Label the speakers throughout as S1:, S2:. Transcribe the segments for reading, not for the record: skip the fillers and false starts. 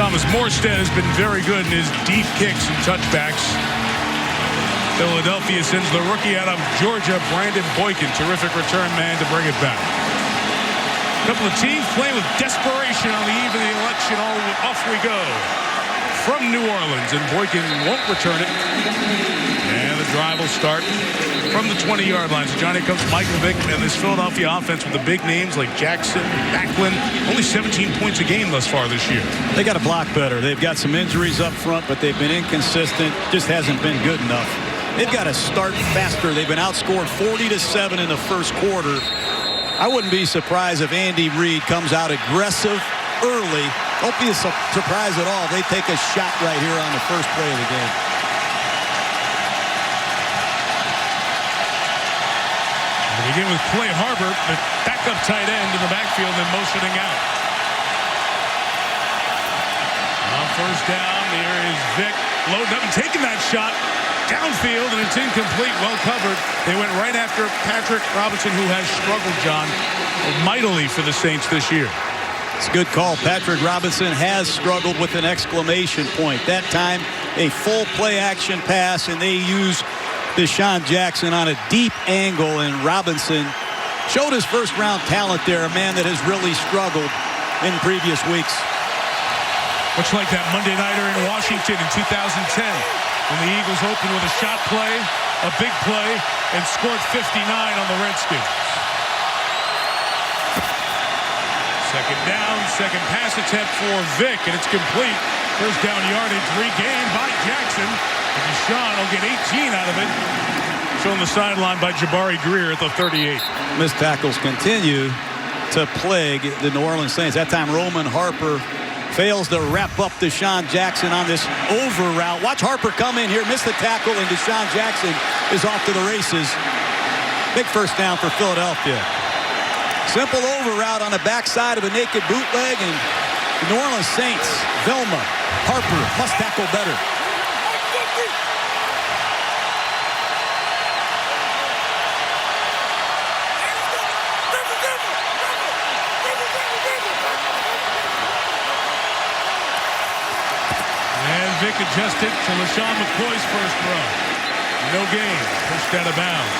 S1: Thomas Morstead has been very good in his deep kicks and touchbacks. Philadelphia sends the rookie out of Georgia, Brandon Boykin. Terrific return man to bring it back. A couple of teams playing with desperation on the eve of the election. Off we go from New Orleans, and Boykin won't return it. And the drive will start from the 20-yard line. So Johnny comes Michael Vick and this Philadelphia offense with the big names like Jackson, Backlund. Only 17 points a game thus far this year.
S2: They got to block better. They've got some injuries up front, but they've been inconsistent. Just hasn't been good enough. They've got to start faster. They've been outscored 40-7 in the first quarter. I wouldn't be surprised if Andy Reid comes out aggressive early. Don't be surprised at all. They take a shot right here on the first play of the game.
S1: We begin with Clay Harbor, the backup tight end in the backfield and motioning out. On first down, there is Vick loading up and taking that shot downfield, and it's incomplete. Well covered. They went right after Patrick Robinson, who has struggled, John, mightily for the Saints this year.
S2: It's a good call. Patrick Robinson has struggled with an exclamation point. That time, a full play action pass, and they use Deshaun Jackson on a deep angle, and Robinson showed his first-round talent there, a man that has really struggled in previous weeks.
S1: Much like that Monday nighter in Washington in 2010, when the Eagles opened with a shot play, a big play, and scored 59 on the Redskins. Second down, second pass attempt for Vick, and it's complete. First down yardage regained by Jackson. And Deshaun will get 18 out of it. Shown the sideline by Jabari Greer at the 38.
S2: Missed tackles continue to plague the New Orleans Saints. That time Roman Harper fails to wrap up Deshaun Jackson on this over route. Watch Harper come in here, miss the tackle, and Deshaun Jackson is off to the races. Big first down for Philadelphia. Simple over route on the backside of a naked bootleg, and the New Orleans Saints, Vilma, Harper must tackle better.
S1: And Vick adjusted to LaShawn McCoy's first throw. No gain. Pushed out of bounds.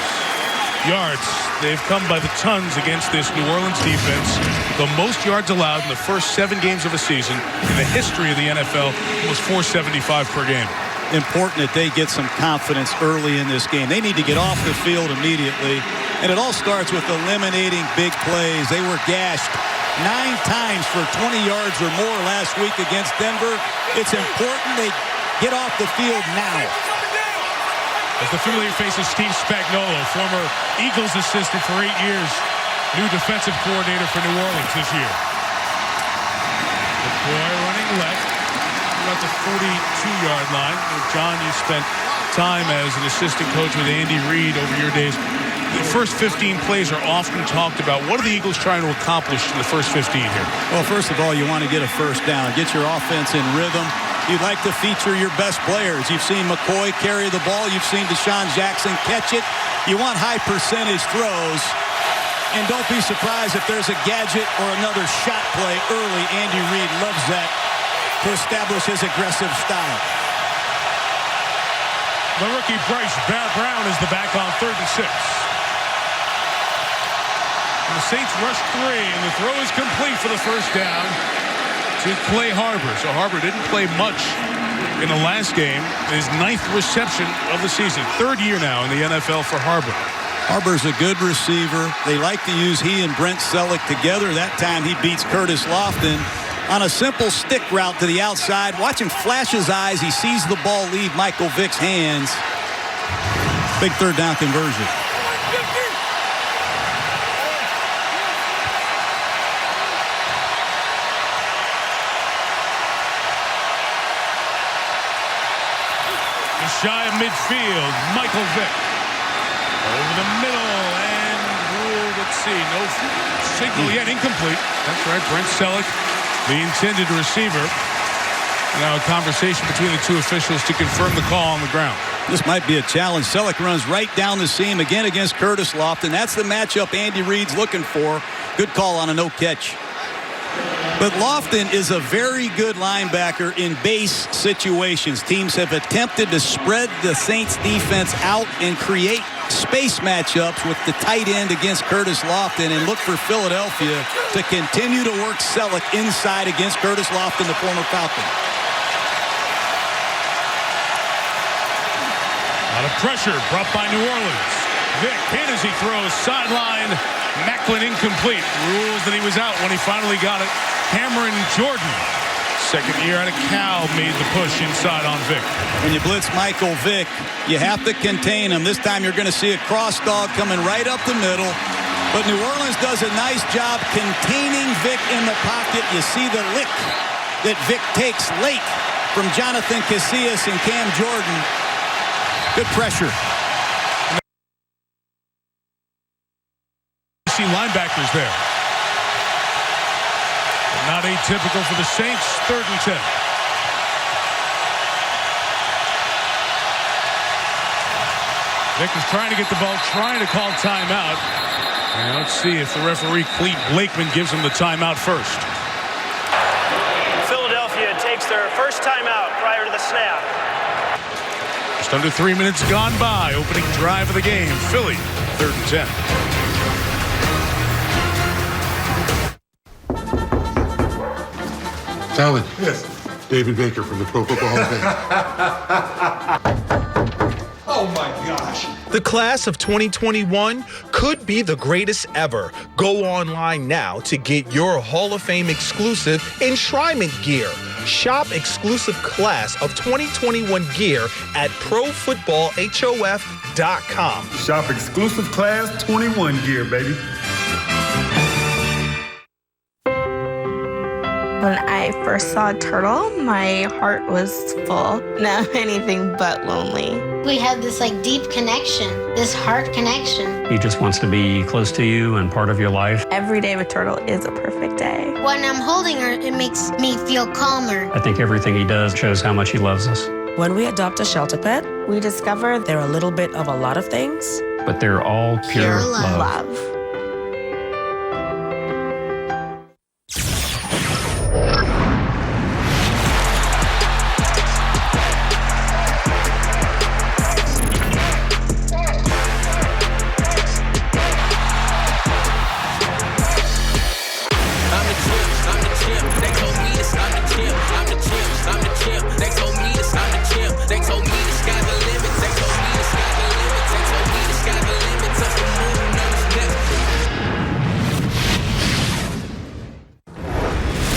S1: Yards. They've come by the tons against this New Orleans defense. The most yards allowed in the first 7 games of a season in the history of the NFL was 475 per game.
S2: Important that they get some confidence early in this game. They need to get off the field immediately. And it all starts with eliminating big plays. They were gashed 9 times for 20 yards or more last week against Denver. It's important they get off the field now.
S1: As the familiar face is Steve Spagnuolo, former Eagles assistant for 8 years, new defensive coordinator for New Orleans this year. McCoy running left, about the 42-yard line. John, you spent time as an assistant coach with Andy Reid over your days. The first 15 plays are often talked about. What are the Eagles trying to accomplish in the first 15 here?
S2: Well, first of all, you want to get a first down, get your offense in rhythm. You'd like to feature your best players. You've seen McCoy carry the ball. You've seen Deshaun Jackson catch it. You want high percentage throws. And don't be surprised if there's a gadget or another shot play early. Andy Reid loves that to establish his aggressive style.
S1: The rookie Bryce Brown is the back on 3rd and 6. And the Saints rush 3, and the throw is complete for the first down to Clay Harbor. So Harbor didn't play much in the last game. His 9th reception of the season. 3rd year now in the NFL for Harbor.
S2: Harbor's a good receiver. They like to use he and Brent Selleck together. That time he beats Curtis Lofton on a simple stick route to the outside. Watch him flash his eyes. He sees the ball leave Michael Vick's hands. Big 3rd down conversion.
S1: Shy of midfield, Michael Vick. Over the middle, and let's see, no signal yet, incomplete. That's right, Brent Selleck, the intended receiver. Now a conversation between the two officials to confirm the call on the ground.
S2: This might be a challenge. Selleck runs right down the seam again against Curtis Lofton. That's the matchup Andy Reid's looking for. Good call on a no catch. But Lofton is a very good linebacker in base situations. Teams have attempted to spread the Saints defense out and create space matchups with the tight end against Curtis Lofton, and look for Philadelphia to continue to work Selleck inside against Curtis Lofton, the former Falcon.
S1: A lot of pressure brought by New Orleans. Vick hit as he throws sideline. Macklin incomplete. Rules that he was out when he finally got it. Cameron Jordan, second year out of Cal, made the push inside on Vick.
S2: When you blitz Michael Vick, you have to contain him. This time you're going to see a cross dog coming right up the middle. But New Orleans does a nice job containing Vick in the pocket. You see the lick that Vick takes late from Jonathan Casillas and Cam Jordan. Good pressure.
S1: See linebackers there. Not atypical for the Saints. 3rd and 10. Vick is trying to get the ball, trying to call timeout. And let's see if the referee, Clete Blakeman, gives him the timeout first.
S3: Philadelphia takes their first timeout prior to the snap.
S1: Just under 3 minutes gone by. Opening drive of the game. Philly, 3rd and 10.
S4: Alan. Yes. David Baker from the Pro Football Hall of Fame.
S5: Oh my gosh. The class of 2021 could be the greatest ever. Go online now to get your Hall of Fame exclusive enshrinement gear. Shop exclusive class of 2021 gear at ProFootballHOF.com.
S6: Shop exclusive class 21 gear, baby.
S7: When I first saw Turtle, my heart was full. Now anything but lonely.
S8: We have this deep connection, this heart connection.
S9: He just wants to be close to you and part of your life.
S7: Every day with Turtle is a perfect day.
S8: When I'm holding her, it makes me feel calmer.
S9: I think everything he does shows how much he loves us.
S10: When we adopt a shelter pet,
S7: We discover
S10: they're a little bit of a lot of things,
S9: but they're all pure love.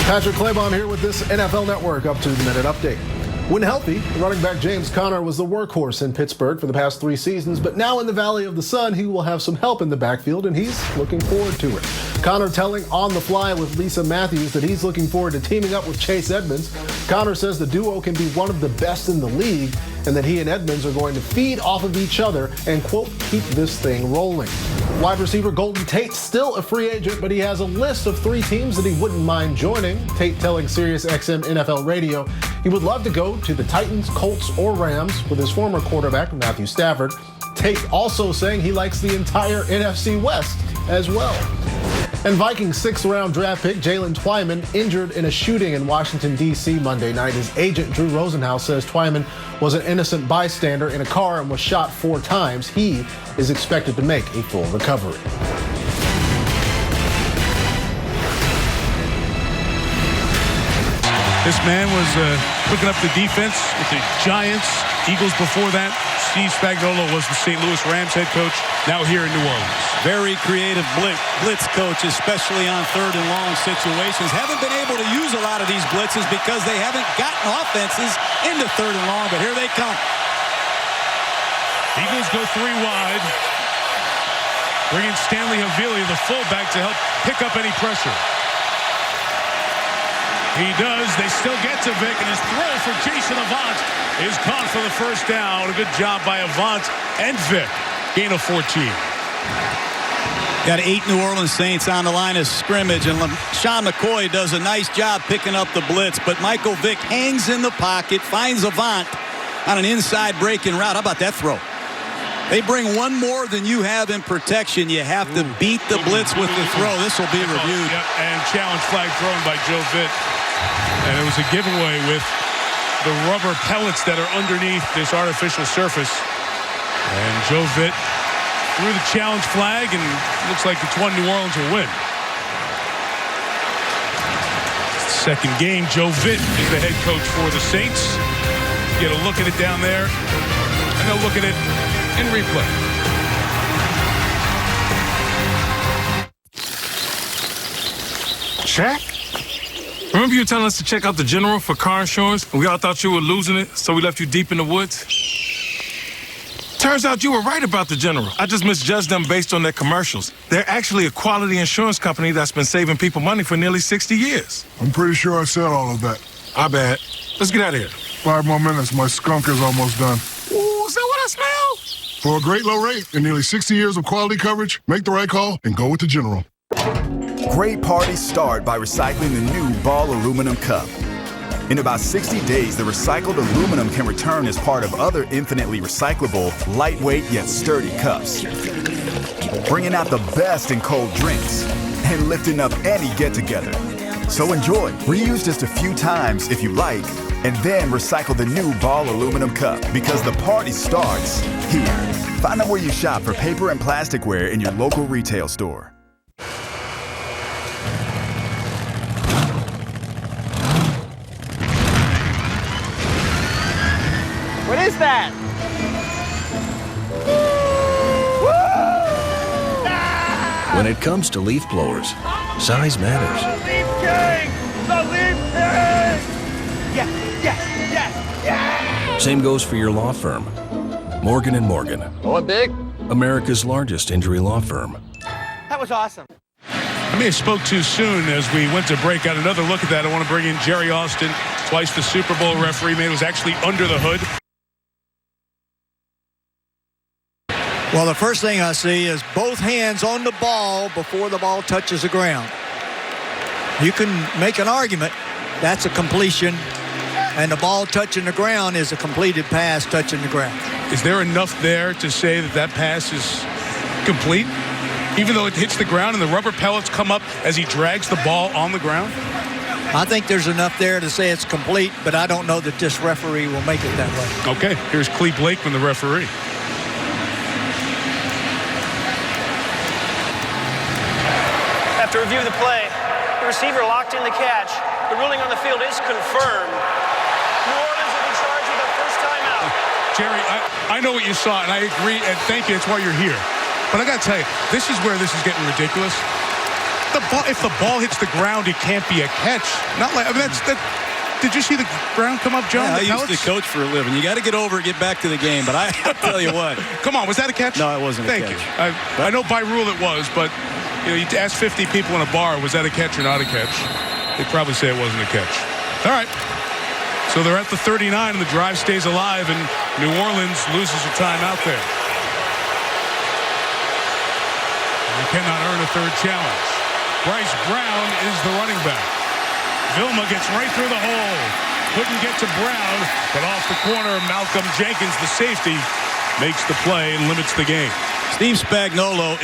S11: Patrick Claybom here with this NFL Network up-to-the-minute update. When healthy, running back James Conner was the workhorse in Pittsburgh for the past 3 seasons, but now in the Valley of the Sun, he will have some help in the backfield, and he's looking forward to it. Conner telling On the Fly with Lisa Matthews that he's looking forward to teaming up with Chase Edmonds. Conner says the duo can be one of the best in the league, and that he and Edmonds are going to feed off of each other and, quote, keep this thing rolling. Wide receiver Golden Tate's still a free agent, but he has a list of 3 teams that he wouldn't mind joining. Tate telling SiriusXM NFL Radio he would love to go to the Titans, Colts, or Rams with his former quarterback, Matthew Stafford. Tate also saying he likes the entire NFC West as well. And Vikings 6th-round draft pick Jalen Twyman injured in a shooting in Washington, D.C. Monday night. His agent, Drew Rosenhaus, says Twyman was an innocent bystander in a car and was shot 4 times. He is expected to make a full recovery.
S1: This man was picking up the defense with the Giants. Eagles before that. Steve Spagnuolo was the St. Louis Rams head coach, now here in New Orleans.
S2: Very creative blitz coach, especially on 3rd and long situations. Haven't been able to use a lot of these blitzes because they haven't gotten offenses into 3rd and long, but here they come.
S1: Eagles go 3 wide. Bringing Stanley Havili, the fullback, to help pick up any pressure. He does. They still get to Vick, and his throw for Jason Avant is caught for the first down. A good job by Avant and Vick. Gain of 14.
S2: Got 8 New Orleans Saints on the line of scrimmage, and Sean McCoy does a nice job picking up the blitz, but Michael Vick hangs in the pocket, finds Avant on an inside breaking route. How about that throw? They bring one more than you have in protection. You have to beat the blitz with the throw. This will be reviewed.
S1: Yep, and challenge flag thrown by Joe Vitt. And it was a giveaway with the rubber pellets that are underneath this artificial surface. And Joe Vitt threw the challenge flag, and looks like it's one New Orleans will win. Second game, Joe Vitt is the head coach for the Saints. Get a look at it down there, and they'll look at it in replay.
S12: Shaq? Remember you were telling us to check out the General for car insurance, and we all thought you were losing it, so we left you deep in the woods? Turns out you were right about the General. I just misjudged them based on their commercials. They're actually a quality insurance company that's been saving people money for nearly 60 years.
S13: I'm pretty sure I said all of that.
S12: I bet. Let's get out of here.
S13: 5 more minutes. My skunk is almost done.
S12: Ooh, is that what I smell?
S13: For a great low rate and nearly 60 years of quality coverage, make the right call and go with the General.
S14: Great parties start by recycling the new Ball Aluminum Cup. In about 60 days, the recycled aluminum can return as part of other infinitely recyclable, lightweight yet sturdy cups. Bringing out the best in cold drinks and lifting up any get-together. So enjoy. Reuse just a few times if you like, and then recycle the new Ball Aluminum Cup because the party starts here. Find out where you shop for paper and plasticware in your local retail store.
S15: What is that?
S16: When it comes to leaf blowers, size matters.
S15: The Leaf King! The Leaf King! Yes, yes, yes, yes!
S16: Same goes for your law firm. Morgan & Morgan.
S15: Going big?
S16: America's largest injury law firm.
S15: That was awesome.
S1: I may have spoke too soon as we went to break. Got another look at that. I want to bring in Jerry Austin, twice the Super Bowl referee. Man, was actually under the hood.
S17: Well, the first thing I see is both hands on the ball before the ball touches the ground. You can make an argument that's a completion, and the ball touching the ground is a completed pass touching the ground.
S1: Is there enough there to say that that pass is complete? Even though it hits the ground and the rubber pellets come up as he drags the ball on the ground?
S17: I think there's enough there to say it's complete, but I don't know that this referee will make it that way.
S1: Okay, here's Clee Blakeman, the referee.
S3: After review of the play, the receiver locked in the catch. The ruling on the field is confirmed. New Orleans will be charged with their first timeout.
S1: Jerry, I know what you saw, and I agree, and thank you. That's why you're here. But I got to tell you, this is where this is getting ridiculous. If the ball hits the ground, it can't be a catch. Not like, I mean, did you see the ground come up, John?
S2: Yeah, I used to coach for a living. You got to get over it, get back to the game. But I'll tell you what.
S1: Come on, was that a catch?
S2: No, it wasn't
S1: Thank
S2: a catch.
S1: you. I know by rule it was, but you ask 50 people in a bar, was that a catch or not a catch? They'd probably say it wasn't a catch. All right. So they're at the 39, and the drive stays alive, and New Orleans loses a timeout there. They cannot earn a third challenge. Bryce Brown is the running back. Vilma gets right through the hole. Couldn't get to Brown, but off the corner, Malcolm Jenkins, the safety, makes the play and limits the game.
S2: Steve Spagnuolo.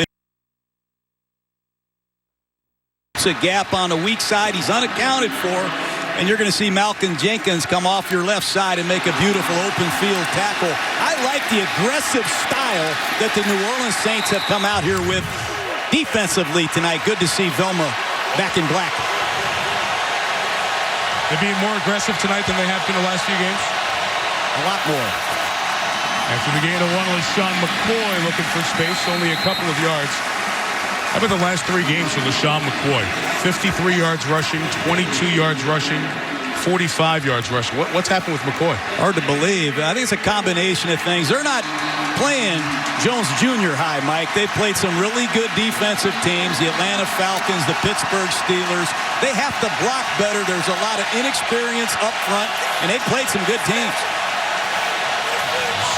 S2: It's a gap on the weak side. He's unaccounted for. And you're going to see Malcolm Jenkins come off your left side and make a beautiful open field tackle. I like the aggressive style that the New Orleans Saints have come out here with defensively tonight. Good to see Vilma back in black.
S1: They're being more aggressive tonight than they have been the last few games?
S2: A lot more.
S1: After the gain of one, LaShawn McCoy looking for space, only a couple of yards. How about the last 3 games for LaShawn McCoy? 53 yards rushing, 22 yards rushing, 45 yards rushing. What's happened with McCoy?
S2: Hard to believe. I think it's a combination of things. They're not playing Jones Jr. high, Mike. They've played some really good defensive teams, the Atlanta Falcons, the Pittsburgh Steelers. They have to block better. There's a lot of inexperience up front, and they've played some good teams.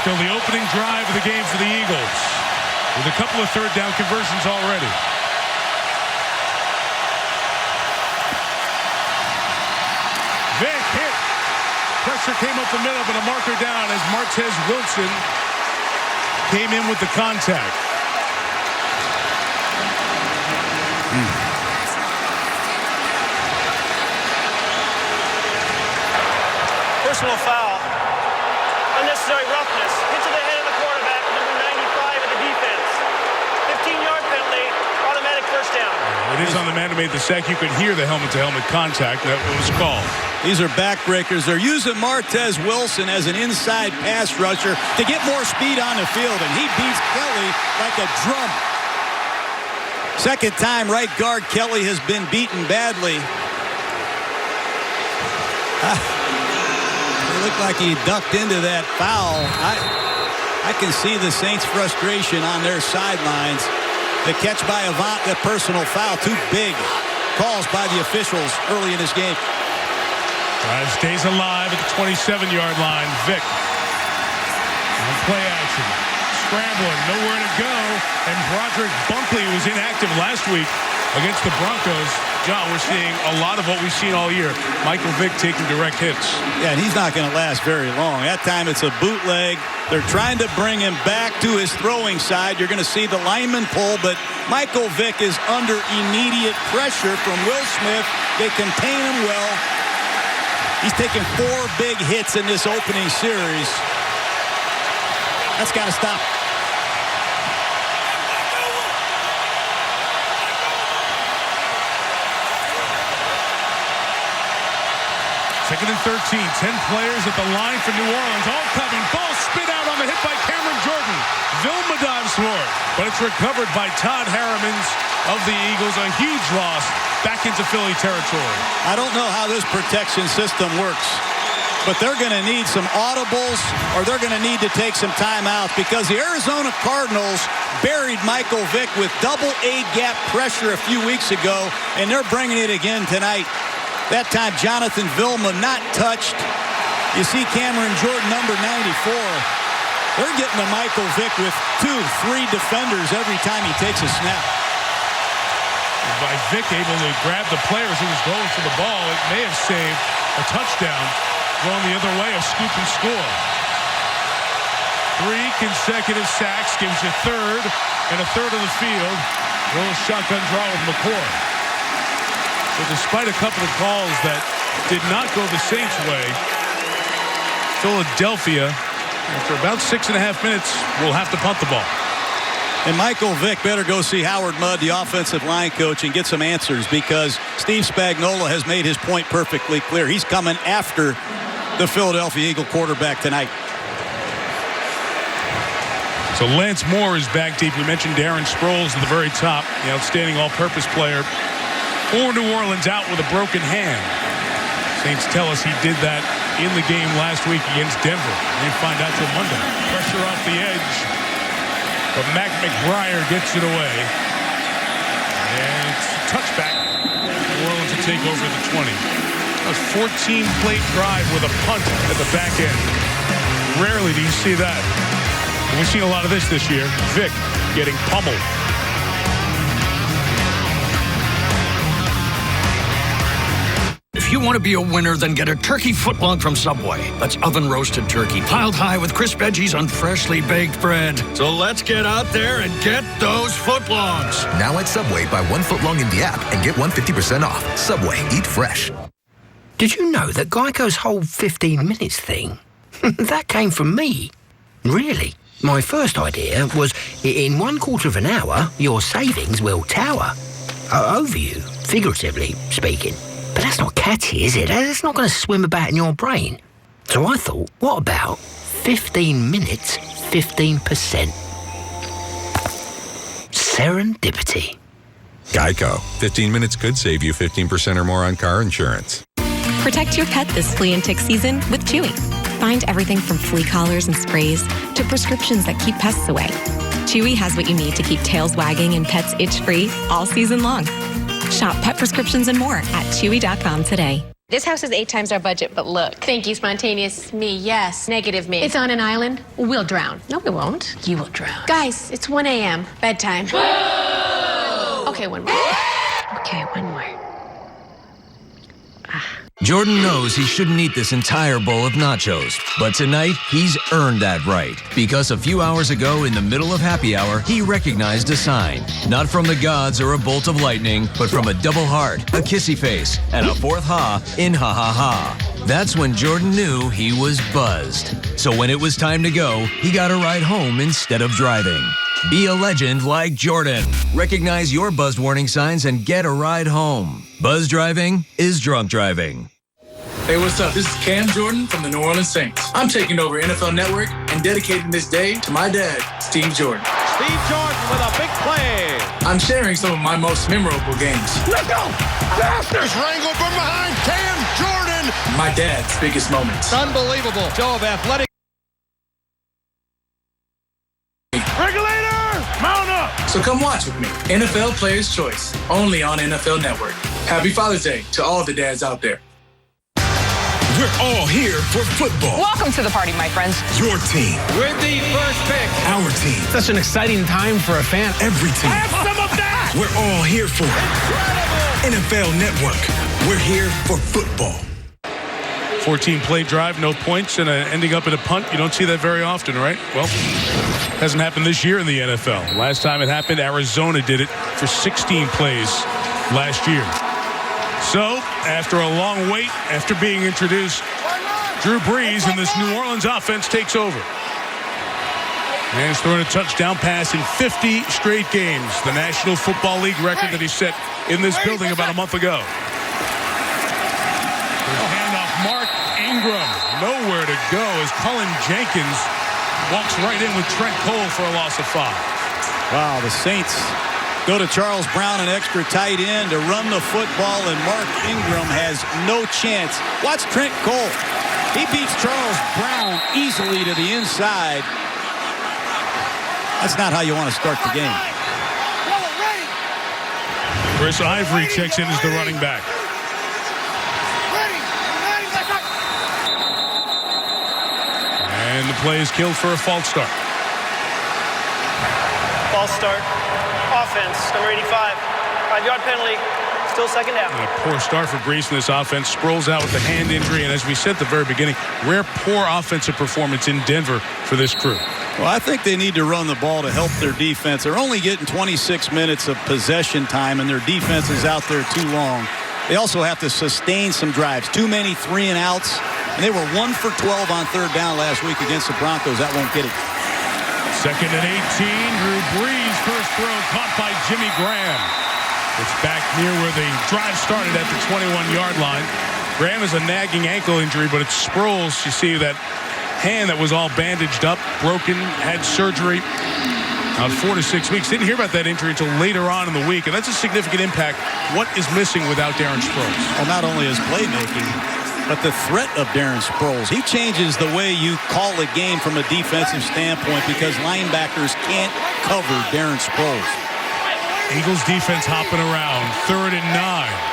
S1: Still the opening drive of the game for the Eagles, with a couple of third down conversions already. Vick hit. Pressure came up the middle, but a marker down as Martez Wilson came in with the contact.
S3: Personal foul. Unnecessary roughness. Hit to the head of the quarterback, number 95 of the defense. 15-yard penalty, automatic first down.
S1: It is on the man who made the sack. You could hear the helmet-to-helmet contact that was called.
S2: These are backbreakers. They're using Martez Wilson as an inside pass rusher to get more speed on the field, and he beats Kelly like a drum. Second time right guard Kelly has been beaten badly. It looked like he ducked into that foul. I can see the Saints' frustration on their sidelines. The catch by Avant, the personal foul, too big. Calls by the officials early in this game.
S1: Stays alive at the 27-yard line. Vick on play action. Scrambling, nowhere to go. And Broderick Bunkley was inactive last week against the Broncos. John, we're seeing a lot of what we've seen all year. Michael Vick taking direct hits.
S2: Yeah, and he's not going to last very long. That time it's a bootleg. They're trying to bring him back to his throwing side. You're going to see the lineman pull, but Michael Vick is under immediate pressure from Will Smith. They contain him well. He's taken 4 big hits in this opening series. That's got to stop.
S1: Second and 13. 10 players at the line for New Orleans. All coming. Ball spit out on the hit by Cameron Jordan. Vilma dives for it, but it's recovered by Todd Harrimans of the Eagles. A huge loss back into Philly territory.
S2: I don't know how this protection system works, but they're going to need some audibles or they're going to need to take some timeouts because the Arizona Cardinals buried Michael Vick with double A-gap pressure a few weeks ago, and they're bringing it again tonight. That time, Jonathan Vilma not touched. You see Cameron Jordan, number 94. They're getting to Michael Vick with 2-3 defenders every time he takes a snap.
S1: By Vick able to grab the players who was going for the ball, it may have saved a touchdown. Going the other way, a scoop and score. 3 consecutive sacks gives you third and a third of the field. Little shotgun draw with McCoy. So despite a couple of calls that did not go the Saints' way, Philadelphia, after about 6.5 minutes, will have to punt the ball.
S2: And Michael Vick better go see Howard Mudd, the offensive line coach, and get some answers because Steve Spagnuolo has made his point perfectly clear. He's coming after the Philadelphia Eagle quarterback tonight.
S1: So Lance Moore is back deep. We mentioned Darren Sproles at the very top, the outstanding all-purpose player for New Orleans, out with a broken hand. Saints tell us he did that in the game last week against Denver. They find out till Monday. Pressure off the edge, but Mac McBriar gets it away. And it's a touchback. New Orleans will take over the 20. A 14-play drive with a punt at the back end. Rarely do you see that. And we've seen a lot of this year. Vick getting pummeled.
S18: If you want to be a winner, then get a turkey footlong from Subway. That's oven-roasted turkey, piled high with crisp veggies on freshly baked bread. So let's get out there and get those footlongs.
S19: Now at Subway, buy 1 footlong in the app and get 150% off. Subway, eat fresh.
S20: Did you know that Geico's whole 15 minutes thing, that came from me? Really? My first idea was, in 1/4 of an hour, your savings will tower over you, figuratively speaking. But that's not catchy, is it? It's not going to swim about in your brain. So I thought, what about 15 minutes, 15%? Serendipity.
S21: Geico. 15 minutes could save you 15% or more on car insurance.
S22: Protect your pet this flea and tick season with Chewy. Find everything from flea collars and sprays to prescriptions that keep pests away. Chewy has what you need to keep tails wagging and pets itch-free all season long. Shop pet prescriptions and more at Chewy.com today.
S23: This house is 8 times our budget, but look. Thank you, spontaneous me. Yes, negative me. It's on an island. We'll drown. No, we won't. You will drown. Guys, it's 1 a.m. Bedtime. Whoa! Okay, one more. Okay, one more.
S4: Jordan knows he shouldn't eat this entire bowl of nachos, but tonight he's earned that right because a few hours ago in the middle of happy hour, he recognized a sign. Not from the gods or a bolt of lightning, but from a double heart, a kissy face, and a fourth ha in ha ha ha. That's when Jordan knew he was buzzed. So when it was time to go, he got a ride home instead of driving. Be a legend like Jordan. Recognize your buzzed warning signs and get a ride home. Buzz driving is drunk driving.
S5: Hey, what's up? This is Cam Jordan from the New Orleans Saints. I'm taking over NFL Network and dedicating this day to my dad, Steve Jordan.
S15: Steve Jordan with a big play.
S5: I'm sharing some of my most memorable games.
S15: Let's go! There's Wrangle from behind. Cam Jordan.
S5: My dad's biggest moments.
S15: Unbelievable. Show of athletic. Regulator, mount up.
S5: So come watch with me. NFL Players' Choice, only on NFL Network. Happy Father's Day to all the dads out there.
S6: We're all here for football.
S24: Welcome to the party, my friends.
S6: Your team.
S24: With the first pick.
S6: Our team.
S24: Such an exciting time for a fan.
S6: Every team.
S24: Have some of that.
S6: We're all here for it. NFL Network. We're here for football.
S1: 14-play drive, no points, and ending up in a punt. You don't see that very often, right? Well, hasn't happened this year in the NFL. Last time it happened, Arizona did it for 16 plays last year. So, after a long wait, after being introduced, Drew Brees and this New Orleans offense takes over. And he's thrown a touchdown pass in 50 straight games, the National Football League record that he set in this building about a month ago. Handoff, Mark Ingram, nowhere to go as Cullen Jenkins walks right in with Trent Cole for a loss of 5.
S2: Wow, the Saints go to Charles Brown, an extra tight end, to run the football, and Mark Ingram has no chance. Watch Trent Cole. He beats Charles Brown easily to the inside. That's not how you want to start the game.
S1: Chris Ivory checks in as the running back. And the play is killed for a false start.
S3: False start. Offense, number 85. 5-yard penalty. Still second down.
S1: A poor start for Brees in this offense. Sproles out with the hand injury. And as we said at the very beginning, rare poor offensive performance in Denver for this crew.
S2: Well, I think they need to run the ball to help their defense. They're only getting 26 minutes of possession time, and their defense is out there too long. They also have to sustain some drives. Too many 3-and-outs. And they were 1 for 12 on third down last week against the Broncos. That won't get it.
S1: Second and 18. Drew Brees, first throw caught by Jimmy Graham. It's back near where the drive started at the 21-yard line. Graham has a nagging ankle injury, but it's Sproles. You see that hand that was all bandaged up, broken, had surgery. 4 to 6 weeks. Didn't hear about that injury until later on in the week, and that's a significant impact. What is missing without Darren Sproles?
S2: Well, not only his playmaking, but the threat of Darren Sproles. He changes the way you call a game from a defensive standpoint because linebackers can't cover Darren Sproles.
S1: Eagles defense hopping around. 3rd and 9.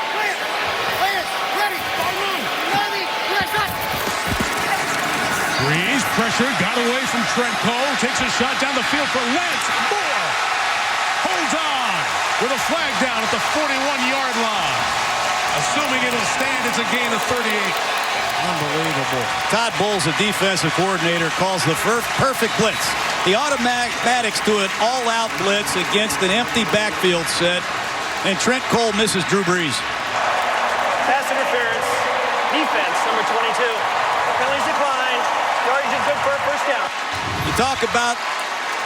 S1: Brees, pressure, got away from Trent Cole. Takes a shot down the field for Lance Moore. Holds on with a flag down at the 41-yard line. Assuming it'll stand, it's a gain of 38.
S2: Unbelievable. Todd Bowles, the defensive coordinator, calls the perfect blitz. The automatics do an all-out blitz against an empty backfield set, and Trent Cole misses Drew Brees.
S3: Pass interference. Defense, number 22. Penalties declined. Yardage is good for a first down.
S2: You talk about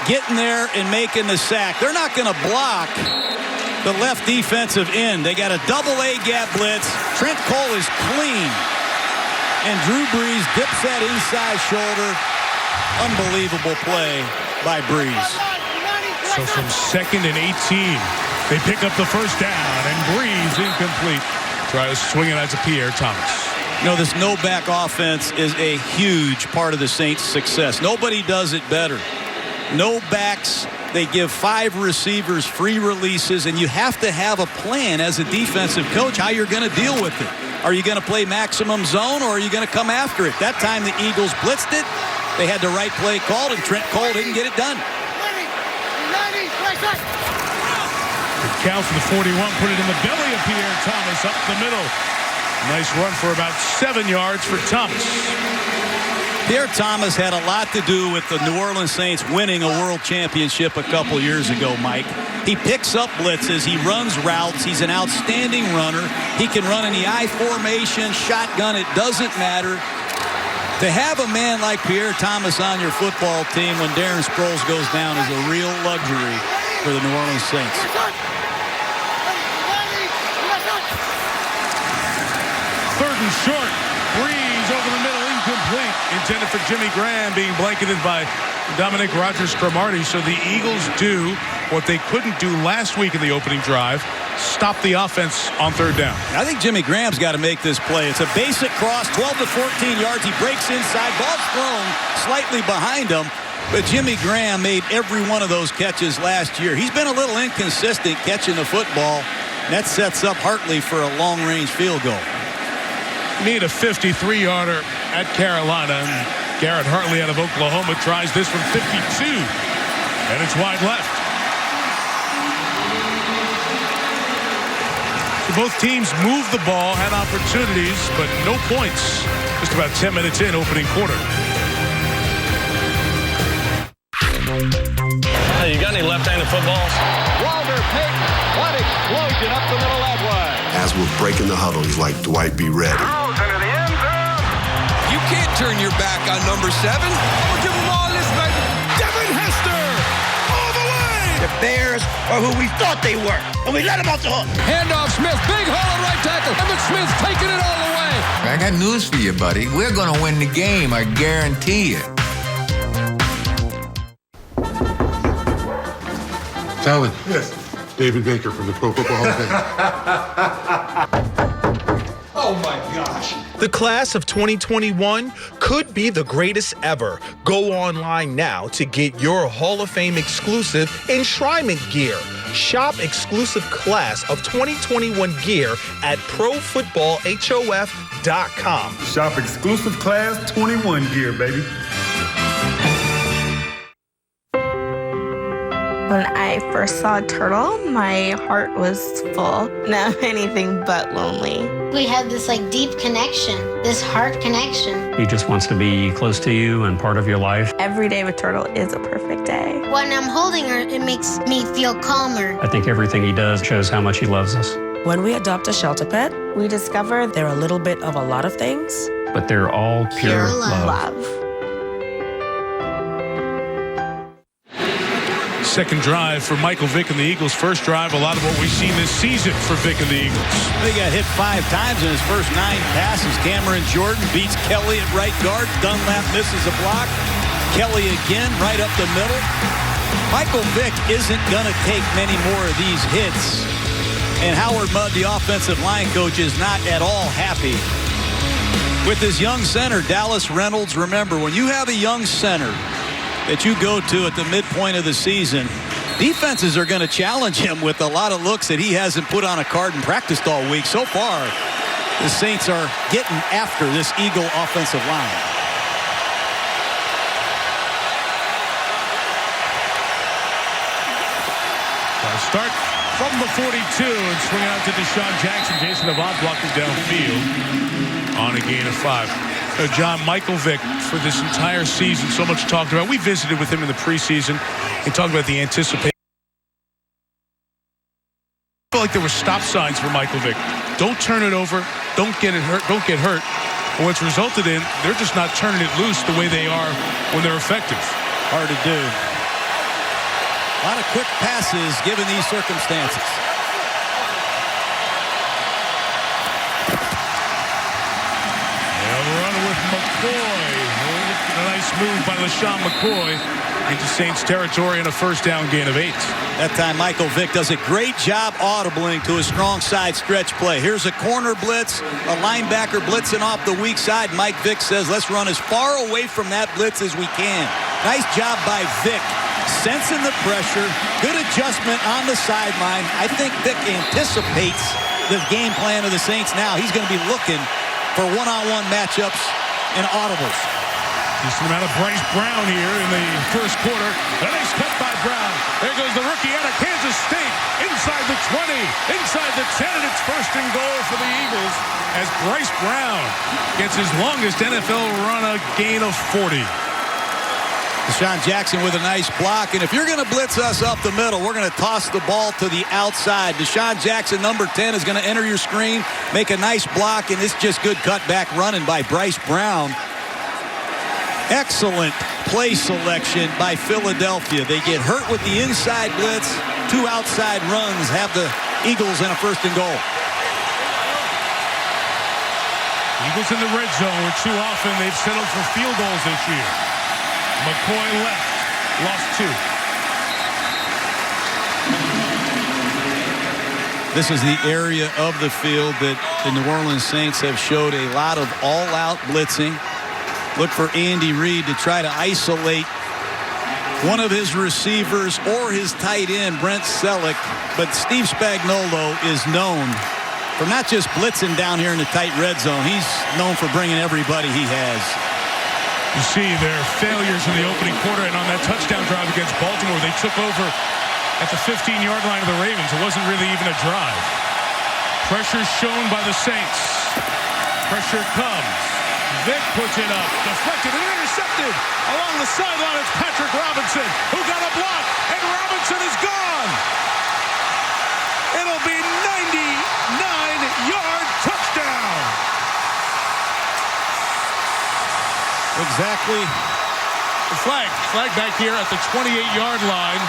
S2: getting there and making the sack. They're not going to block the left defensive end. They got a double-A gap blitz. Trent Cole is clean. And Drew Brees dips that inside shoulder. Unbelievable play by Brees.
S1: So from 2nd and 18, they pick up the first down, and Brees incomplete. Try to swing it out to Pierre Thomas.
S2: You know, this no-back offense is a huge part of the Saints' success. Nobody does it better. No backs. They give 5 receivers free releases, and you have to have a plan as a defensive coach how you're going to deal with it. Are you going to play maximum zone, or are you going to come after it? That time the Eagles blitzed it. They had the right play called, and Trent Cole didn't get it done.
S1: The count for the 41, put it in the belly of Pierre Thomas up the middle. Nice run for about 7 yards for Thomas.
S2: Pierre Thomas had a lot to do with the New Orleans Saints winning a world championship a couple years ago, Mike. He picks up blitzes. He runs routes. He's an outstanding runner. He can run in the I formation, shotgun. It doesn't matter. To have a man like Pierre Thomas on your football team when Darren Sproles goes down is a real luxury for the New Orleans Saints.
S1: Third and short. Breeze over the middle, incomplete. Intended for Jimmy Graham, being blanketed by Dominic Rodgers-Cromartie. So the Eagles do what they couldn't do last week in the opening drive, stop the offense on third down.
S2: I think Jimmy Graham's got to make this play. It's a basic cross, 12 to 14 yards. He breaks inside. Ball's thrown slightly behind him. But Jimmy Graham made every one of those catches last year. He's been a little inconsistent catching the football. That sets up Hartley for a long-range field goal.
S1: Need a 53-yarder at Carolina. Garrett Hartley out of Oklahoma tries this from 52. And it's wide left. So both teams moved the ball, had opportunities, but no points. Just about 10 minutes in, opening quarter.
S3: Hey, you got any left-handed footballs?
S15: Walter Payton, what explosion up the middle that way.
S7: As we're breaking the huddle, he's like, Dwight, be ready.
S8: You can't turn your back on number 7. We'll give them all this, baby. Devin Hester, all the way.
S15: The Bears are who we thought they were, and we let them off the hook.
S8: Handoff Smith, big hole at right tackle. Evan Smith's taking it all the way.
S9: I got news for you, buddy. We're going to win the game, I guarantee you.
S13: Talon. Yes. David Baker from the Pro Football Hall of Fame.
S10: Oh my gosh. The class of 2021 could be the greatest ever. Go online now to get your Hall of Fame exclusive enshrinement gear. Shop exclusive class of 2021 gear at ProFootballHof.com.
S25: Shop exclusive class 21 gear, baby.
S26: When I first saw Turtle, my heart was full. Now I'm anything but lonely.
S27: We had this deep connection, this heart connection.
S28: He just wants to be close to you and part of your life.
S26: Every day with Turtle is a perfect day.
S27: When I'm holding her, it makes me feel calmer.
S28: I think everything he does shows how much he loves us.
S29: When we adopt a shelter pet,
S26: we discover
S29: they're a little bit of a lot of things,
S28: but they're all pure love.
S1: Second drive for Michael Vick and the Eagles. First drive, a lot of what we've seen this season for Vick and the Eagles.
S2: He got hit 5 times in his first 9 passes. Cameron Jordan beats Kelly at right guard. Dunlap misses a block. Kelly again right up the middle. Michael Vick isn't going to take many more of these hits. And Howard Mudd, the offensive line coach, is not at all happy with his young center, Dallas Reynolds. Remember, when you have a young center that you go to at the midpoint of the season, defenses are going to challenge him with a lot of looks that he hasn't put on a card and practiced all week. So far, the Saints are getting after this Eagle offensive line.
S1: Start from the 42 and swing out to Deshaun Jackson. Jason Avant blocked it downfield on a gain of 5. John, Michael Vick, for this entire season, so much talked about. We visited with him in the preseason and talked about the anticipation. I felt like there were stop signs for Michael Vick. Don't turn it over. Don't get it hurt. Don't get hurt. And what's resulted in, they're just not turning it loose the way they are when they're effective.
S2: Hard to do. A lot of quick passes given these circumstances.
S1: McCoy. A nice move by LaShawn McCoy into Saints territory and a first down gain of 8.
S2: That time Michael Vick does a great job audibling to a strong side stretch play. Here's a corner blitz, a linebacker blitzing off the weak side. Mike Vick says, let's run as far away from that blitz as we can. Nice job by Vick, sensing the pressure, good adjustment on the sideline. I think Vick anticipates the game plan of the Saints now. He's going to be looking for one-on-one matchups and audibles.
S1: Decent amount of Bryce Brown here in the first quarter. A nice cut by Brown. There goes the rookie out of Kansas State. Inside the 20, inside the 10, and it's first and goal for the Eagles as Bryce Brown gets his longest NFL run, a gain of 40.
S2: DeSean Jackson with a nice block. And if you're going to blitz us up the middle, we're going to toss the ball to the outside. DeSean Jackson, number 10, is going to enter your screen, make a nice block, and it's just good cutback running by Bryce Brown. Excellent play selection by Philadelphia. They get hurt with the inside blitz. 2 outside runs have the Eagles in a first and goal.
S1: Eagles in the red zone where too often they've settled for field goals this year. McCoy left, lost 2.
S2: This is the area of the field that the New Orleans Saints have showed a lot of all-out blitzing. Look for Andy Reid to try to isolate one of his receivers or his tight end, Brent Selleck. But Steve Spagnuolo is known for not just blitzing down here in the tight red zone. He's known for bringing everybody he has.
S1: You see their failures in the opening quarter, and on that touchdown drive against Baltimore, they took over at the 15-yard line of the Ravens. It wasn't really even a drive. Pressure shown by the Saints. Pressure comes. Vick puts it up, deflected and intercepted. Along the sideline, it's Patrick Robinson, who got a block, and Robinson is gone. It'll be 99-yard touchdown.
S2: Exactly.
S1: The flag back here at the 28-yard line,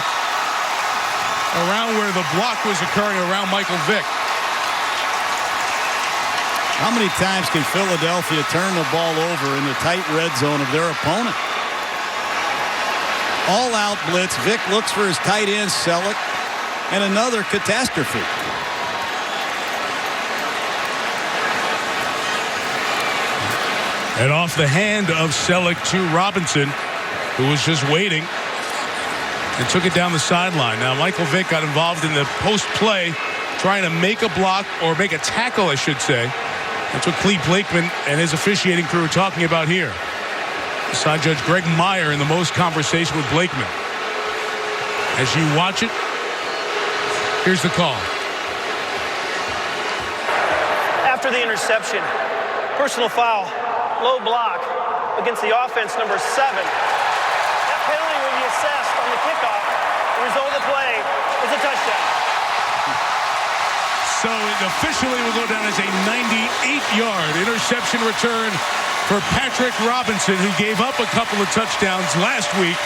S1: around where the block was occurring around Michael Vick.
S2: How many times can Philadelphia turn the ball over in the tight red zone of their opponent? All-out blitz. Vick looks for his tight end, Selleck, and another catastrophe.
S1: And off the hand of Selleck to Robinson, who was just waiting, and took it down the sideline. Now, Michael Vick got involved in the post-play, trying to make a block, or make a tackle, I should say. That's what Clete Blakeman and his officiating crew are talking about here. Side Judge Greg Meyer in the most conversation with Blakeman. As you watch it, here's the call.
S3: After the interception, personal foul, low block against the offense, number 7. That penalty will be assessed on the kickoff. The result of the play is a touchdown.
S1: So it officially will go down as a 98-yard interception return for Patrick Robinson, who gave up a couple of touchdowns last week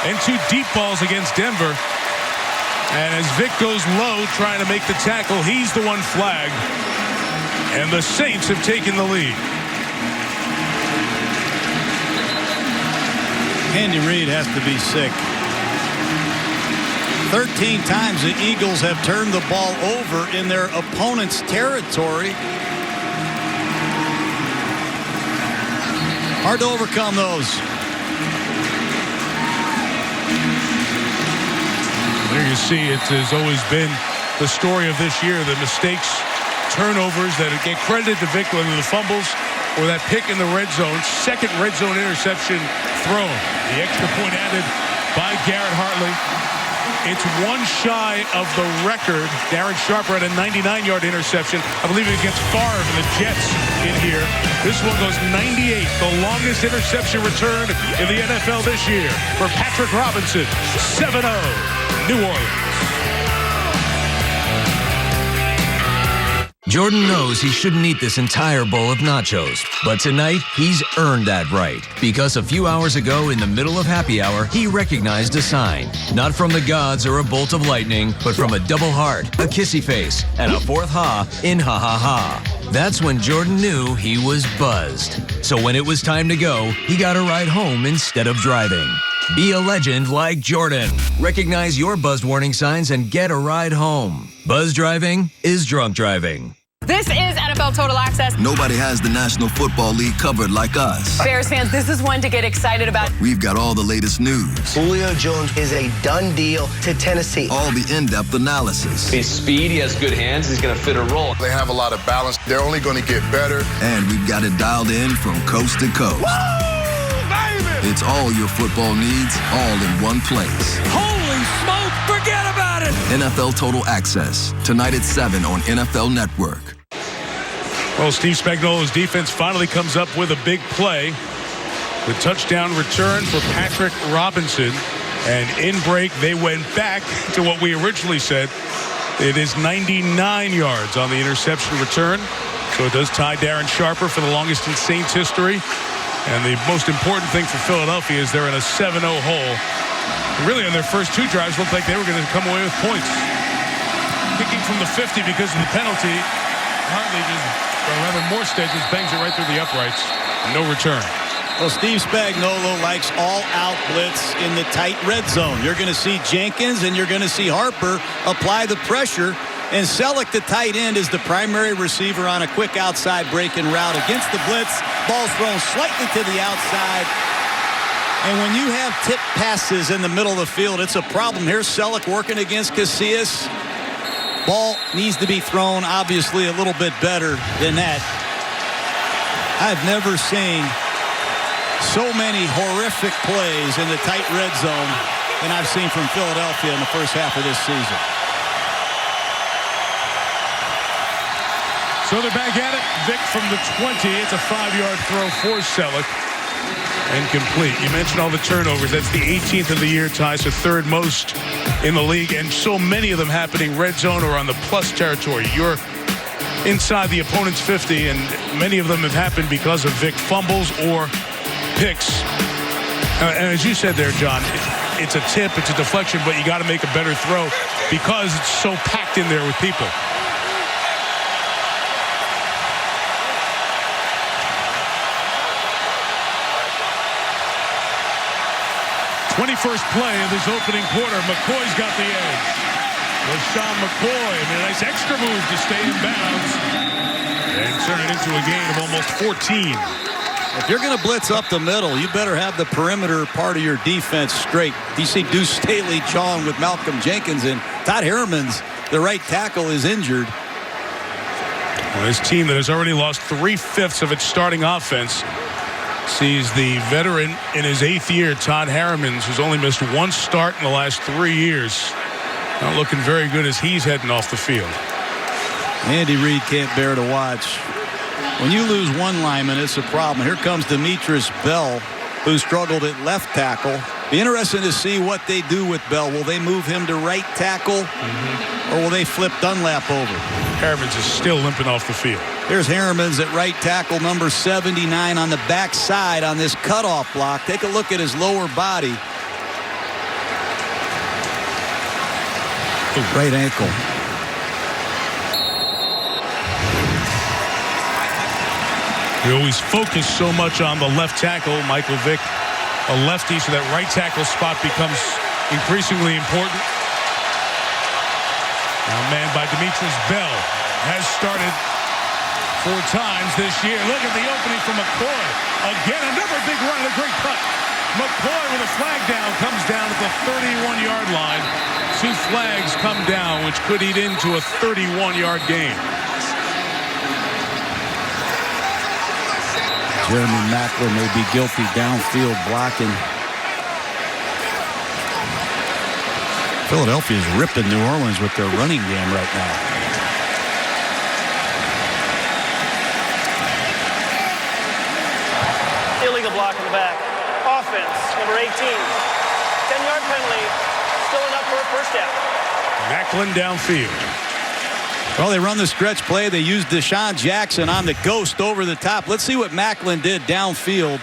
S1: and 2 deep balls against Denver. And as Vick goes low trying to make the tackle, he's the one flagged. And the Saints have taken the lead.
S2: Andy Reid has to be sick. 13 times the Eagles have turned the ball over in their opponent's territory. Hard to overcome those.
S1: There you see it has always been the story of this year, the mistakes, turnovers that get credited to Vick, whether the fumbles or that pick in the red zone. Second red zone interception thrown. The extra point added by Garrett Hartley. It's one shy of the record. Darren Sharper had a 99-yard interception. I believe it against Favre and the Jets in here. This one goes 98, the longest interception return in the NFL this year for Patrick Robinson. 7-0, New Orleans.
S4: Jordan knows he shouldn't eat this entire bowl of nachos, but tonight he's earned that right because a few hours ago in the middle of happy hour, he recognized a sign. Not from the gods or a bolt of lightning, but from a double heart, a kissy face, and a fourth ha in ha ha ha. That's when Jordan knew he was buzzed. So when it was time to go, he got a ride home instead of driving. Be a legend like Jordan. Recognize your buzzed warning signs and get a ride home. Buzz driving is drunk driving.
S11: This is NFL Total Access.
S12: Nobody has the National Football League covered like us.
S11: Bears fans, this is one to get excited about.
S12: We've got all the latest news.
S14: Julio Jones is a done deal to Tennessee.
S12: All the in-depth analysis.
S16: He's speed, he has good hands, he's going to fit a role.
S13: They have a lot of balance. They're only going to get better.
S12: And we've got it dialed in from coast to coast.
S14: Woo, baby!
S12: It's all your football needs, all in one place.
S5: Holy smoke, forget about it!
S12: NFL Total Access, tonight at 7 on NFL Network.
S1: Well, Steve Spagnuolo's defense finally comes up with a big play. The touchdown return for Patrick Robinson. And in break, they went back to what we originally said. It is 99 yards on the interception return. So it does tie Darren Sharper for the longest in Saints history. And the most important thing for Philadelphia is they're in a 7-0 hole. Really, on their first two drives, looked like they were going to come away with points. Kicking from the 50 because of the penalty. Hartley Morstead just bangs it right through the uprights. No return.
S2: Well, Steve Spagnuolo likes all-out blitz in the tight red zone. You're going to see Jenkins and you're going to see Harper apply the pressure. And Selleck, the tight end, is the primary receiver on a quick outside break and route against the blitz. Ball's thrown slightly to the outside. And when you have tip passes in the middle of the field, it's a problem. Here's Selleck working against Casillas. Ball needs to be thrown, obviously, a little bit better than that. I've never seen so many horrific plays in the tight red zone than I've seen from Philadelphia in the first half of this season.
S1: So they're back at it. Vick from the 20. It's a 5-yard throw for Selleck. Incomplete. You mentioned all the turnovers. That's the 18th of the year, ties to third most in the league, and so many of them happening red zone or on the plus territory. You're inside the opponent's 50, and many of them have happened because of Vick fumbles or picks. And as you said there, John, it's a tip, it's a deflection, but you got to make a better throw because it's so packed in there with people. 21st play of this opening quarter. McCoy's got the edge. LaShawn McCoy made a nice extra move to stay in bounds and turn it into a gain of almost 14.
S2: If you're going to blitz up the middle, you better have the perimeter part of your defense straight. You see Deuce Staley jawing with Malcolm Jenkins, and Todd Harriman's, the right tackle, is injured.
S1: Well, his team that has already lost 3/5 of its starting offense sees the veteran in his 8th year, Todd Harriman, who's only missed one start in the last 3 years. Not looking very good as he's heading off the field.
S2: Andy Reid can't bear to watch. When you lose one lineman, it's a problem. Here comes Demetrius Bell, who struggled at left tackle. Be interesting to see what they do with Bell. Will they move him to right tackle, or will they flip Dunlap over?
S1: Harriman's is still limping off the field.
S2: Here's Harriman's at right tackle, number 79 on the backside on this cutoff block. Take a look at his lower body. Right ankle.
S1: We always focus so much on the left tackle, Michael Vick, a lefty, so that right tackle spot becomes increasingly important. Now manned by Demetrius Bell, has started 4 times this year. Look at the opening for McCoy. Again, another big run and a great cut. McCoy with a flag down, comes down at the 31-yard line. 2 flags come down, which could eat into a 31-yard gain.
S2: Jeremy Maclin may be guilty downfield blocking. Philadelphia is ripping New Orleans with their running game right now.
S3: Illegal block in the back. Offense, number 18. 10-yard penalty. Still enough for a first down.
S1: Maclin downfield.
S2: Well, they run the stretch play. They use Deshaun Jackson on the ghost over the top. Let's see what Maclin did downfield.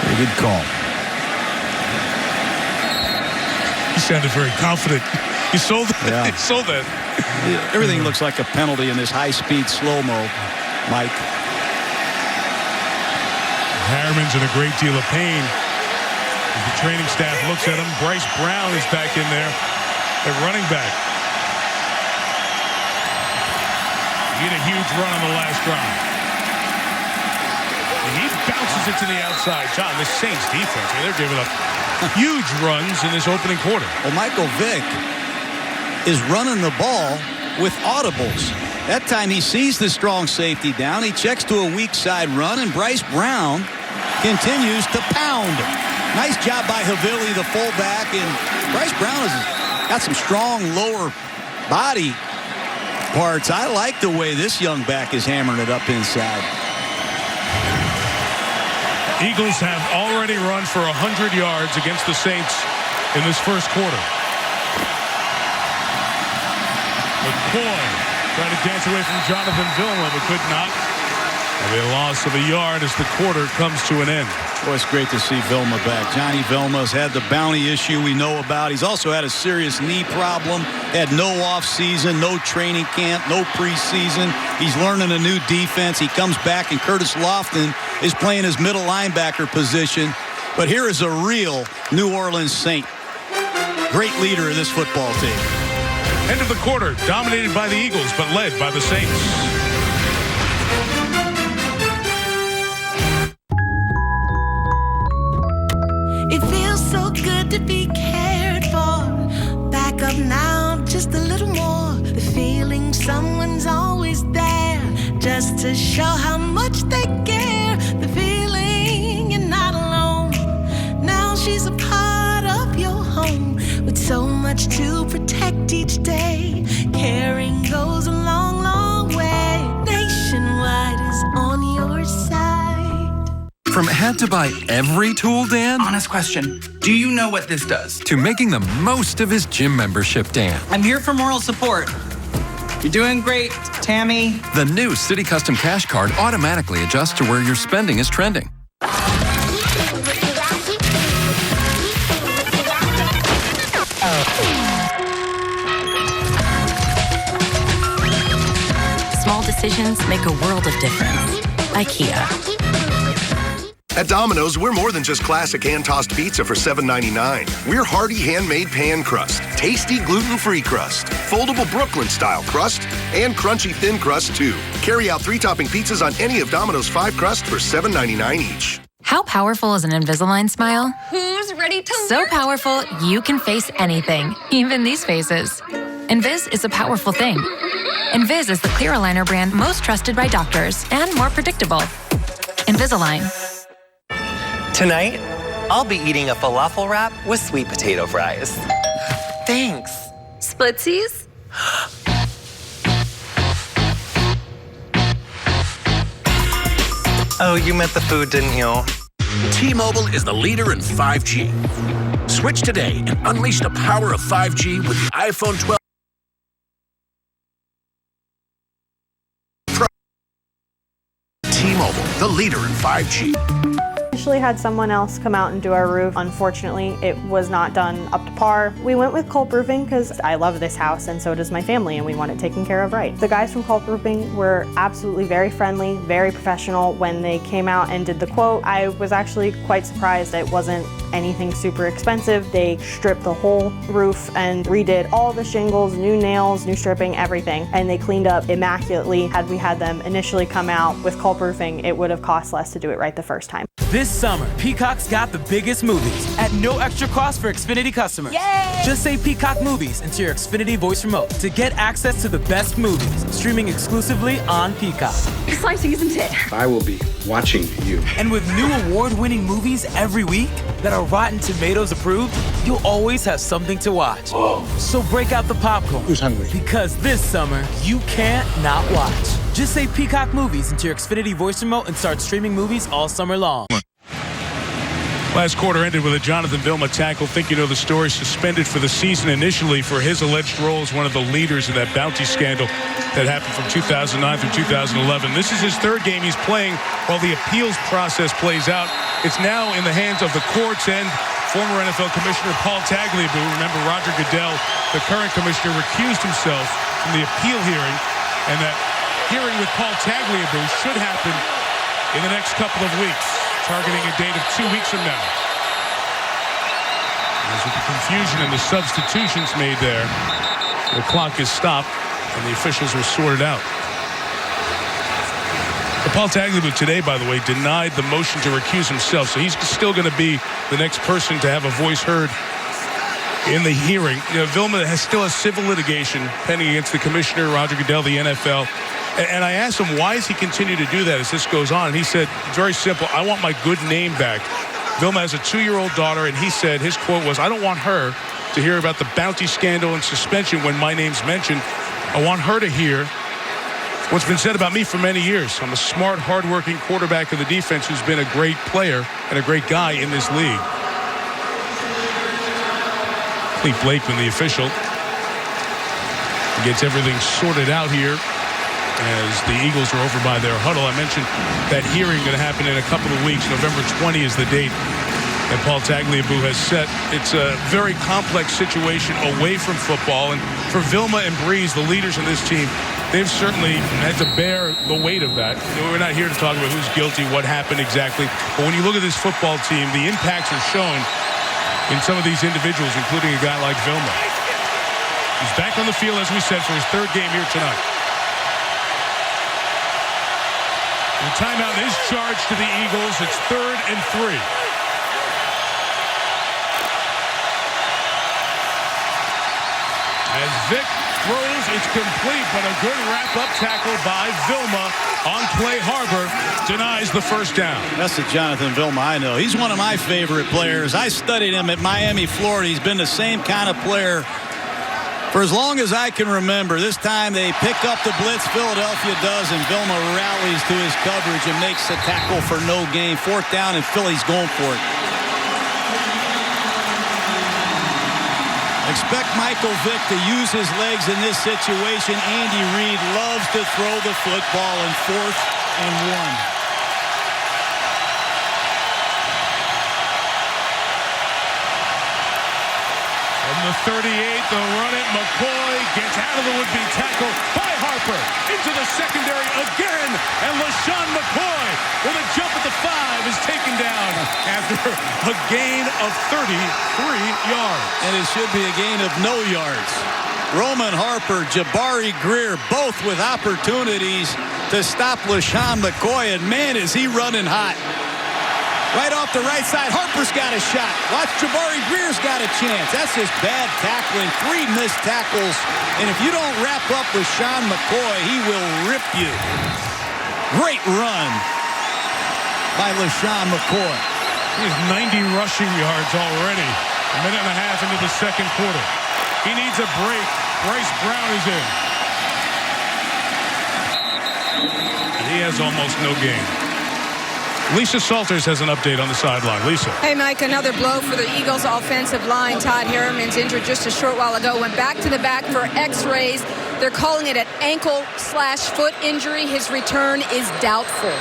S2: Very good call.
S1: He sounded very confident. He sold it.
S2: Yeah.
S1: He sold it.
S2: Everything looks like a penalty in this high-speed slow-mo, Mike.
S1: Harriman's in a great deal of pain. The training staff looks at him. Bryce Brown is back in there at running back. He had a huge run on the last drive. And he bounces it to the outside. John, the Saints defense, they're giving up huge runs in this opening quarter.
S2: Well, Michael Vick is running the ball with audibles. That time he sees the strong safety down. He checks to a weak side run, and Bryce Brown continues to pound. Nice job by Havili, the fullback, and Bryce Brown has got some strong lower body parts. I like the way this young back is hammering it up inside.
S1: Eagles have already run for 100 yards against the Saints in this first quarter. McCoy trying to dance away from Jonathan Vilma, but could not. And a loss of a yard as the quarter comes to an end.
S2: Boy, it's great to see Vilma back. Johnny Vilma's had the bounty issue we know about. He's also had a serious knee problem. Had no offseason, no training camp, no preseason. He's learning a new defense. He comes back, and Curtis Lofton is playing his middle linebacker position. But here is a real New Orleans Saint. Great leader of this football team.
S1: End of the quarter, dominated by the Eagles, but led by the Saints.
S6: It feels so good to be cared for. Back up now, just a little more. The feeling someone's always there, just to show how much they care. The feeling you're not alone. Now she's a part of your home, with so much to protect each day. Caring goes a long, long way. Nationwide is on your side.
S17: From had to buy every tool, Dan?
S18: Honest question. Do you know what this does?
S17: To making the most of his gym membership, Dan.
S18: I'm here for moral support. You're doing great, Tammy.
S17: The new City Custom Cash Card automatically adjusts to where your spending is trending.
S29: Small decisions make a world of difference. IKEA.
S7: At Domino's, we're more than just classic hand-tossed pizza for $7.99. We're hearty handmade pan crust, tasty gluten-free crust, foldable Brooklyn-style crust, and crunchy thin crust, too. Carry out 3-topping pizzas on any of Domino's 5 crusts for $7.99 each.
S19: How powerful is an Invisalign smile?
S11: Who's ready to
S19: So powerful, you can face anything, even these faces. Invis is a powerful thing. Invis is the clear aligner brand most trusted by doctors and more predictable. Invisalign.
S14: Tonight, I'll be eating a falafel wrap with sweet potato fries. Thanks.
S11: Splitsies?
S14: Oh, you meant the food, didn't you?
S20: T-Mobile is the leader in 5G. Switch today and unleash the power of 5G with the iPhone 12. T-Mobile, the leader in 5G.
S21: Initially had someone else come out and do our roof. Unfortunately, it was not done up to par. We went with Culp Roofing because I love this house and so does my family, and we want it taken care of right. The guys from Culp Roofing were absolutely very friendly, very professional. When they came out and did the quote, I was actually quite surprised. It wasn't anything super expensive. They stripped the whole roof and redid all the shingles, new nails, new stripping, everything, and they cleaned up immaculately. Had we had them initially come out with Culp Roofing, it would have cost less to do it right the first time.
S5: This summer, Peacock's got the biggest movies at no extra cost for Xfinity customers.
S21: Yay!
S5: Just say Peacock Movies into your Xfinity voice remote to get access to the best movies, streaming exclusively on Peacock.
S11: Exciting, isn't it?
S25: I will be watching you.
S5: And with new award-winning movies every week that are Rotten Tomatoes approved, you'll always have something to watch.
S25: Whoa.
S5: So break out the popcorn.
S25: Who's hungry?
S5: Because this summer, you can't not watch. Just say Peacock Movies into your Xfinity voice remote and start streaming movies all summer long.
S1: Last quarter ended with a Jonathan Vilma tackle. Think you know the story. Suspended for the season initially for his alleged role as one of the leaders in that bounty scandal that happened from 2009 through 2011. This is his third game he's playing while the appeals process plays out. It's now in the hands of the courts and former NFL Commissioner Paul Tagliabue. Remember, Roger Goodell, the current commissioner, recused himself from the appeal hearing, and that hearing with Paul Tagliabue should happen in the next couple of weeks, targeting a date of 2 weeks from now. As with the confusion and the substitutions made there, the clock is stopped and the officials are sorted out. But Paul Tagliabue today, by the way, denied the motion to recuse himself, so he's still going to be the next person to have a voice heard in the hearing. Vilma still has civil litigation pending against the commissioner, Roger Goodell, the NFL. And I asked him, why does he continue to do that as this goes on? And he said, very simple, I want my good name back. Vilma has a 2-year-old daughter, and he said, his quote was, I don't want her to hear about the bounty scandal and suspension when my name's mentioned. I want her to hear what's been said about me for many years. I'm a smart, hardworking quarterback of the defense who's been a great player and a great guy in this league. Clete Blakeman, the official, gets everything sorted out here as the Eagles are over by their huddle. I mentioned that hearing going to happen in a couple of weeks. November 20 is the date that Paul Tagliabue has set. It's a very complex situation away from football. And for Vilma and Breeze, the leaders of this team, they've certainly had to bear the weight of that. We're not here to talk about who's guilty, what happened exactly. But when you look at this football team, the impacts are shown in some of these individuals, including a guy like Vilma. He's back on the field, as we said, for his 3rd game here tonight. The timeout is charged to the Eagles. It's 3rd and 3. As Vick throws, it's complete, but a good wrap-up tackle by Vilma on Clay Harbor denies the first down.
S2: That's the Jonathan Vilma I know. He's one of my favorite players. I studied him at Miami, Florida. He's been the same kind of player for as long as I can remember. This time they pick up the blitz, Philadelphia does, and Vilma rallies to his coverage and makes the tackle for no gain. 4th down, and Philly's going for it. Expect Michael Vick to use his legs in this situation. Andy Reid loves to throw the football in 4th and 1.
S1: From the 38, they'll run it. McCoy gets out of the would-be tackle by Harper. Into the secondary again. And LaShawn McCoy with a jump at the 5 is taken down after a gain of 33 yards.
S2: And it should be a gain of no yards. Roman Harper, Jabari Greer, both with opportunities to stop LaShawn McCoy. And man, is he running hot. Right off the right side, Harper's got a shot. Watch, Jabari Greer's got a chance. That's just bad tackling. 3 missed tackles. And if you don't wrap up with Sean McCoy, he will rip you. Great run by LaShawn McCoy.
S1: He has 90 rushing yards already. A minute and a half into the 2nd quarter. He needs a break. Bryce Brown is in. And he has almost no gain. Lisa Salters has an update on the sideline. Lisa.
S8: Hey, Mike, another blow for the Eagles' offensive line. Todd Harriman's injured just a short while ago. Went back to the back for x-rays. They're calling it an ankle/foot injury. His return is doubtful.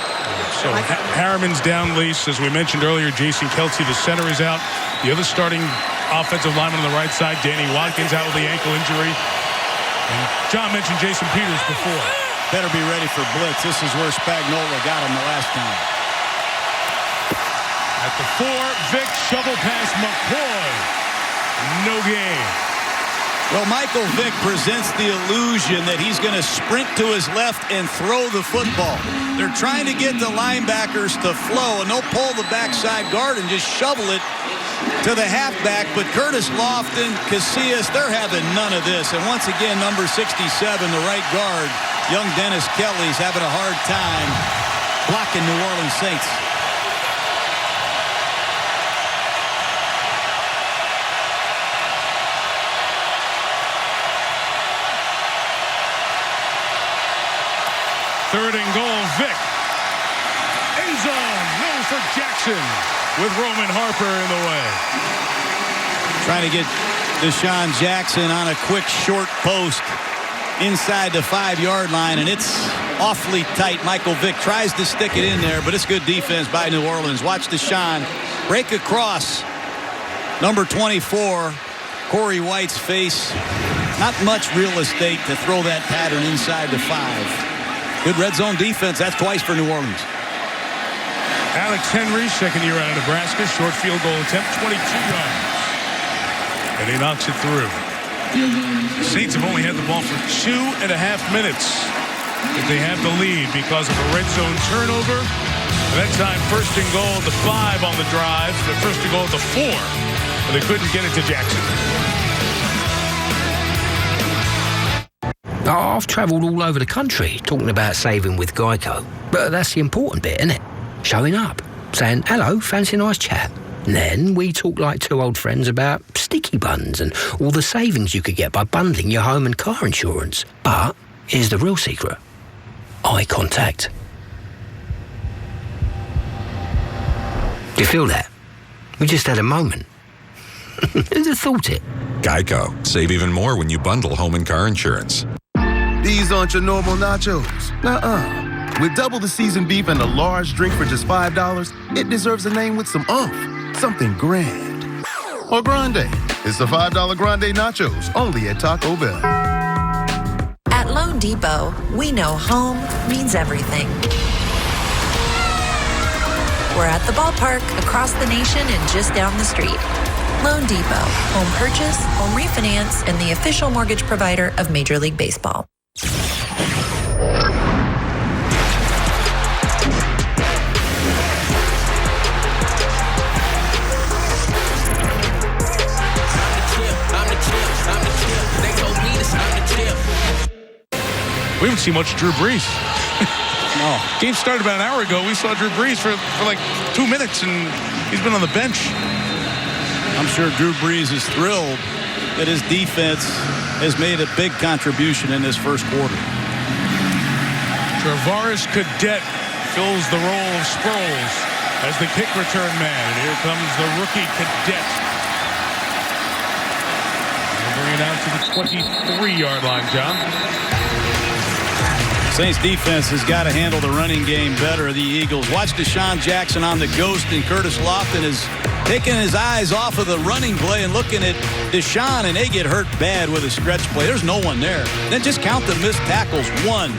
S1: So Harriman's down, Lisa. As we mentioned earlier, Jason Kelce, the center, is out. The other starting offensive lineman on the right side, Danny Watkins, out with the ankle injury. And John mentioned Jason Peters before.
S2: Better be ready for blitz. This is where Spagnuolo got him the last time.
S1: At the 4, Vick shovel pass McCoy. No gain.
S2: Well, Michael Vick presents the illusion that he's going to sprint to his left and throw the football. They're trying to get the linebackers to flow, and they'll pull the backside guard and just shovel it to the halfback. But Curtis Lofton, Casillas, they're having none of this. And once again, number 67, the right guard, young Dennis Kelly's having a hard time blocking New Orleans Saints.
S1: Third and goal, Vick. End zone, no for Jackson with Roman Harper in the way.
S2: Trying to get Deshaun Jackson on a quick short post inside the 5-yard line, and it's awfully tight. Michael Vick tries to stick it in there, but it's good defense by New Orleans. Watch Deshaun break across number 24, Corey White's face. Not much real estate to throw that pattern inside the 5. Good red zone defense. That's twice for New Orleans.
S1: Alex Henry, second year out of Nebraska. Short field goal attempt, 22 yards. And he knocks it through. The Saints have only had the ball for 2.5 minutes. If they have the lead because of a red zone turnover. That time, first and goal at the 5 on the drive. The first and goal at the 4. but they couldn't get it to Jackson.
S9: I've travelled all over the country talking about saving with Geico. But that's the important bit, isn't it? Showing up, saying, hello, fancy a nice chat. And then we talk like two old friends about sticky buns and all the savings you could get by bundling your home and car insurance. But here's the real secret. Eye contact. Do you feel that? We just had a moment. Who'd have thought it?
S10: Geico. Save even more when you bundle home and car insurance.
S15: These aren't your normal nachos. Nuh-uh. With double the seasoned beef and a large drink for just $5, it deserves a name with some oomph. Something grand. Or grande. It's the $5 grande nachos, only at Taco Bell.
S22: At Loan Depot, we know home means everything. We're at the ballpark, across the nation, and just down the street. Loan Depot. Home purchase, home refinance, and the official mortgage provider of Major League Baseball.
S1: We haven't seen much Drew Brees.
S2: No.
S1: Game started about an hour ago. We saw Drew Brees for like 2 minutes, and he's been on the bench.
S2: I'm sure Drew Brees is thrilled that his defense has made a big contribution in this first quarter.
S1: Travaris Cadet fills the role of Sproles as the kick return man. And here comes the rookie Cadet. We'll bring it out to the 23-yard line, John.
S2: Saints defense has got to handle the running game better, the Eagles. Watch Deshaun Jackson on the ghost, and Curtis Lofton is taking his eyes off of the running play and looking at Deshaun, and they get hurt bad with a stretch play. There's no one there. Then just count the missed tackles. 1.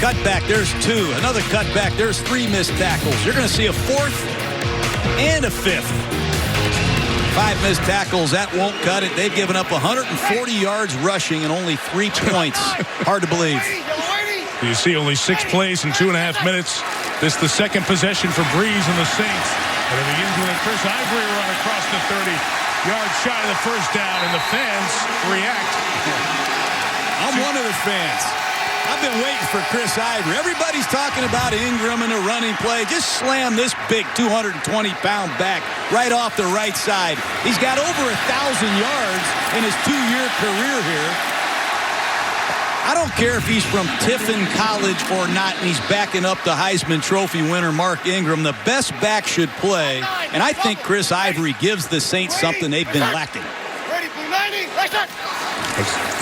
S2: Cutback, there's 2. Another cutback, there's 3 missed tackles. You're going to see a 4th and a 5th. 5 missed tackles, that won't cut it. They've given up 140 yards rushing and only 3 points. Hard to believe.
S1: You see only 6 plays in 2.5 minutes. This is the second possession for Brees and the Saints. And it begins with a Chris Ivory run across the 30-yard shot of the first down, and the fans react.
S2: I'm one of the fans. I've been waiting for Chris Ivory. Everybody's talking about Ingram and the running play. Just slam this big 220-pound back right off the right side. He's got over 1,000 yards in his 2-year career here. I don't care if he's from Tiffin College or not, and he's backing up the Heisman Trophy winner Mark Ingram. The best back should play, and I think Chris Ivory gives the Saints something they've been lacking.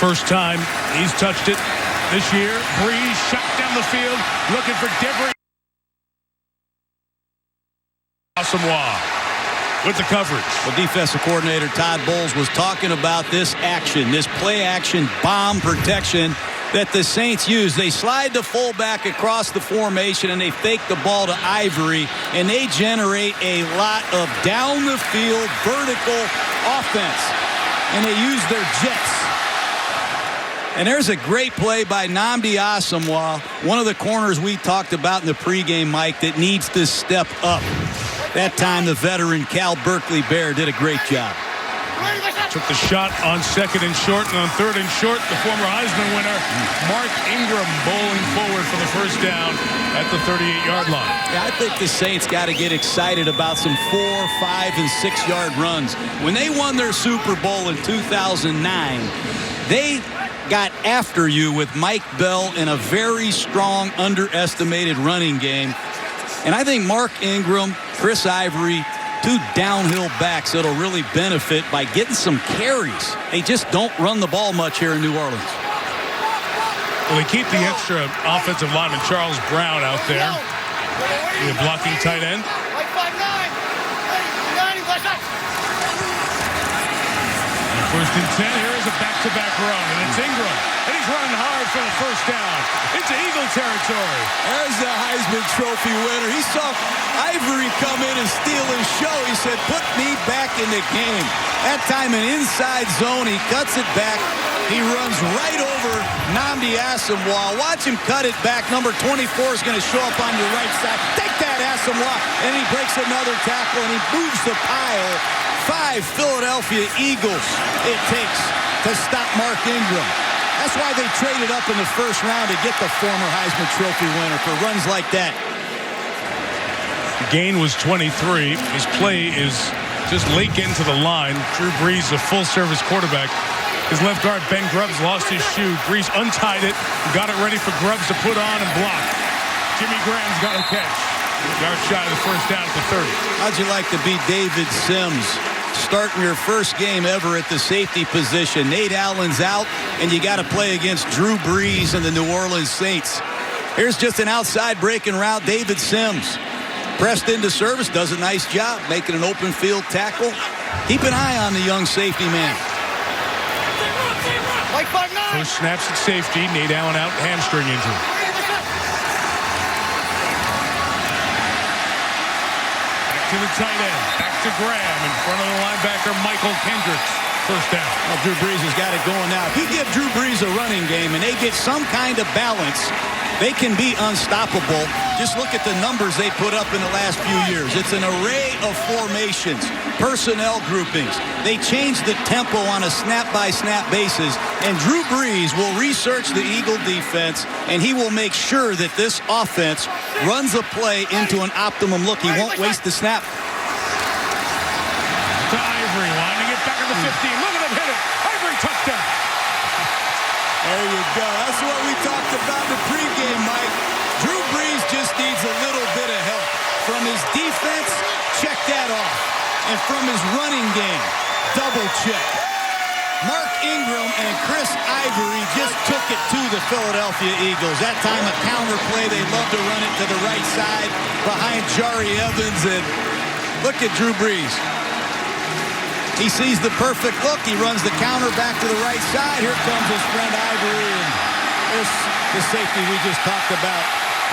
S1: First time he's touched it this year. Brees shot down the field, looking for Debris. Asamoah with the coverage.
S2: The defensive coordinator Todd Bowles was talking about this action, this play action bomb protection that the Saints use. They slide the fullback across the formation and they fake the ball to Ivory, and they generate a lot of down the field vertical offense, and they use their jets. And there's a great play by Nnamdi Asamoah, one of the corners we talked about in the pregame, Mike, that needs to step up. That time the veteran Cal Berkeley Bear did a great job.
S1: Took the shot on 2nd and short, and on 3rd and short, the former Heisman winner, Mark Ingram, bowling forward for the first down at the 38-yard line.
S2: Yeah, I think the Saints got to get excited about some 4, 5, and 6-yard runs. When they won their Super Bowl in 2009, they got after you with Mike Bell in a very strong, underestimated running game. And I think Mark Ingram, Chris Ivory, 2 downhill backs that'll really benefit by getting some carries. They just don't run the ball much here in New Orleans.
S1: Well, they keep the extra offensive lineman Charles Brown out there. The blocking tight end. First and 10, here is a back-to-back run, and it's Ingram. And he's running hard for the first down. It's Eagle territory.
S2: There's the Heisman Trophy winner. He saw Ivory come in and steal his show. He said, put me back in the game. That time an inside zone. He cuts it back. He runs right over Nnamdi Asamoah. Watch him cut it back. Number 24 is going to show up on your right side. Take that, Asamoah. And he breaks another tackle, and he moves the pile 5 Philadelphia Eagles it takes to stop Mark Ingram. That's why they traded up in the first round to get the former Heisman Trophy winner for runs like that.
S1: The gain was 23. His play is just late into the line. Drew Brees, a full-service quarterback. His left guard, Ben Grubbs, lost his shoe. Brees untied it, got it ready for Grubbs to put on and block. Jimmy Graham's got a catch. Yard shy of the first down at the 30.
S2: How'd you like to be David Sims? Starting your first game ever at the safety position. Nate Allen's out, and you got to play against Drew Brees and the New Orleans Saints. Here's just an outside breaking route. David Sims pressed into service, does a nice job making an open field tackle. Keep an eye on the young safety man.
S1: First snaps at safety. Nate Allen out, hamstring injury. Back to the tight end. Back to Graham in front of the linebacker, Michael Kendricks. First down.
S2: Well, Drew Brees has got it going now. If you give Drew Brees a running game and they get some kind of balance, they can be unstoppable. Just look at the numbers they put up in the last few years. It's an array of formations, personnel groupings. They change the tempo on a snap-by-snap basis, and Drew Brees will research the Eagle defense, and he will make sure that this offense runs a play into an optimum look. He won't waste the snap.
S1: To Ivory, lining it back at the 15. Look at him hit it. Ivory touchdown.
S2: There you go. That's what we talked about in the pregame, Mike. Drew Brees just needs a little bit of help. From his defense, check that off. And from his running game, double check. Mark Ingram and Chris Ivory just took it to the Philadelphia Eagles. That time a counter play. They love to run it to the right side behind Jari Evans. And look at Drew Brees. He sees the perfect look. He runs the counter back to the right side. Here comes his friend Ivory. And there's the safety we just talked about.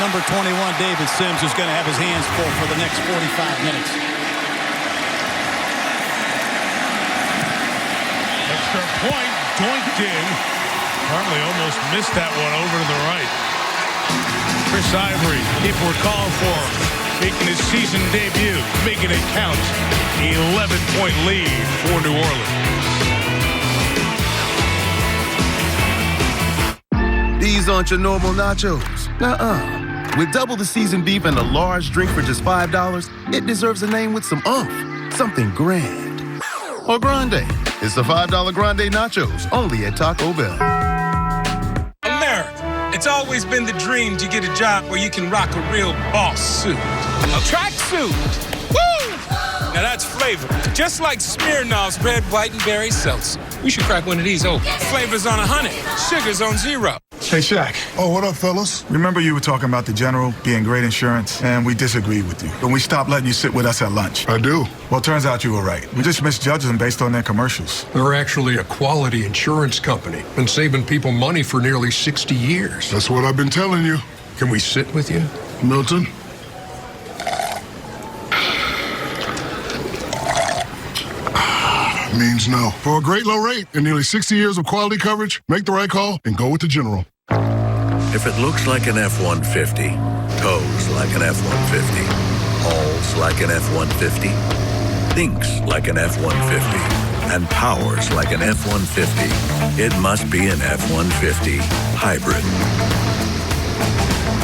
S2: Number 21, David Sims, who's going to have his hands full for the next 45 minutes.
S1: Extra point, doinked in. Hartley almost missed that one over to the right. Chris Ivory, people were calling for him, making his season debut, making it count. 11-point lead for New Orleans.
S15: These aren't your normal nachos. Nuh-uh. With double the seasoned beef and a large drink for just $5, it deserves a name with some oomph. Something grand. Or grande. It's the $5 Grande Nachos, only at Taco Bell.
S4: America, it's always been the dream to get a job where you can rock a real boss suit. A track suit. Woo! Now that's flavor. Just like Smirnoff's Red, White, and Berry Seltzer. We should crack one of these open. Flavor's on 100, sugar's on 0.
S12: Hey, Shaq. Oh, what up, fellas? Remember you were talking about the General being great insurance, and we disagreed with you. But we stopped letting you sit with us at lunch.
S13: I do.
S12: Well, turns out you were right. We just misjudged them based on their commercials.
S13: We're actually a quality insurance company. Been saving people money for nearly 60 years.
S12: That's what I've been telling you.
S13: Can we sit with you?
S12: Milton?
S13: Means no. For a great low rate and nearly 60 years of quality coverage, make the right call and go with the General.
S16: If it looks like an F-150, tows like an F-150, hauls like an F-150, thinks like an F-150, and powers like an F-150, it must be an F-150 hybrid.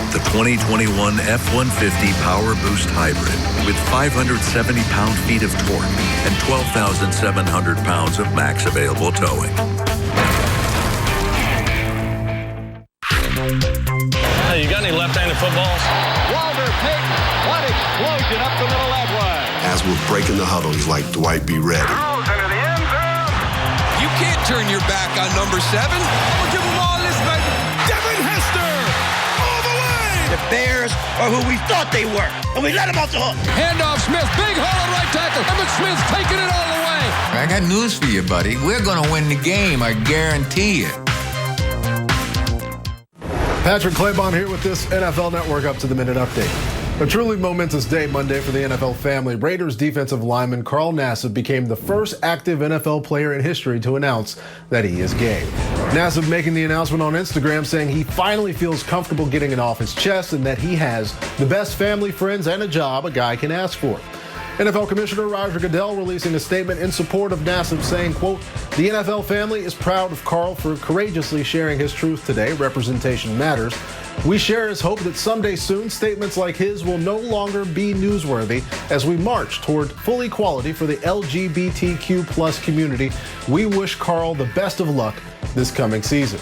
S16: The 2021 F-150 Power Boost Hybrid with 570 pound-feet of torque and 12,700 pounds of max available towing.
S23: Hey, you got any left-handed footballs?
S24: Walter Payton, what explosion up the middle that way.
S26: As we're breaking the huddle, he's like, Dwight, be ready.
S27: You can't turn your back on number 7. We'll give them all this, baby. Devin Hester, all the way.
S24: The Bears are who we thought they were, and we let them off the hook.
S27: Handoff Smith, big hole at right tackle. Emmitt Smith's taking it all the way.
S28: I got news for you, buddy. We're going to win the game, I guarantee it.
S30: Patrick Claybon here with this NFL Network Up to the Minute update. A truly momentous day Monday for the NFL family. Raiders defensive lineman Carl Nassib became the first active NFL player in history to announce that he is gay. Nassib making the announcement on Instagram saying he finally feels comfortable getting it off his chest and that he has the best family, friends, and a job a guy can ask for. NFL Commissioner Roger Goodell releasing a statement in support of Nassib, saying, quote, "The NFL family is proud of Carl for courageously sharing his truth today. Representation matters. We share his hope that someday soon statements like his will no longer be newsworthy as we march toward full equality for the LGBTQ plus community. We wish Carl the best of luck this coming season."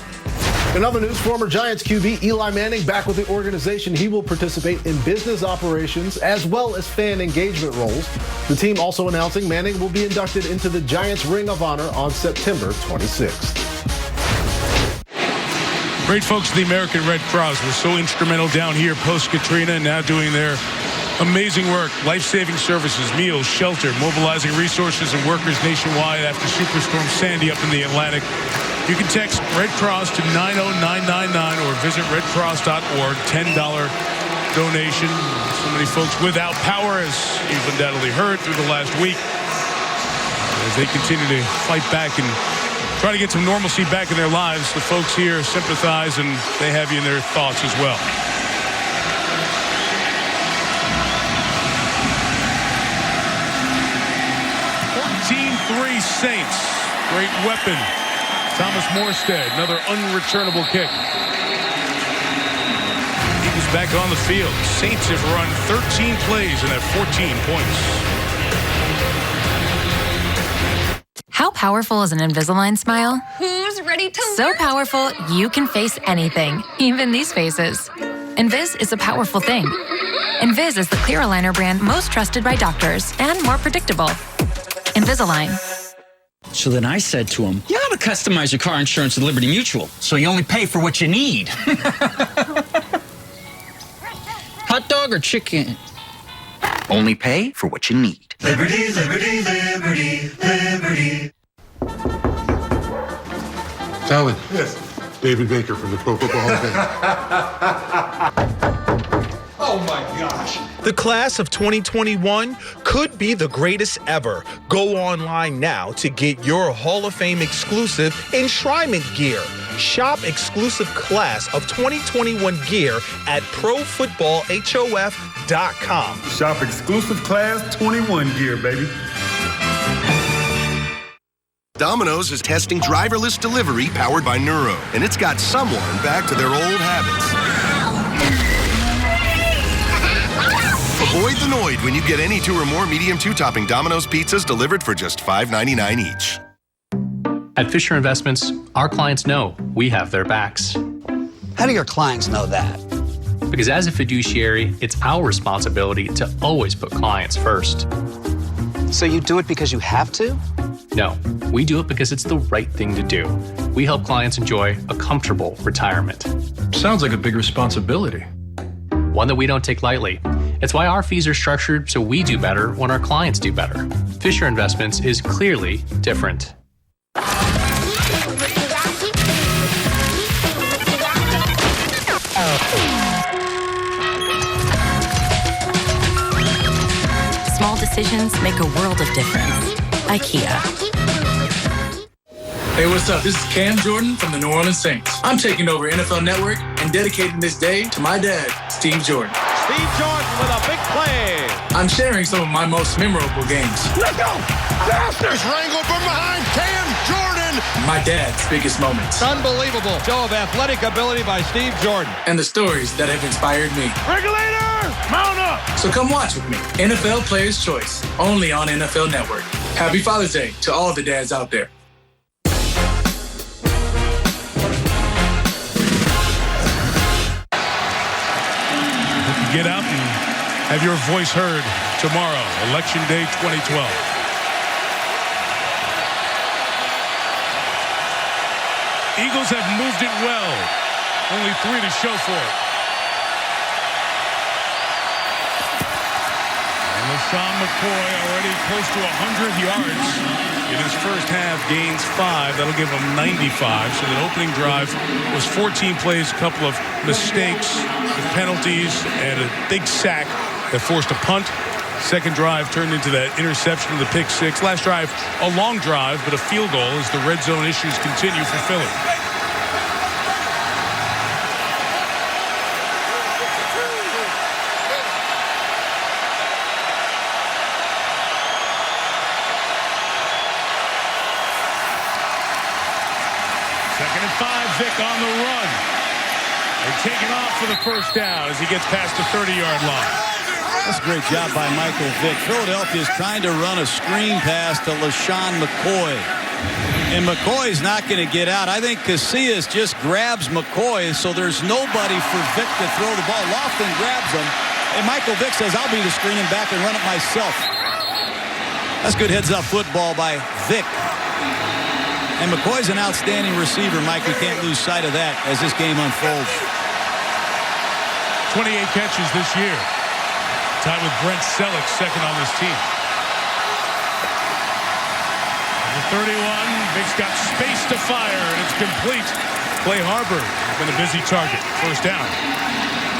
S30: In other news, former Giants QB Eli Manning back with the organization. He will participate in business operations as well as fan engagement roles. The team also announcing Manning will be inducted into the Giants Ring of Honor on September 26th.
S1: Great folks at the American Red Cross were so instrumental down here post-Katrina and now doing their amazing work. Life-saving services, meals, shelter, mobilizing resources and workers nationwide after Superstorm Sandy up in the Atlantic. You can text Red Cross to 90999 or visit redcross.org. $10 donation. So many folks without power, as you've undoubtedly heard through the last week, as they continue to fight back and try to get some normalcy back in their lives. The folks here sympathize, and they have you in their thoughts as well. Saints. Great weapon. Thomas Morstead, another unreturnable kick. Eagles back on the field. Saints have run 13 plays and have 14 points.
S3: How powerful is an Invisalign smile?
S11: Who's ready to
S3: So powerful, you can face anything, even these faces. Invis is a powerful thing. Invis is the clear aligner brand most trusted by doctors and more predictable. Invisalign.
S6: So then I said to him, you ought to customize your car insurance with Liberty Mutual, so you only pay for what you need. Hot dog or chicken? Only pay for what you need.
S7: Liberty, liberty, liberty, liberty.
S13: Alan. Yes. David Baker from the Pro Football Hall of Fame.
S14: Oh my gosh. The class of 2021 could be the greatest ever. Go online now to get your Hall of Fame exclusive enshrinement gear. Shop exclusive class of 2021 gear at profootballhof.com.
S25: Shop exclusive class 21 gear, baby.
S17: Domino's is testing driverless delivery powered by Neuro, and it's got someone back to their old habits. Avoid the Noid when you get any 2 or more medium 2-topping Domino's pizzas delivered for just $5.99 each.
S18: At Fisher Investments, our clients know we have their backs.
S19: How do your clients know that?
S18: Because as a fiduciary, it's our responsibility to always put clients first.
S19: So you do it because you have to?
S18: No, we do it because it's the right thing to do. We help clients enjoy a comfortable retirement.
S23: Sounds like a big responsibility.
S18: One that we don't take lightly. It's why our fees are structured so we do better when our clients do better. Fisher Investments is clearly different.
S22: Small decisions make a world of difference. IKEA.
S20: Hey, what's up? This is Cam Jordan from the New Orleans Saints. I'm taking over NFL Network and dedicating this day to my dad, Steve Jordan.
S21: Steve Jordan with a big play.
S20: I'm sharing some of my most memorable games.
S21: Let's go!
S17: Masters wrangled from behind Cam Jordan.
S20: My dad's biggest moments.
S21: Unbelievable show of athletic ability by Steve Jordan.
S20: And the stories that have inspired me.
S21: Regulator, mount up!
S20: So come watch with me. NFL Player's Choice, only on NFL Network. Happy Father's Day to all the dads out there.
S1: Get out and have your voice heard tomorrow, Election Day 2012. Eagles have moved it well. Only 3 to show for it. And LaShawn McCoy already close to 100 yards in his first half, gains 5. That'll give him 95. So the opening drive was 14 plays, a couple of mistakes, penalties, and a big sack that forced a punt. Second drive turned into that interception of the pick 6. Last drive, a long drive, but a field goal as the red zone issues continue for Philly. Vick on the run. They're taking off for the first down as he gets past the 30-yard line.
S2: That's a great job by Michael Vick. Philadelphia is trying to run a screen pass to LaShawn McCoy. And McCoy's not going to get out. I think Casillas just grabs McCoy, so there's nobody for Vick to throw the ball. Lofton grabs him, and Michael Vick says, I'll be the screening back and run it myself. That's good heads-up football by Vick. And McCoy's an outstanding receiver, Mike. We can't lose sight of that as this game unfolds.
S1: 28 catches this year. Tied with Brent Selleck, second on this team. The 31, Vick's got space to fire, and it's complete. Clay Harbor has been a busy target. First down.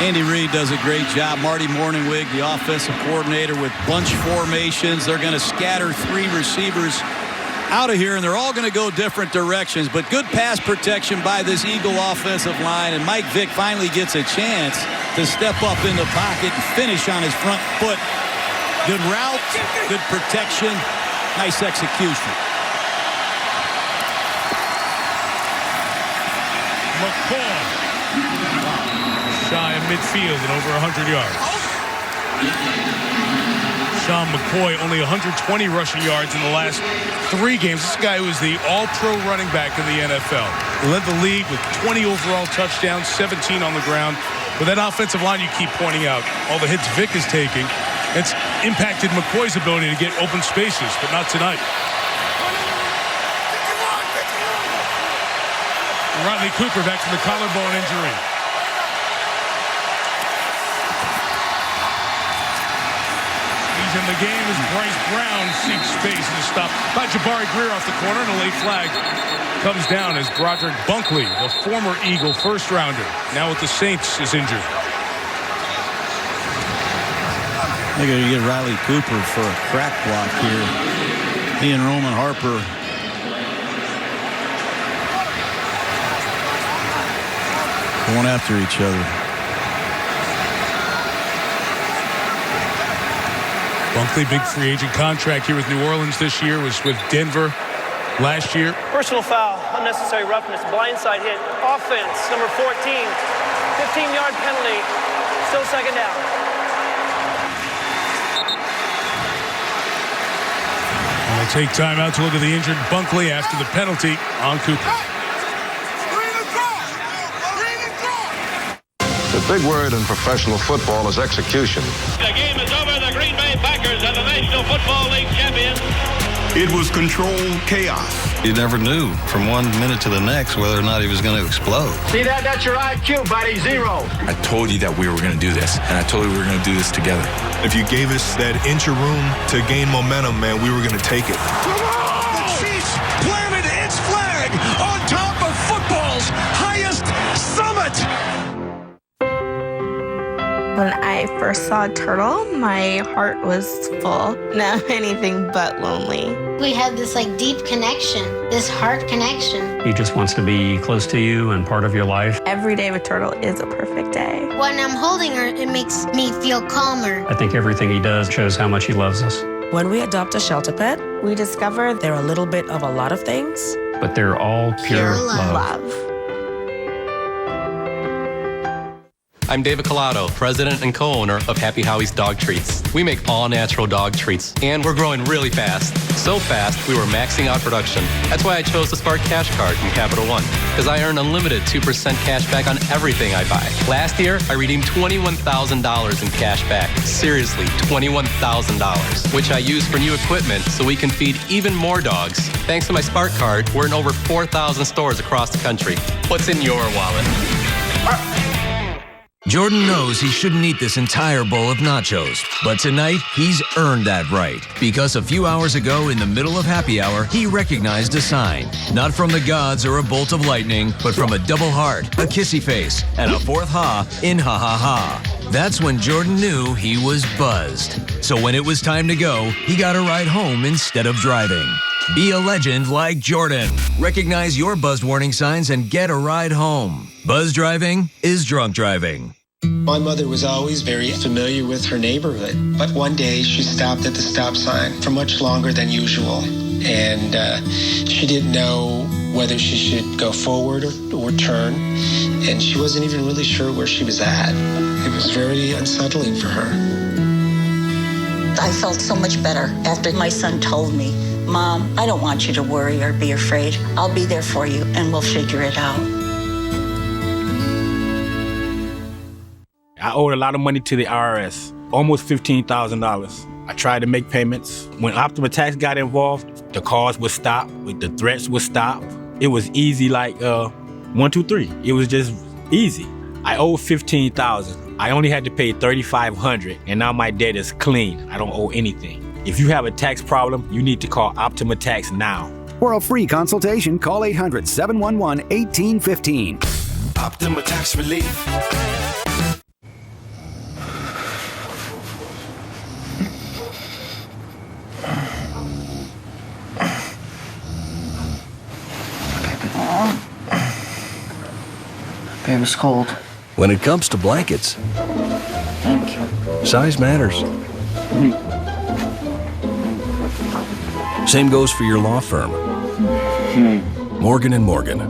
S2: Andy Reid does a great job. Marty Morningwig, the offensive coordinator, with bunch formations. They're going to scatter three receivers out of here, and they're all going to go different directions. But good pass protection by this Eagle offensive line, and Mike Vick finally gets a chance to step up in the pocket and finish on his front foot. Good route, good protection, nice execution.
S1: McCoy shy of midfield and over 100 yards. Sean McCoy only 120 rushing yards in the last 3 games. This guy was the all-pro running back in the NFL. He led the league with 20 overall touchdowns, 17 on the ground. With that offensive line you keep pointing out, all the hits Vick is taking, it's impacted McCoy's ability to get open spaces, but not tonight. Riley Cooper back from the collarbone injury. He's in the game as Bryce Brown seeks space and is stopped by Jabari Greer off the corner, and a late flag comes down as Broderick Bunkley, the former Eagle first rounder, now with the Saints, is injured.
S2: They're going to get Riley Cooper for a crack block here. He and Roman Harper going after each other.
S1: Bunkley, big free agent contract here with New Orleans this year, was with Denver last year.
S4: Personal foul, unnecessary roughness, blindside hit, offense, number 14, 15-yard penalty, still second down.
S1: And they take time out to look at the injured Bunkley after the penalty on Cooper.
S5: The big word in professional football is execution.
S24: The game is over. The Green Bay Packers are the National Football League champions.
S5: It was controlled chaos.
S8: You never knew from one minute to the next whether or not he was going to explode.
S24: See that? That's your IQ, buddy. 0.
S9: I told you that we were going to do this, and I told you we were going to do this together.
S5: If you gave us that inch of room to gain momentum, man, we were going to take it.
S24: Come on! The Chiefs planted its flag on top of football's highest summit.
S10: When I first saw a turtle, my heart was full. Now anything but lonely.
S12: We have this deep connection, this heart connection.
S15: He just wants to be close to you and part of your life.
S10: Every day with Turtle is a perfect day.
S12: When I'm holding her, it makes me feel calmer.
S15: I think everything he does shows how much he loves us.
S16: When we adopt a shelter pet, we discover they're a little bit of a lot of things.
S15: But they're all pure love.
S18: I'm David Collado, president and co-owner of Happy Howie's Dog Treats. We make all-natural dog treats, and we're growing really fast. So fast, we were maxing out production. That's why I chose the Spark Cash Card from Capital One, because I earn unlimited 2% cash back on everything I buy. Last year, I redeemed $21,000 in cash back. Seriously, $21,000, which I use for new equipment so we can feed even more dogs. Thanks to my Spark Card, we're in over 4,000 stores across the country. What's in your wallet?
S29: Jordan knows he shouldn't eat this entire bowl of nachos, but tonight he's earned that right. Because a few hours ago, in the middle of happy hour, he recognized a sign. Not from the gods or a bolt of lightning, but from a double heart, a kissy face, and a fourth ha in ha ha ha. That's when Jordan knew he was buzzed. So when it was time to go, he got a ride home instead of driving. Be a legend like Jordan. Recognize your buzzed warning signs and get a ride home. Buzz driving is drunk driving.
S31: My mother was always very familiar with her neighborhood, but one day she stopped at the stop sign for much longer than usual, and she didn't know whether she should go forward or turn, and she wasn't even really sure where she was at. It was very unsettling for her.
S3: I felt so much better after my son told me, Mom, I don't want you to worry or be afraid. I'll be there for you, and we'll figure it out.
S6: I owed a lot of money to the IRS, almost $15,000. I tried to make payments. When Optima Tax got involved, the calls would stop, the threats would stop. It was easy like 1, 2, 3. It was just easy. I owed $15,000. I only had to pay $3,500, and now my debt is clean. I don't owe anything. If you have a tax problem, you need to call Optima Tax now.
S7: For a free consultation, call 800-711-1815.
S17: Optima Tax Relief.
S11: Baby's cold.
S29: When it comes to blankets,
S11: Thank you.
S29: size matters. Same goes for your law firm. Morgan & Morgan,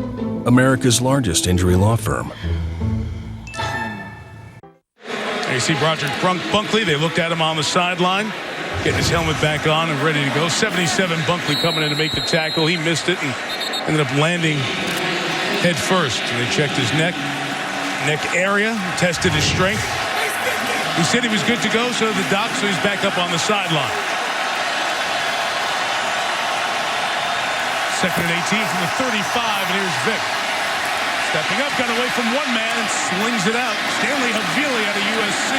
S29: America's largest injury law firm.
S1: You see Broderick Bunkley. They looked at him on the sideline, getting his helmet back on and ready to go. 77 Bunkley coming in to make the tackle. He missed it and ended up landing head first. And they checked his neck area, tested his strength. He said he was good to go, so the doc, so he's back up on the sideline. 2nd and 18 from the 35, and here's Vick. Stepping up, got away from one man and slings it out. Stanley Havili out of USC.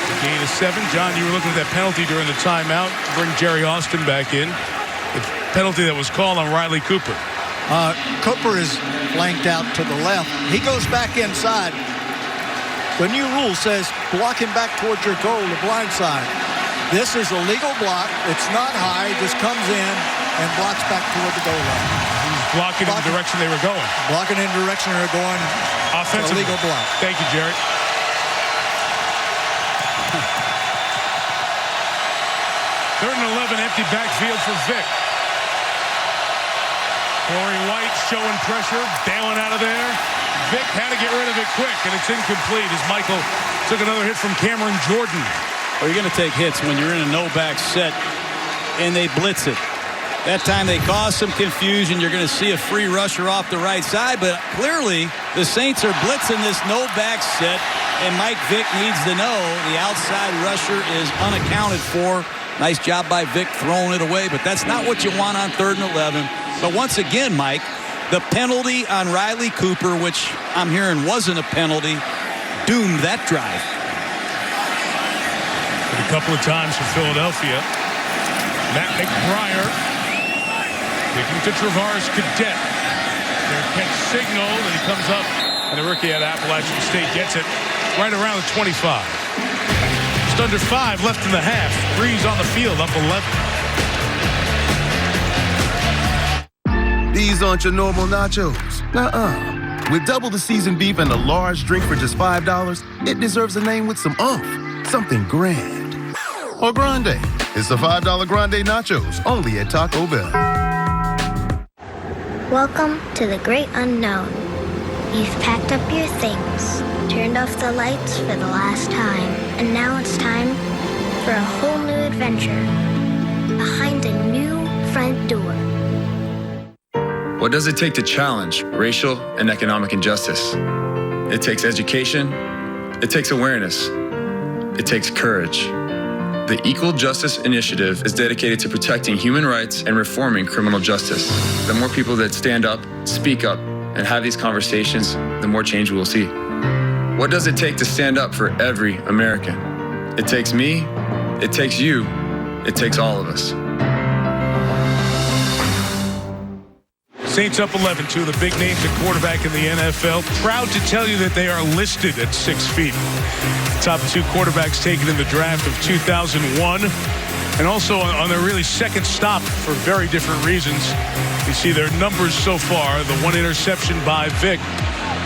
S1: The gain is 7. John, you were looking at that penalty during the timeout. Bring Jerry Austin back in. The penalty that was called on Riley Cooper.
S13: Cooper is flanked out to the left. He goes back inside. The new rule says blocking back towards your goal, the blind side. This is a legal block. It's not high. It just comes in and blocks back toward the goal line.
S1: He's blocking in the direction they were going.
S13: Blocking in the direction they were going.
S1: Offensive.
S13: Legal block.
S1: Thank you, Jerry. Third and 11, empty backfield for Vick. Corey White showing pressure, bailing out of there. Vick had to get rid of it quick, and it's incomplete as Michael took another hit from Cameron Jordan.
S2: Well, you're going to take hits when you're in a no-back set and they blitz it. That time they cause some confusion. You're going to see a free rusher off the right side, but clearly the Saints are blitzing this no-back set, and Mike Vick needs to know the outside rusher is unaccounted for. Nice job by Vick throwing it away, but that's not what you want on 3rd and 11. But once again, Mike, the penalty on Riley Cooper, which I'm hearing wasn't a penalty, doomed that drive.
S1: A couple of times for Philadelphia. Matt McBriar kicking to Travaris Cadet. Their catch signal, and he comes up, and the rookie at Appalachian State gets it right around the 25. Just under 5 left in the half. Breeze on the field, up 11.
S14: These aren't your normal nachos. Nuh-uh. With double the seasoned beef and a large drink for just $5, it deserves a name with some oomph. Something grand. Or grande. It's the $5 grande nachos, only at Taco Bell.
S12: Welcome to the great unknown. You've packed up your things, turned off the lights for the last time, and now it's time for a whole new adventure behind a new front door.
S25: What does it take to challenge racial and economic injustice? It takes education. It takes awareness. It takes courage. The Equal Justice Initiative is dedicated to protecting human rights and reforming criminal justice. The more people that stand up, speak up, and have these conversations, the more change we will see. What does it take to stand up for every American? It takes me, it takes you, it takes all of us.
S1: Saints up 11, 2 of the big names at quarterback in the NFL. Proud to tell you that they are listed at 6 feet. Top 2 quarterbacks taken in the draft of 2001. And also on their really second stop for very different reasons. You see their numbers so far. The 1 interception by Vick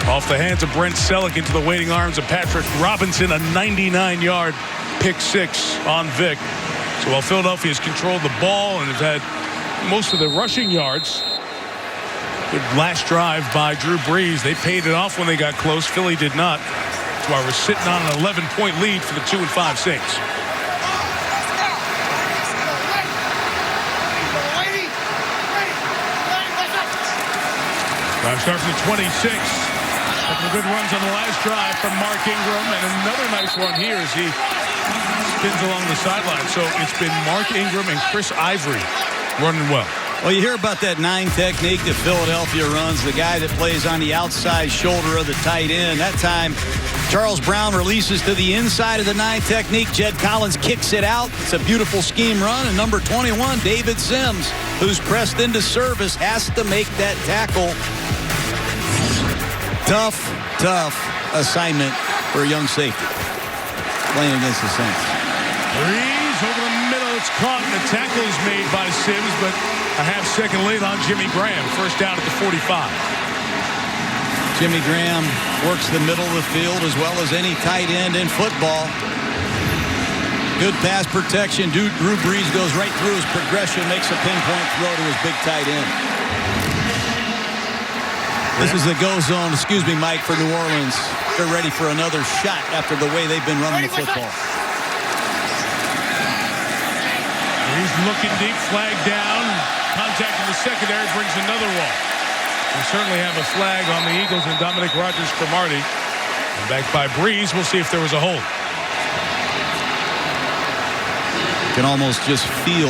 S1: off the hands of Brent Selleck into the waiting arms of Patrick Robinson. A 99-yard pick 6 on Vick. So while Philadelphia has controlled the ball and has had most of the rushing yards, Good last drive by Drew Brees. They paid it off when they got close. Philly did not. That's why we're sitting on an 11-point lead for the 2-5 Saints. Drive start from the 26. Couple of good runs on the last drive from Mark Ingram, and another nice one here as he spins along the sideline. So it's been Mark Ingram and Chris Ivory running well.
S2: Well, you hear about that 9 technique that Philadelphia runs, the guy that plays on the outside shoulder of the tight end. That time, Charles Brown releases to the inside of the 9 technique. Jed Collins kicks it out. It's a beautiful scheme run. And number 21, David Sims, who's pressed into service, has to make that tackle. Tough assignment for a young safety playing against the Saints.
S1: Brees over the middle. It's caught, and the tackle is made by Sims, but a half-second late on Jimmy Graham. First down at the 45.
S2: Jimmy Graham works the middle of the field as well as any tight end in football. Good pass protection. Drew Brees goes right through his progression, makes a pinpoint throw to his big tight end. This is the go zone, Mike, for New Orleans. They're ready for another shot after the way they've been running the football.
S1: He's looking deep, flag down. Contact in the secondary brings another one. We certainly have a flag on the Eagles and Dominic Rodgers-Cromartie. And back by Brees. We'll see if there was a hold.
S2: You can almost just feel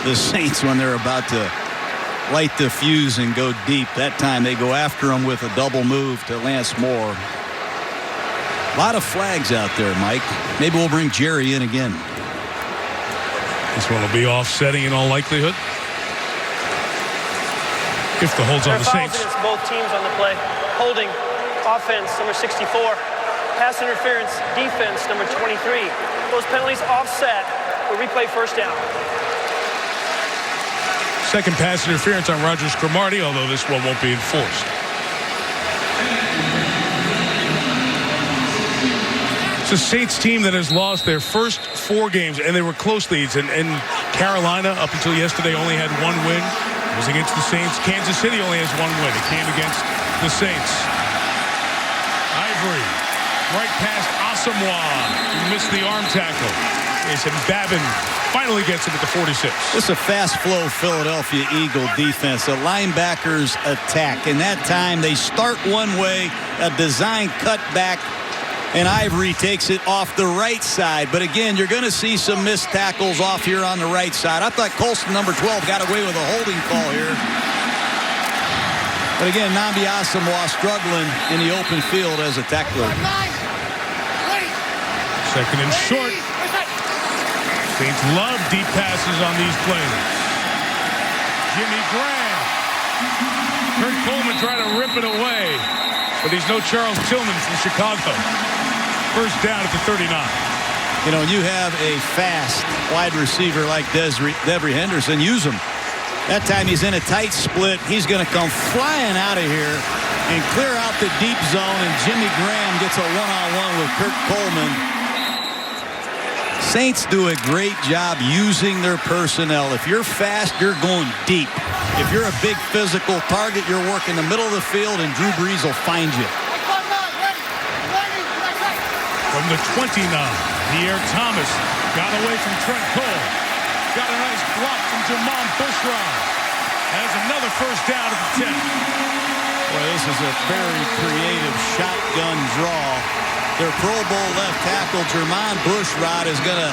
S2: the Saints when they're about to light the fuse and go deep. That time they go after him with a double move to Lance Moore. A lot of flags out there, Mike. Maybe we'll bring Jerry in again.
S1: This one will be offsetting in all likelihood. If the hold's on the Saints.
S4: Against both teams on the play. Holding, offense, number 64. Pass interference, defense, number 23. Those penalties offset. We'll replay first down.
S1: Second pass interference on Rodgers-Cromartie, although this one won't be enforced. It's a Saints team that has lost their first 4 games, and they were close leads. And Carolina, up until yesterday, only had 1 win. It was against the Saints. Kansas City only has 1 win. It came against the Saints. Ivory, right past Asamoah, who missed the arm tackle. Jason Babin finally gets him at the 46.
S2: This is a fast flow Philadelphia Eagle defense. The linebackers attack. And that time they start one way, a design cutback, and Ivory takes it off the right side. But again, you're going to see some missed tackles off here on the right side. I thought Colston, number 12, got away with a holding call here. But again, Nnamdi Asamoah struggling in the open field as a tackler.
S1: Second and short. Saints love deep passes on these plays. Jimmy Graham. Kurt Coleman trying to rip it away, but he's no Charles Tillman from Chicago. First down at the 39.
S2: You know, when you have a fast wide receiver like Devery Henderson, use him. That time he's in a tight split. He's going to come flying out of here and clear out the deep zone, and Jimmy Graham gets a one-on-one with Kurt Coleman. Saints do a great job using their personnel. If you're fast, you're going deep. If you're a big physical target, you're working the middle of the field, and Drew Brees will find you.
S1: From the 29, Pierre Thomas got away from Trent Cole. Got a nice block from Jermon Bushrod. Has another first down at the 10.
S2: Boy, this is a very creative shotgun draw. Their Pro Bowl left tackle, Jermon Bushrod, is going to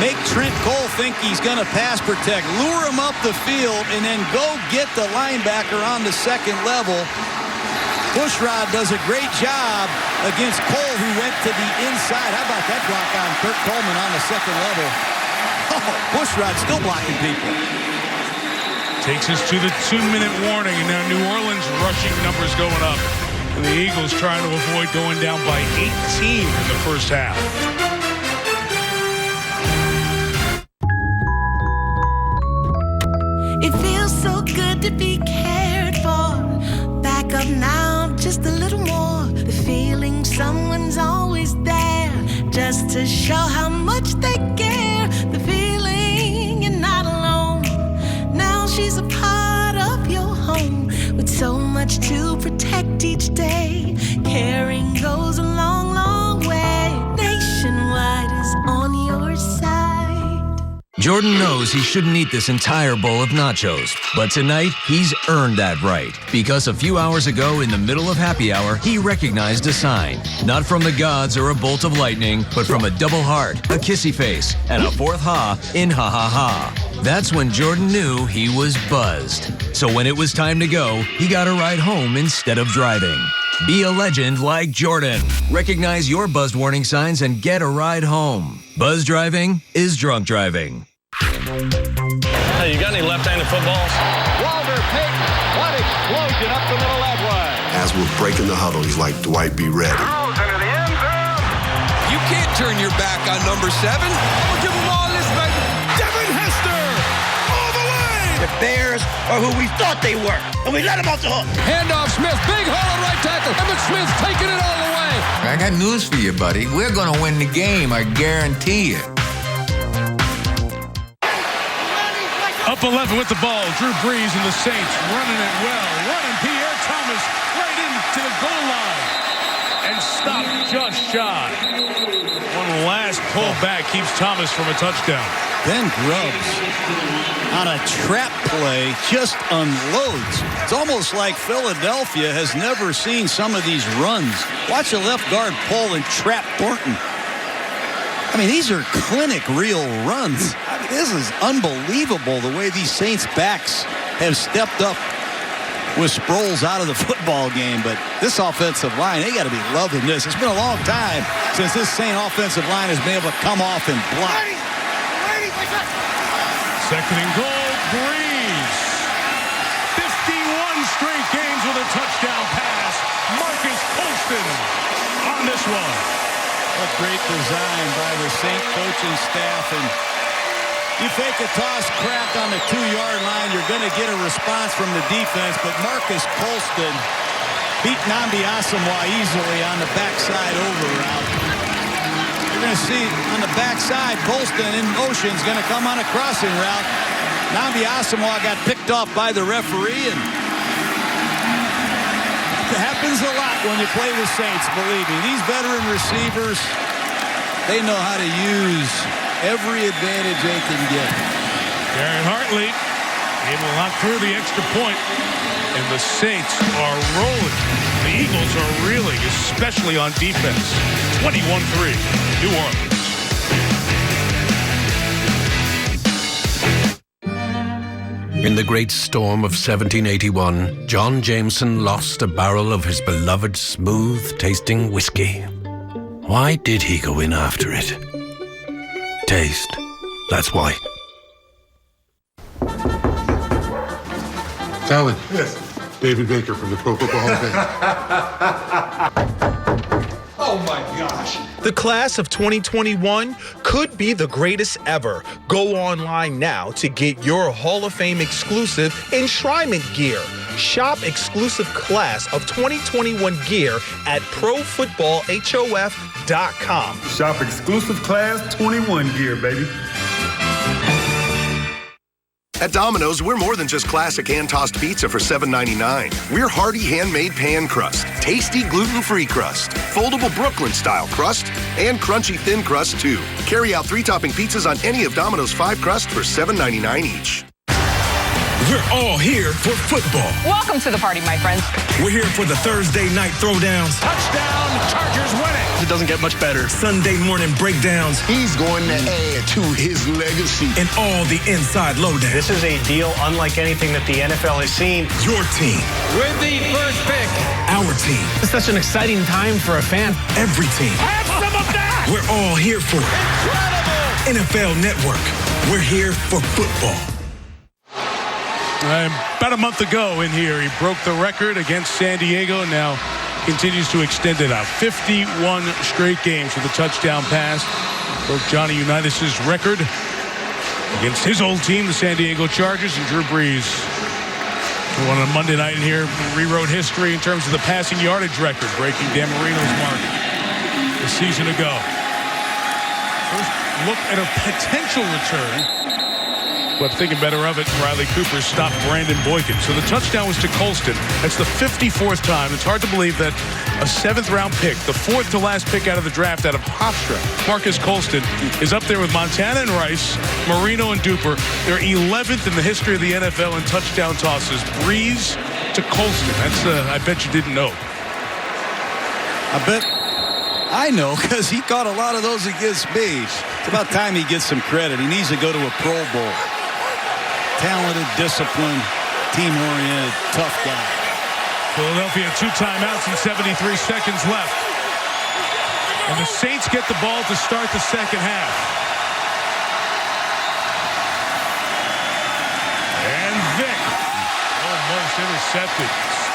S2: make Trent Cole think he's going to pass protect, lure him up the field, and then go get the linebacker on the second level. Bushrod does a great job against Cole, who went to the inside. How about that block on Kurt Coleman on the second level? Oh, Bushrod still blocking people.
S1: Takes us to the 2-minute warning, and now New Orleans rushing numbers going up. And the Eagles trying to avoid going down by 18 in the first half.
S8: It feels so good to be cared for. Back up now, just a little more. The feeling someone's always there, just to show how much they care. The feeling you're not alone. Now she's a part of your home with so much to protect each day. Caring goes a long, long way. Nationwide is on your side.
S29: Jordan knows he shouldn't eat this entire bowl of nachos, but tonight he's earned that right because a few hours ago in the middle of happy hour, he recognized a sign. Not from the gods or a bolt of lightning, but from a double heart, a kissy face, and a fourth ha in ha ha ha. That's when Jordan knew he was buzzed. So when it was time to go, he got a ride home instead of driving. Be a legend like Jordan. Recognize your buzzed warning signs and get a ride home. Buzz driving is drunk driving.
S5: Hey, you got any left-handed footballs?
S24: Walter Payton, what explosion up the middle that way.
S17: As we're breaking the huddle, he's like, Dwight, be ready.
S24: Throws into the end zone.
S9: You can't turn your back on number 7. We'll give them all this, baby. Devin Hester, all the way.
S24: The Bears are who we thought they were, and we let them off the hook.
S9: Handoff Smith, big hole at right tackle. Emmitt Smith taking it all the way.
S19: I got news for you, buddy. We're going to win the game, I guarantee it.
S1: Up 11 with the ball. Drew Brees and the Saints running it well. Running Pierre Thomas right into the goal line. And stopped just shy. One last pullback keeps Thomas from a touchdown.
S2: Ben Grubbs on a trap play just unloads. It's almost like Philadelphia has never seen some of these runs. Watch the left guard pull and trap Thornton. I mean, these are clinic real runs. I mean, this is unbelievable the way these Saints backs have stepped up with Sproles out of the football game. But this offensive line, they got to be loving this. It's been a long time since this Saint offensive line has been able to come off and block.
S1: Second and goal, Brees. 51 straight games with a touchdown pass. Marcus Colston on this one.
S2: What great design by the Saint coaching staff. And you fake a toss crack on the 2-yard line, you're going to get a response from the defense. But Marcus Colston beat Nnamdi Asomugha easily on the backside over route. You're going to see on the backside, Colston in motion is going to come on a crossing route. Nnamdi Asomugha got picked off by the referee, and it happens a lot when you play the Saints, believe me. These veteran receivers, they know how to use every advantage they can get.
S1: Darren Hartley able to knock through the extra point, and the Saints are rolling. The Eagles are reeling, especially on defense. 21-3, New Orleans.
S20: In the great storm of 1781, John Jameson lost a barrel of his beloved smooth-tasting whiskey. Why did he go in after it? Taste. That's why.
S21: Alan. Yes. David Baker from the Pro Football Hall of Fame.
S22: Oh my gosh. The class of 2021 could be the greatest ever. Go online now to get your Hall of Fame exclusive enshrinement gear. Shop exclusive class of 2021 gear at ProFootballHof.com.
S23: Shop exclusive class 21 gear, baby.
S17: At Domino's, we're more than just classic hand-tossed pizza for $7.99. We're hearty handmade pan crust, tasty gluten-free crust, foldable Brooklyn-style crust, and crunchy thin crust, too. Carry out 3-topping pizzas on any of Domino's 5 crusts for $7.99 each.
S26: We're all here for football.
S27: Welcome to the party, my friends.
S26: We're here for the Thursday night throwdowns.
S24: Touchdown, Chargers winning.
S22: It doesn't get much better. Sunday morning breakdowns.
S24: He's going to add to his legacy.
S26: And all the inside lowdown.
S4: This is a deal unlike anything that the NFL has seen.
S26: Your team.
S24: With the first pick.
S26: Our team.
S4: It's such an exciting time for a fan.
S26: Every team.
S24: Have some of that.
S26: We're all here for it.
S24: Incredible.
S26: NFL Network. We're here for football.
S1: About a month ago in here, he broke the record against San Diego and now continues to extend it out. 51 straight games with a touchdown pass. Broke Johnny Unitas' record against his old team, the San Diego Chargers, and Drew Brees. On a Monday night in here, rewrote history in terms of the passing yardage record, breaking Dan Marino's mark a season ago. First look at a potential return But thinking better of it, Riley Cooper stopped Brandon Boykin. So the touchdown was to Colston. That's the 54th time. It's hard to believe that a 7th-round pick, the 4th to last pick out of the draft out of Hofstra, Marcus Colston, is up there with Montana and Rice, Marino and Duper. They're 11th in the history of the NFL in touchdown tosses. Breeze to Colston. That's, I bet you didn't know.
S2: I know, because he caught a lot of those against me. It's about time he gets some credit. He needs to go to a Pro Bowl. Talented, disciplined, team-oriented, tough guy.
S1: Philadelphia 2 timeouts and 73 seconds left. And the Saints get the ball to start the second half. And Vic almost intercepted.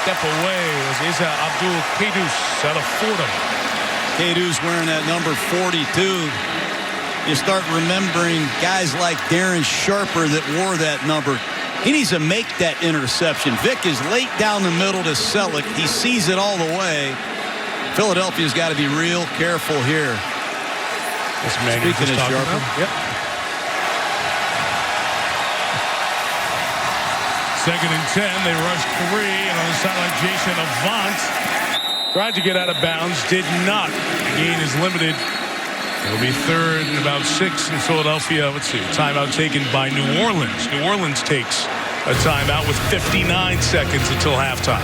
S1: Step away was Isa Abdul Quddus out of Fordham.
S2: Quddus wearing that number 42. You start remembering guys like Darren Sharper that wore that number. He needs to make that interception. Vic is late down the middle to Selleck. He sees it all the way. Philadelphia's got to be real careful here.
S1: Speaking of Sharper. Yep. Second and 10. They rushed 3. And on the sideline, Jason Avant tried to get out of bounds. Did not gain his limited. It'll be 3rd and about 6 in Philadelphia. Let's see. Timeout taken by New Orleans. New Orleans takes a timeout with 59 seconds until halftime.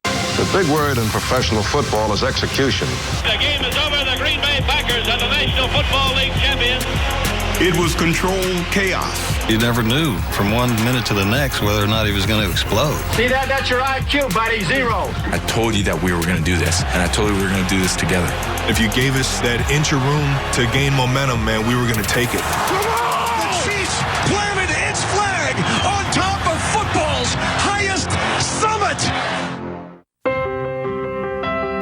S3: The big word in professional football is execution.
S6: The game is over. The Green Bay Packers are the National Football League champions.
S23: It was controlled chaos.
S7: You never knew from one minute to the next whether or not he was going to explode.
S6: See that? That's your IQ, buddy. 0.
S10: I told you that we were going to do this, and I told you we were going to do this together.
S23: If you gave us that inch of room to gain momentum, man, we were going to take it.
S24: The Chiefs planted its flag on top of football's highest summit.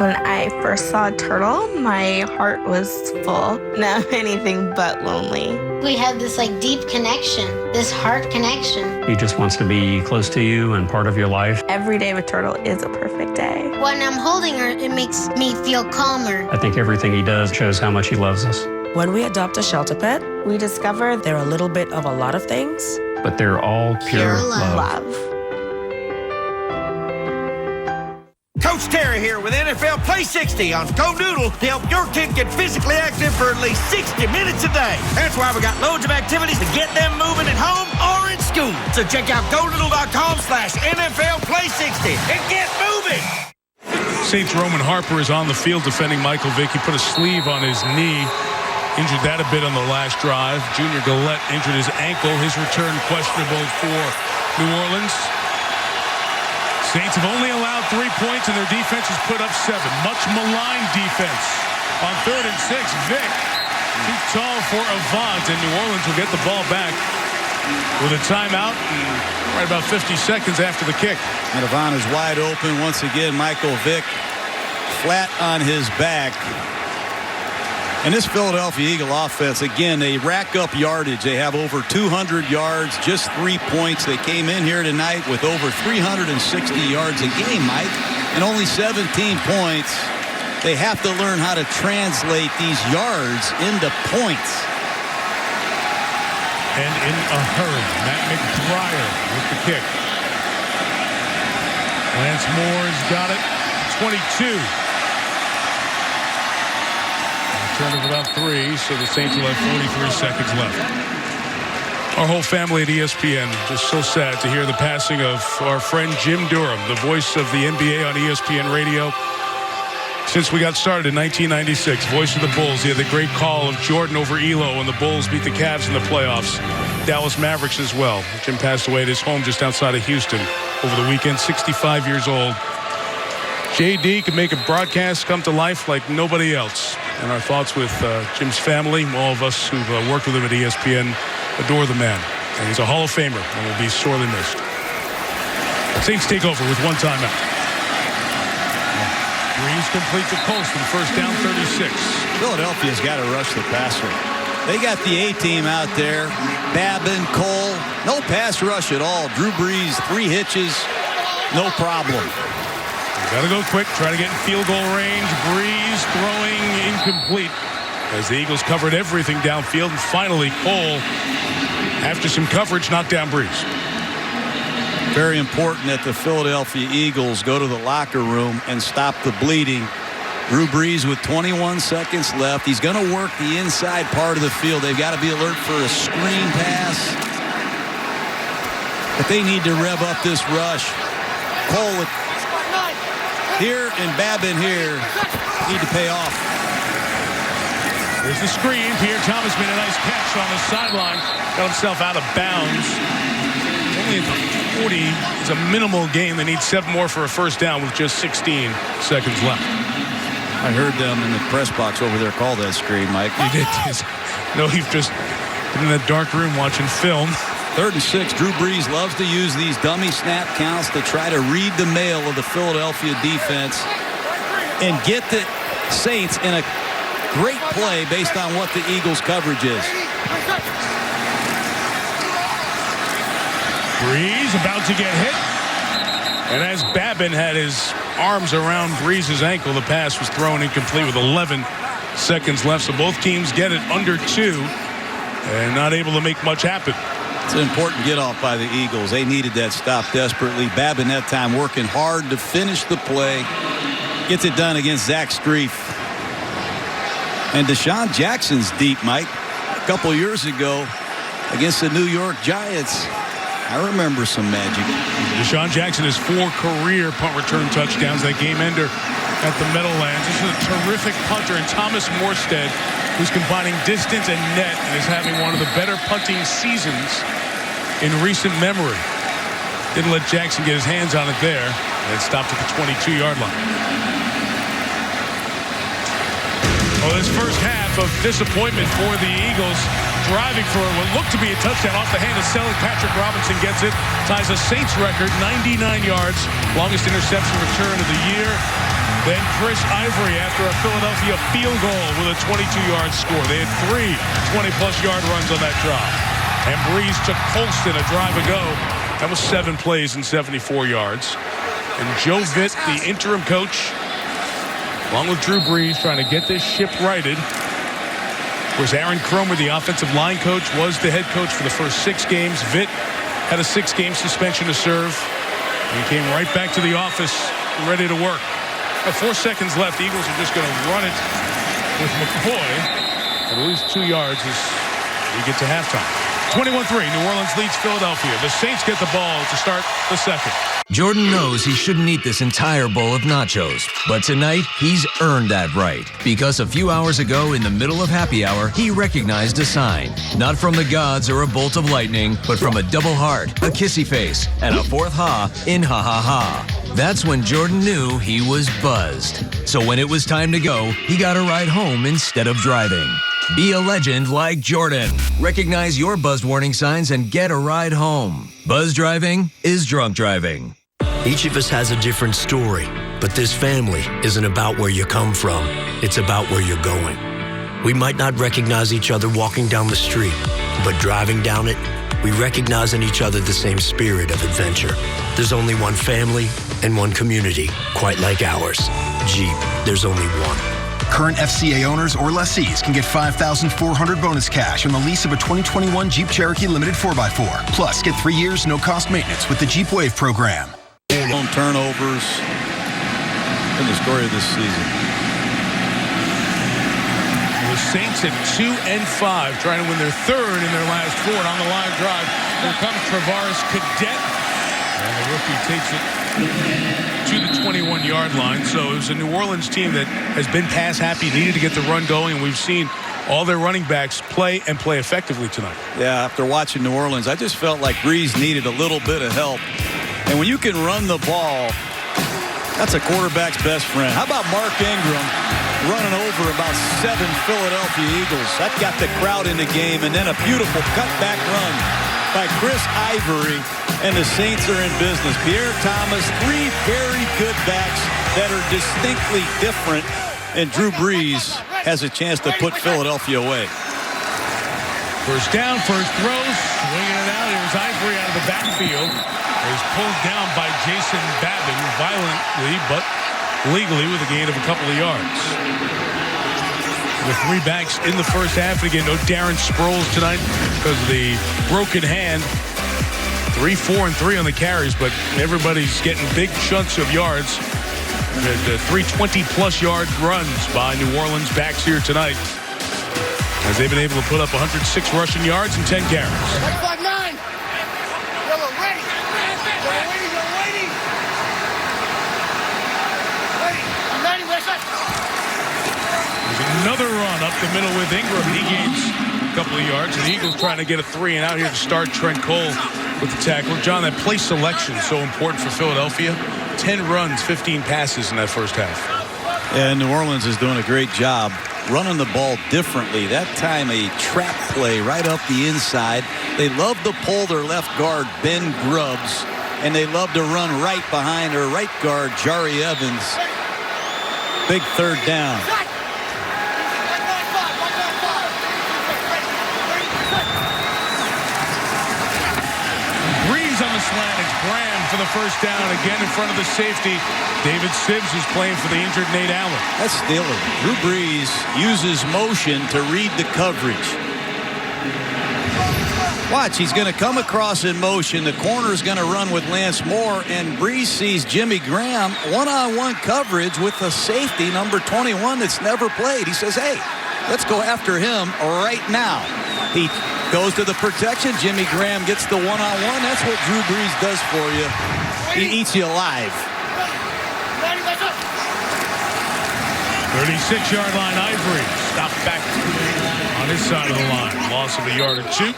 S15: When I first saw Turtle, my heart was full. Now anything but lonely.
S12: We have this deep connection, this heart connection.
S16: He just wants to be close to you and part of your life.
S15: Every day with Turtle is a perfect day.
S12: When I'm holding her, it makes me feel calmer.
S16: I think everything he does shows how much he loves us.
S18: When we adopt a shelter pet,
S15: we discover
S18: they're a little bit of a lot of things,
S16: but they're all pure love.
S27: Coach Terry here with NFL Play 60 on Go-Noodle to help your kid get physically active for at least 60 minutes a day. That's why we got loads of activities to get them moving at home or in school. So check out GoNoodle.com/NFL Play 60 and get moving.
S1: Saints Roman Harper is on the field defending Michael Vick. He put a sleeve on his knee. Injured that a bit on the last drive. Junior Gillette injured his ankle. His return questionable for New Orleans. Saints have only allowed 3 points, and their defense has put up 7. Much maligned defense. On 3rd and 6, Vick too tall for Avant, and New Orleans will get the ball back with a timeout right about 50 seconds after the kick.
S2: And Avant is wide open once again. Michael Vick flat on his back. And this Philadelphia Eagle offense, again, they rack up yardage. They have over 200 yards, just 3 points. They came in here tonight with over 360 yards a game, Mike, and only 17 points. They have to learn how to translate these yards into points.
S1: And in a hurry, Matt McBriar with the kick. Lance Moore's got it, 22. Turn of about 3, so the Saints will have 43 seconds left. Our whole family at ESPN, just so sad to hear the passing of our friend Jim Durham, the voice of the NBA on ESPN radio. Since we got started in 1996, voice of the Bulls. He had the great call of Jordan over Elo when the Bulls beat the Cavs in the playoffs. Dallas Mavericks as well. Jim passed away at his home just outside of Houston over the weekend, 65 years old. JD could make a broadcast come to life like nobody else. And our thoughts with Jim's family, all of us who've worked with him at ESPN, adore the man. And he's a Hall of Famer and will be sorely missed. Saints take over with 1 timeout. Breeze complete to Colston, first down 36.
S2: Philadelphia's got to rush the passer. They got the A-team out there. Babin, Cole, no pass rush at all. Drew Brees, 3 hitches, no problem.
S1: Got to go quick, try to get in field goal range. Breeze throwing incomplete. as the Eagles covered everything downfield, and finally Cole, after some coverage, knocked down Brees.
S2: Very important that the Philadelphia Eagles go to the locker room and stop the bleeding. Drew Brees with 21 seconds left. He's going to work the inside part of the field. They've got to be alert for a screen pass. But they need to rev up this rush. Cole here and Babin here need to pay off.
S1: There's the screen. Pierre Thomas made a nice catch on the sideline. Got himself out of bounds. Only at the 40. It's a minimal gain. They need 7 more for a first down with just 16 seconds left.
S2: I heard them in the press box over there call that screen, Mike.
S1: You did. No, you've just been in that dark room watching film.
S2: 3rd and 6. Drew Brees loves to use these dummy snap counts to try to read the mail of the Philadelphia defense and get the Saints in a great play based on what the Eagles' coverage is.
S1: Brees about to get hit. And as Babin had his arms around Brees' ankle, the pass was thrown incomplete with 11 seconds left. So both teams get it under 2 and not able to make much happen.
S2: It's an important get-off by the Eagles. They needed that stop desperately. Babin that time working hard to finish the play. Gets it done against Zach Strief. And Deshaun Jackson's deep, Mike. A couple years ago against the New York Giants. I remember some magic.
S1: Deshaun Jackson has 4 career punt return touchdowns. That game ender at the Meadowlands. This is a terrific punter. And Thomas Morstead, who's combining distance and net and is having one of the better punting seasons in recent memory. Didn't let Jackson get his hands on it there. And it stopped at the 22-yard line. Well, this first half of disappointment for the Eagles, driving for what looked to be a touchdown off the hand of Selleck. Patrick Robinson gets it, ties a Saints record, 99 yards, longest interception return of the year. Then Chris Ivory after a Philadelphia field goal with a 22-yard score. They had 3 20-plus yard runs on that drive. And Brees took Colston a drive ago. That was 7 plays and 74 yards. And Joe Vitt, the interim coach, along with Drew Brees, trying to get this ship righted. Of course, Aaron Cromer, the offensive line coach, was the head coach for the first 6 games. Vitt had a 6-game suspension to serve. And he came right back to the office, ready to work. 4 seconds left. The Eagles are just going to run it with McCoy. At least 2 yards as we get to halftime. 21-3, New Orleans leads Philadelphia. The Saints get the ball to start the second.
S5: Jordan knows he shouldn't eat this entire bowl of nachos, but tonight he's earned that right. Because a few hours ago in the middle of happy hour, he recognized a sign. Not from the gods or a bolt of lightning, but from a double heart, a kissy face, and a 4th ha in ha ha ha. That's when Jordan knew he was buzzed. So when it was time to go, he got a ride home instead of driving. Be a legend like Jordan. Recognize your buzzed warning signs and get a ride home. Buzz driving is drunk driving.
S8: Each of us has a different story, but this family isn't about where you come from. It's about where you're going. We might not recognize each other walking down the street, but driving down it, we recognize in each other the same spirit of adventure. There's only one family and one community, quite like ours. Jeep, there's only one.
S9: Current FCA owners or lessees can get $5,400 bonus cash on the lease of a 2021 Jeep Cherokee Limited 4x4. Plus, get 3 years no-cost maintenance with the Jeep Wave program.
S2: Home turnovers in the story of this season.
S1: The Saints at 2-5, trying to win their 3rd in their last 4 on the line drive. Here comes Travaris Cadet, and the rookie takes it to the 21-yard line. So it was a New Orleans team that has been pass happy, needed to get the run going, and we've seen all their running backs play and play effectively tonight.
S2: Yeah, after watching New Orleans, I just felt like Brees needed a little bit of help. And when you can run the ball, that's a quarterback's best friend. How about Mark Ingram running over about 7 Philadelphia Eagles? That got the crowd in the game, and then a beautiful cutback run by Chris Ivory, and the Saints are in business. Pierre Thomas, 3 very good backs that are distinctly different, and Drew Brees has a chance to put Philadelphia away.
S1: First down, first throws, swinging it out. Here's Ivory out of the backfield. He's pulled down by Jason Babin violently, but legally with a gain of a couple of yards. The 3 backs in the first half. And again, no Darren Sproles tonight because of the broken hand. 3, 4, and 3 on the carries, but everybody's getting big chunks of yards. The 320-plus yard runs by New Orleans backs here tonight, as they've been able to put up 106 rushing yards and 10 carries.
S24: 5-9. Yellow, ready. Yellow, waiting. Ready. I'm ready, Westside.
S1: There's another run up the middle with Ingram. He gains a couple of yards. And the Eagles trying to get a 3 and out here to start. Trent Cole with the tackle. John, that play selection so important for Philadelphia. 10 runs, 15 passes in that first half.
S2: And New Orleans is doing a great job running the ball differently. That time a trap play right up the inside. They love to pull their left guard, Ben Grubbs, and they love to run right behind their right guard, Jari Evans. Big third down.
S1: Breeze on the slant. It's Graham for the first down again in front of the safety. David Sims is playing for the injured Nate Allen.
S2: That's Steeler. Drew Brees uses motion to read the coverage. Watch, he's going to come across in motion. The corner is going to run with Lance Moore, and Brees sees Jimmy Graham one-on-one coverage with the safety, number 21, that's never played. He says, hey, let's go after him right now. He goes to the protection. Jimmy Graham gets the one-on-one. That's what Drew Brees does for you. He eats you alive.
S1: 36-yard line, Ivory. Stopped back on his side of the line. Loss of a yard or 2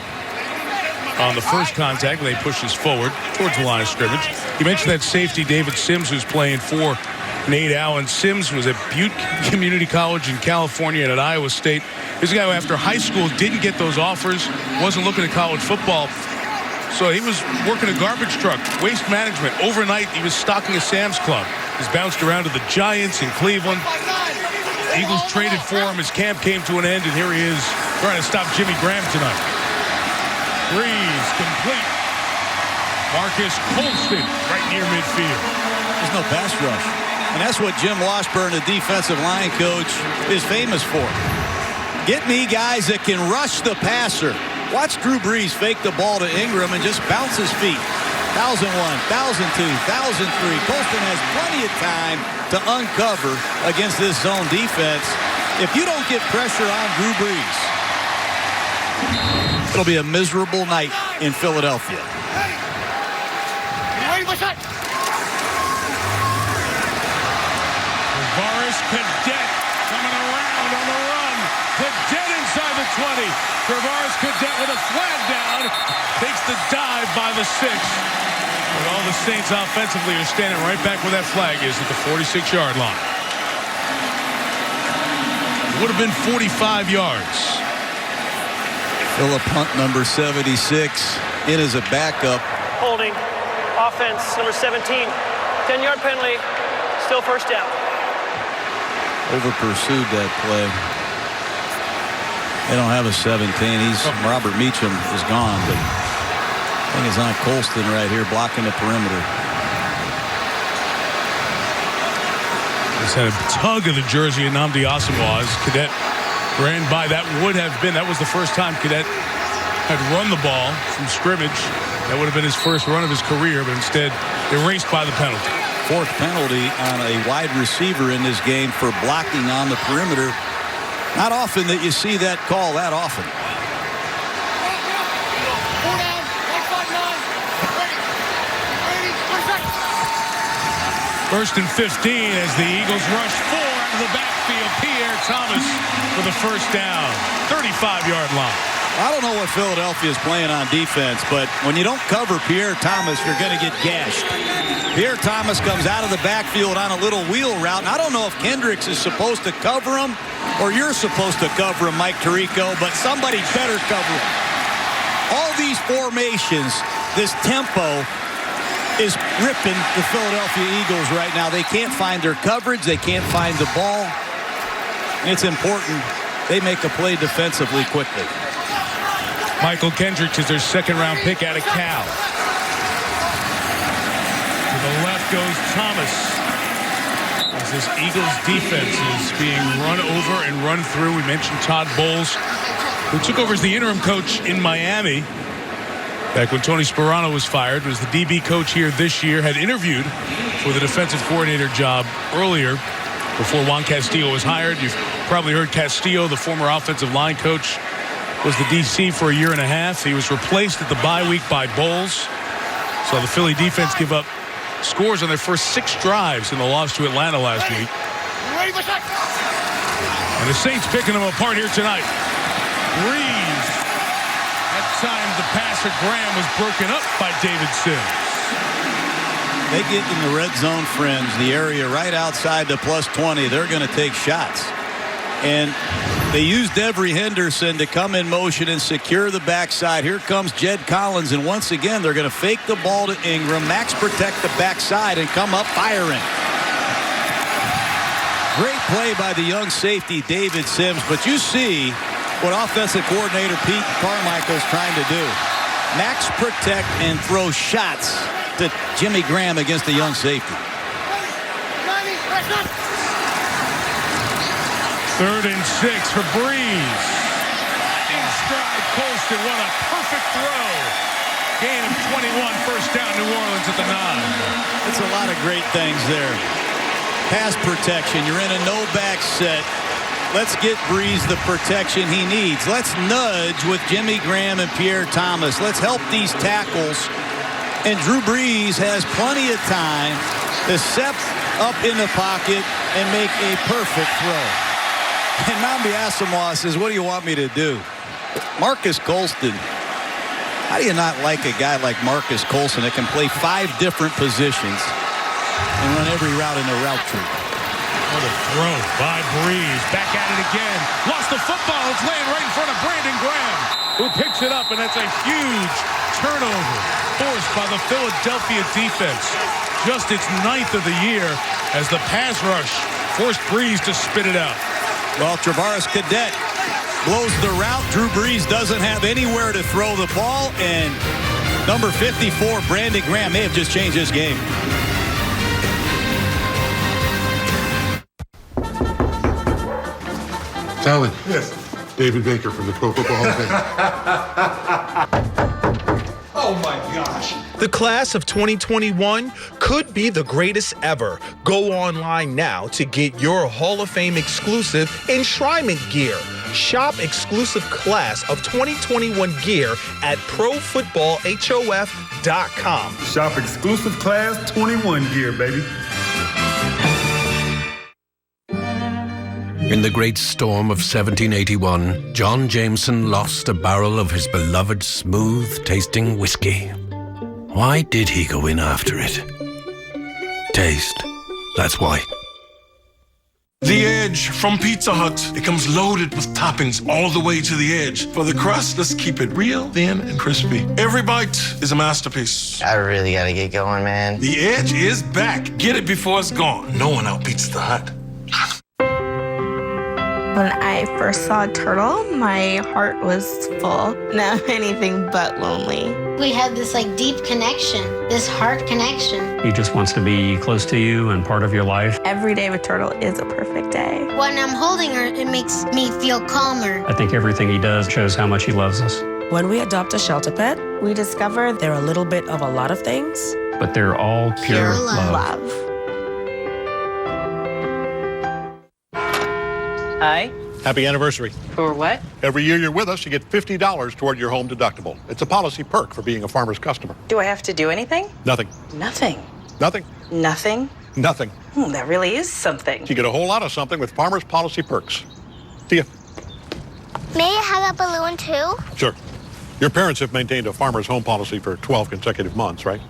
S1: on the first contact. They push us forward towards the line of scrimmage. You mentioned that safety, David Sims, who's playing for Nate Allen. Sims was at Butte Community College in California and at Iowa State. This guy who after high school didn't get those offers, wasn't looking at college football. So he was working a garbage truck, waste management. Overnight, he was stocking a Sam's Club. He's bounced around to the Giants in Cleveland. Eagles traded for him. His camp came to an end, and here he is trying to stop Jimmy Graham tonight. Breeze complete. Marcus Colston right near midfield.
S2: There's no pass rush. And that's what Jim Washburn, the defensive line coach, is famous for. Get me guys that can rush the passer. Watch Drew Brees fake the ball to Ingram and just bounce his feet. 1,001, 1,002, 1,003. Colston has plenty of time to uncover against this zone defense. If you don't get pressure on Drew Brees, it'll be a miserable night in Philadelphia.
S1: Boris Cadet coming around on the run. Cadet inside the 20. Travaris Cadet with a flag down. Takes the dive by the 6. But all the Saints offensively are standing right back where that flag is at the 46-yard line. It would have been 45 yards.
S2: Philip Hunt, number 76, in as a backup.
S4: Holding. Offense, number 17. 10-yard penalty. Still first down.
S2: Over pursued that play. They don't have a 17. Robert Meacham is gone, but I think it's on Colston right here blocking the perimeter.
S1: Just had a tug of the jersey of Nnamdi Asomugha as Cadet ran by. That was the first time Cadet had run the ball from scrimmage. That would have been his first run of his career, but instead erased by the penalty.
S2: 4th penalty on a wide receiver in this game for blocking on the perimeter. Not often that you see that call that often.
S1: First and 15 as the Eagles rush 4 out of the backfield. Pierre Thomas for the first down. 35-yard line.
S2: I don't know what Philadelphia is playing on defense, but when you don't cover Pierre Thomas, you're going to get gashed. Pierre Thomas comes out of the backfield on a little wheel route. And I don't know if Kendricks is supposed to cover him or you're supposed to cover him, Mike Tirico, but somebody better cover him. All these formations, this tempo is ripping the Philadelphia Eagles right now. They can't find their coverage. They can't find the ball. And it's important they make a play defensively quickly.
S1: Michael Kendricks is their second-round pick out of Cal. To the left goes Thomas. as this Eagles defense is being run over and run through. We mentioned Todd Bowles, who took over as the interim coach in Miami back when Tony Sparano was fired, was the DB coach here this year, had interviewed for the defensive coordinator job earlier before Juan Castillo was hired. You've probably heard Castillo, the former offensive line coach, was the DC for a year and a half. He was replaced at the bye week by Bowles. So the Philly defense give up scores on their first 6 drives in the loss to Atlanta last week. And the Saints picking them apart here tonight. Breeze. That time the pass at Graham was broken up by David Sims.
S2: They get in the red zone fringe, the area right outside the +20. They're going to take shots. And they used Devery Henderson to come in motion and secure the backside. Here comes Jed Collins, and once again, they're going to fake the ball to Ingram, max protect the backside, and come up firing. Great play by the young safety, David Sims, but you see what offensive coordinator Pete Carmichael's trying to do. Max protect and throw shots to Jimmy Graham against the young safety.
S1: 3rd and 6 for Breeze. In stride, Colston, what a perfect throw. Gain of 21, first down, New Orleans at the 9.
S2: It's a lot of great things there. Pass protection, you're in a no-back set. Let's get Breeze the protection he needs. Let's nudge with Jimmy Graham and Pierre Thomas. Let's help these tackles. And Drew Brees has plenty of time to step up in the pocket and make a perfect throw. And Nnamdi Asomugha says, what do you want me to do? Marcus Colston. How do you not like a guy like Marcus Colston that can play 5 different positions and run every route in the route tree?
S1: What a throw by Breeze. Back at it again. Lost the football. It's laying right in front of Brandon Graham, who picks it up, and that's a huge turnover forced by the Philadelphia defense. Just its 9th of the year as the pass rush forced Breeze to spit it out.
S2: Well, Travaris Cadet blows the route. Drew Brees doesn't have anywhere to throw the ball, and number 54, Brandon Graham, may have just changed his game.
S11: Alan. Yes. David Baker from the Pro Football Hall of Fame.
S24: Oh my gosh.
S22: The class of 2021 could be the greatest ever. Go online now to get your Hall of Fame exclusive enshrinement gear. Shop exclusive class of 2021 gear at ProFootballHof.com.
S24: Shop exclusive class 21 gear, baby.
S8: In the great storm of 1781, John Jameson lost a barrel of his beloved smooth-tasting whiskey. Why did he go in after it? Taste. That's why.
S26: The Edge from Pizza Hut. It comes loaded with toppings all the way to the edge. For the crust, let's keep it real, thin, and crispy. Every bite is a masterpiece.
S13: I really gotta get going, man.
S26: The Edge is back. Get it before it's gone. No one outbeats the Hut.
S15: When I first saw Turtle, my heart was full. Now anything but lonely.
S12: We had this deep connection, this heart connection.
S16: He just wants to be close to you and part of your life.
S15: Every day with Turtle is a perfect day.
S12: When I'm holding her, it makes me feel calmer.
S16: I think everything he does shows how much he loves us.
S18: When we adopt a shelter pet,
S15: we discover
S18: they're a little bit of a lot of things,
S16: but they're all pure love.
S14: Hi.
S19: Happy anniversary.
S14: For what?
S19: Every year you're with us, you get $50 toward your home deductible. It's a policy perk for being a Farmer's customer.
S14: Do I have to do anything?
S19: Nothing.
S14: Nothing.
S19: Nothing.
S14: Nothing?
S19: Nothing.
S14: That really is something.
S19: You get a whole lot of something with Farmer's policy perks. See ya.
S12: May I have a balloon too?
S19: Sure. Your parents have maintained a Farmer's home policy for 12 consecutive months, right?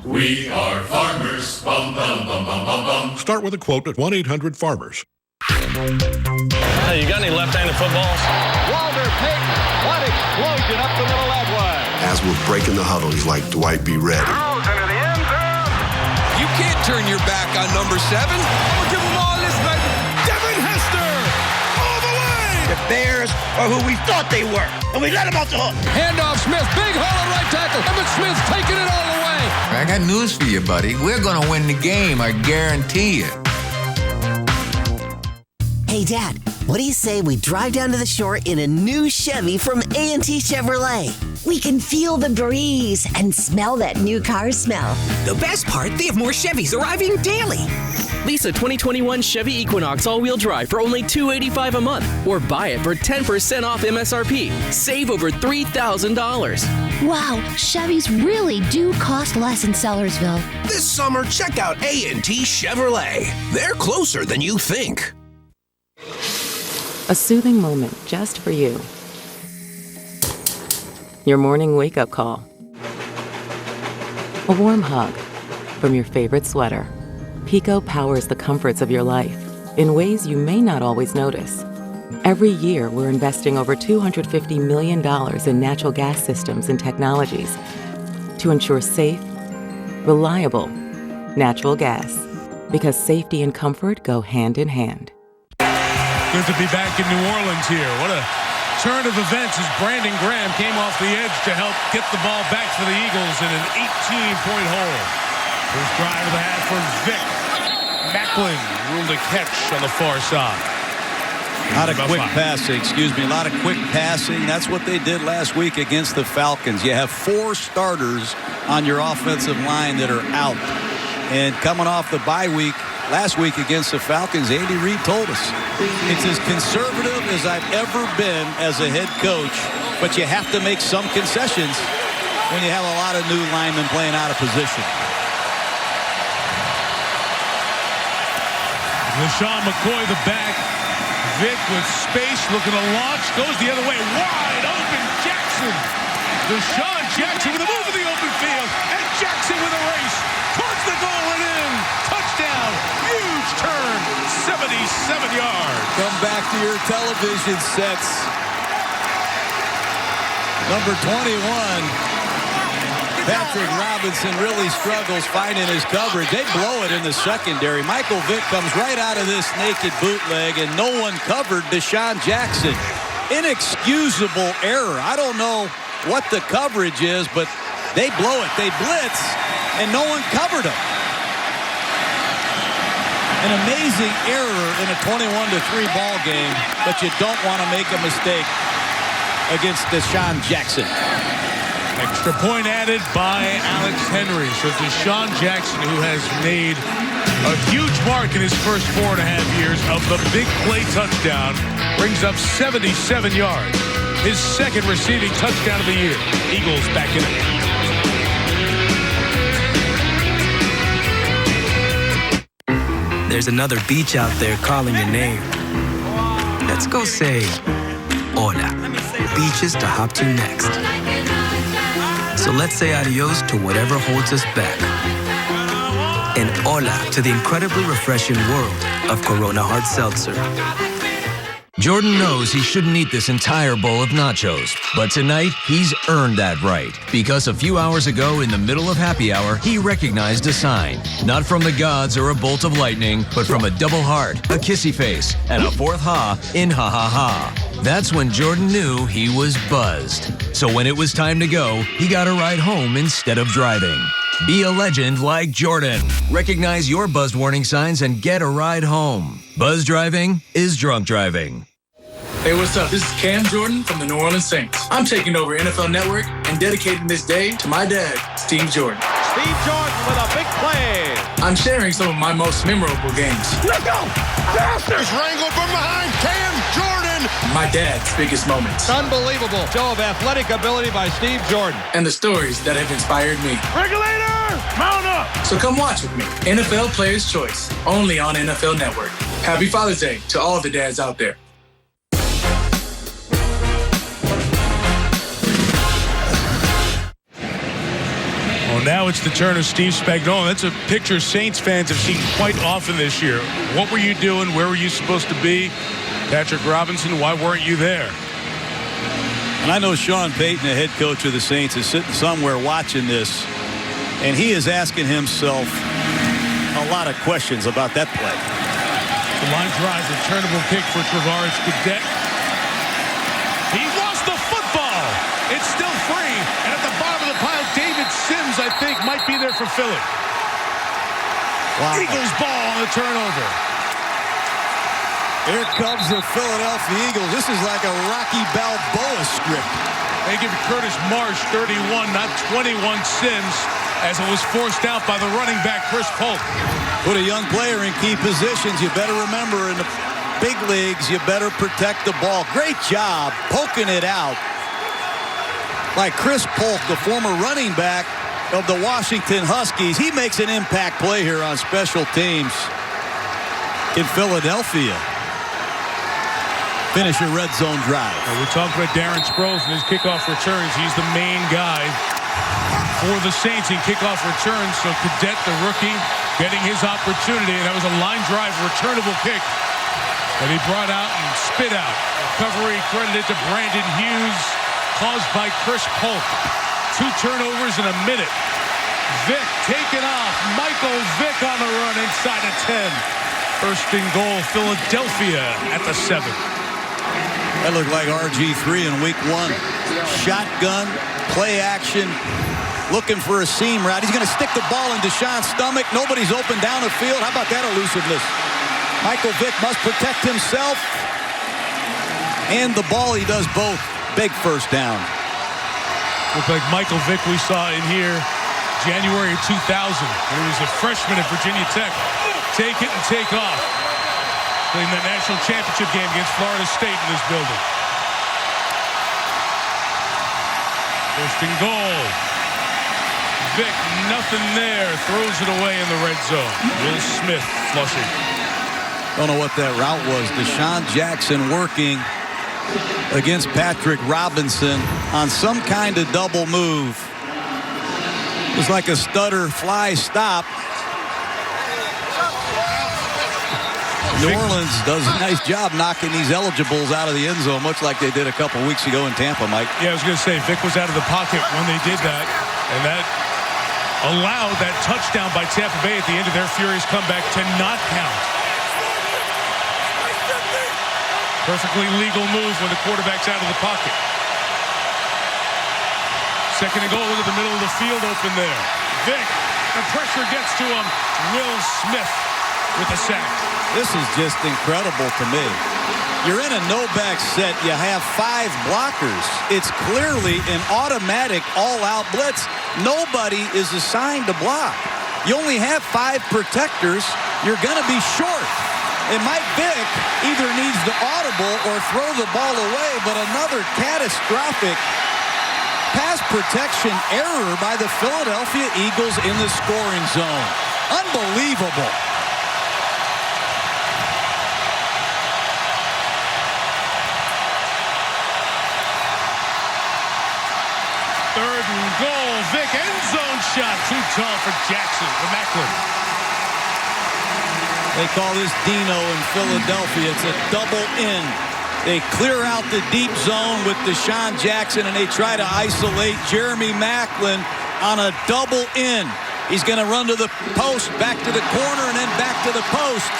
S20: We are farmers. Bum, bum, bum, bum, bum, bum.
S19: Start with a quote at 1-800-FARMERS.
S21: Hey, you got any left-handed footballs?
S25: Walter Payton, what explosion up the middle that way.
S17: As we're breaking the huddle, he's like, Dwight, be ready.
S25: Throws into the end zone.
S28: You can't turn your back on number 7.
S25: We'll give them all this, baby. Devin Hester, all the way.
S27: The Bears are who we thought they were, and we let them off the hook.
S25: Handoff Smith, big hole at right tackle. Emmitt Smith taking it all the way.
S28: I got news for you, buddy. We're going to win the game, I guarantee you.
S3: Hey, Dad, what do you say we drive down to the shore in a new Chevy from A&T Chevrolet?
S4: We can feel the breeze and smell that new car smell.
S5: The best part, they have more Chevys arriving daily.
S6: Lease a 2021 Chevy Equinox all-wheel drive for only $285 a month, or buy it for 10% off MSRP. Save over $3,000.
S7: Wow, Chevys really do cost less in Sellersville.
S5: This summer, check out A&T Chevrolet. They're closer than you think.
S9: A soothing moment just for you. Your morning wake-up call. A warm hug from your favorite sweater. Pico powers the comforts of your life in ways you may not always notice. Every year, we're investing over $250 million in natural gas systems and technologies to ensure safe, reliable natural gas, because safety and comfort go hand in hand.
S1: Good to be back in New Orleans here. What a turn of events as Brandon Graham came off the edge to help get the ball back for the Eagles in an 18-point hole. First drive of the half for Vic. Macklin ruled a catch on the far side.
S2: A lot of quick passing, a lot of quick passing. That's what they did last week against the Falcons. You have 4 starters on your offensive line that are out. And coming off the bye week, last week against the Falcons, Andy Reid told us it's as conservative as I've ever been as a head coach, but you have to make some concessions when you have a lot of new linemen playing out of position.
S1: LaShawn McCoy, the back. Vic with space, looking to launch, goes the other way, wide open, Jackson. LaShawn Jackson with a move in the open field, and Jackson with a race towards the goal and in. Touchdown, huge turn, 77 yards.
S2: Come back to your television sets. Number 21. Patrick Robinson really struggles finding his coverage. They blow it in the secondary. Michael Vick comes right out of this naked bootleg, and no one covered Deshaun Jackson. Inexcusable error. I don't know what the coverage is, but they blow it. They blitz, and no one covered him. An amazing error in a 21-3 ball game, but you don't want to make a mistake against Deshaun Jackson.
S1: Extra point added by Alex Henry. So Deshaun Jackson, who has made a huge mark in his first 4.5 years of the big play touchdown, brings up 77 yards. His second receiving touchdown of the year. Eagles back in
S10: it. There's another beach out there calling your name. Let's go say hola. Beaches to hop to next. So let's say adios to whatever holds us back. And hola to the incredibly refreshing world of Corona Hard Seltzer.
S23: Jordan knows he shouldn't eat this entire bowl of nachos, but tonight he's earned that right. Because a few hours ago in the middle of happy hour, he recognized a sign. Not from the gods or a bolt of lightning, but from a double heart, a kissy face, and a fourth ha in ha ha ha. That's when Jordan knew he was buzzed. So when it was time to go, he got a ride home instead of driving. Be a legend like Jordan. Recognize your buzzed warning signs and get a ride home. Buzz driving is drunk driving.
S29: Hey, what's up? This is Cam Jordan from the New Orleans Saints. I'm taking over NFL Network and dedicating this day to my dad, Steve Jordan.
S24: Steve Jordan with a big play.
S29: I'm sharing some of my most memorable games.
S24: Let's go! Masters wrangled from behind Cam Jordan.
S29: My dad's biggest moments.
S24: Unbelievable show of athletic ability by Steve Jordan.
S29: And the stories that have inspired me.
S24: Regulator, mount up!
S29: So come watch with me. NFL Player's Choice, only on NFL Network. Happy Father's Day to all the dads out there.
S1: Well, now it's the turn of Steve Spagnuolo. That's a picture Saints fans have seen quite often this year. What were you doing? Where were you supposed to be? Patrick Robinson, why weren't you there?
S2: And I know Sean Payton, the head coach of the Saints, is sitting somewhere watching this, and he is asking himself a lot of questions about that play.
S1: The line drive, returnable kick for Travaris Cadet. He lost the football. It's still free. And at the bottom of the pile, David Sims, I think, might be there for Philly. Wow. Eagles ball on the turnover.
S2: Here comes the Philadelphia Eagles. This is like a Rocky Balboa script.
S1: They give Curtis Marsh 31, not 21 Sims, as it was forced out by the running back, Chris Polk.
S2: Put a young player in key positions. You better remember, in the big leagues, you better protect the ball. Great job poking it out by Chris Polk, the former running back of the Washington Huskies. He makes an impact play here on special teams in Philadelphia. Finish your red zone drive.
S1: We're talking about Darren Sproles and his kickoff returns. He's the main guy for the Saints in kickoff returns. So Cadet, the rookie, getting his opportunity. And that was a line drive returnable kick that he brought out and spit out. Recovery credited to Brandon Hughes, caused by Chris Polk. 2 turnovers in a minute. Vick taken off. Michael Vick on the run inside the 10. First and goal, Philadelphia at the 7.
S2: That looked like RG3 in week 1. Shotgun, play action, looking for a seam route. He's going to stick the ball in Deshaun's stomach. Nobody's open down the field. How about that elusiveness? Michael Vick must protect himself and the ball. He does both. Big first down.
S1: Looked like Michael Vick we saw in here January of 2000 when he was a freshman at Virginia Tech. Take it and take off. Playing the national championship game against Florida State in this building. First and goal. Vick, nothing there. Throws it away in the red zone. Will Smith flushing.
S2: Don't know what that route was. Deshaun Jackson working against Patrick Robinson on some kind of double move. It was like a stutter fly stop. New Orleans does a nice job knocking these eligibles out of the end zone, much like they did a couple weeks ago in Tampa, Mike.
S1: Yeah, I was going to say, Vick was out of the pocket when they did that, and that allowed that touchdown by Tampa Bay at the end of their furious comeback to not count. Perfectly legal move when the quarterback's out of the pocket. Second and goal into the middle of the field open there. Vick, the pressure gets to him. Will Smith with a sack.
S2: This is just incredible to me. You're in a no-back set. You have 5 blockers. It's clearly an automatic all-out blitz. Nobody is assigned to block. You only have 5 protectors. You're going to be short. And Mike Vick either needs to audible or throw the ball away, but another catastrophic pass protection error by the Philadelphia Eagles in the scoring zone. Unbelievable.
S1: Third and goal. Vick, end zone shot. Too tall for Jackson, for Macklin.
S2: They call this Dino in Philadelphia. It's a double in. They clear out the deep zone with Deshaun Jackson, and they try to isolate Jeremy Macklin on a double in. He's going to run to the post, back to the corner, and then back to the post.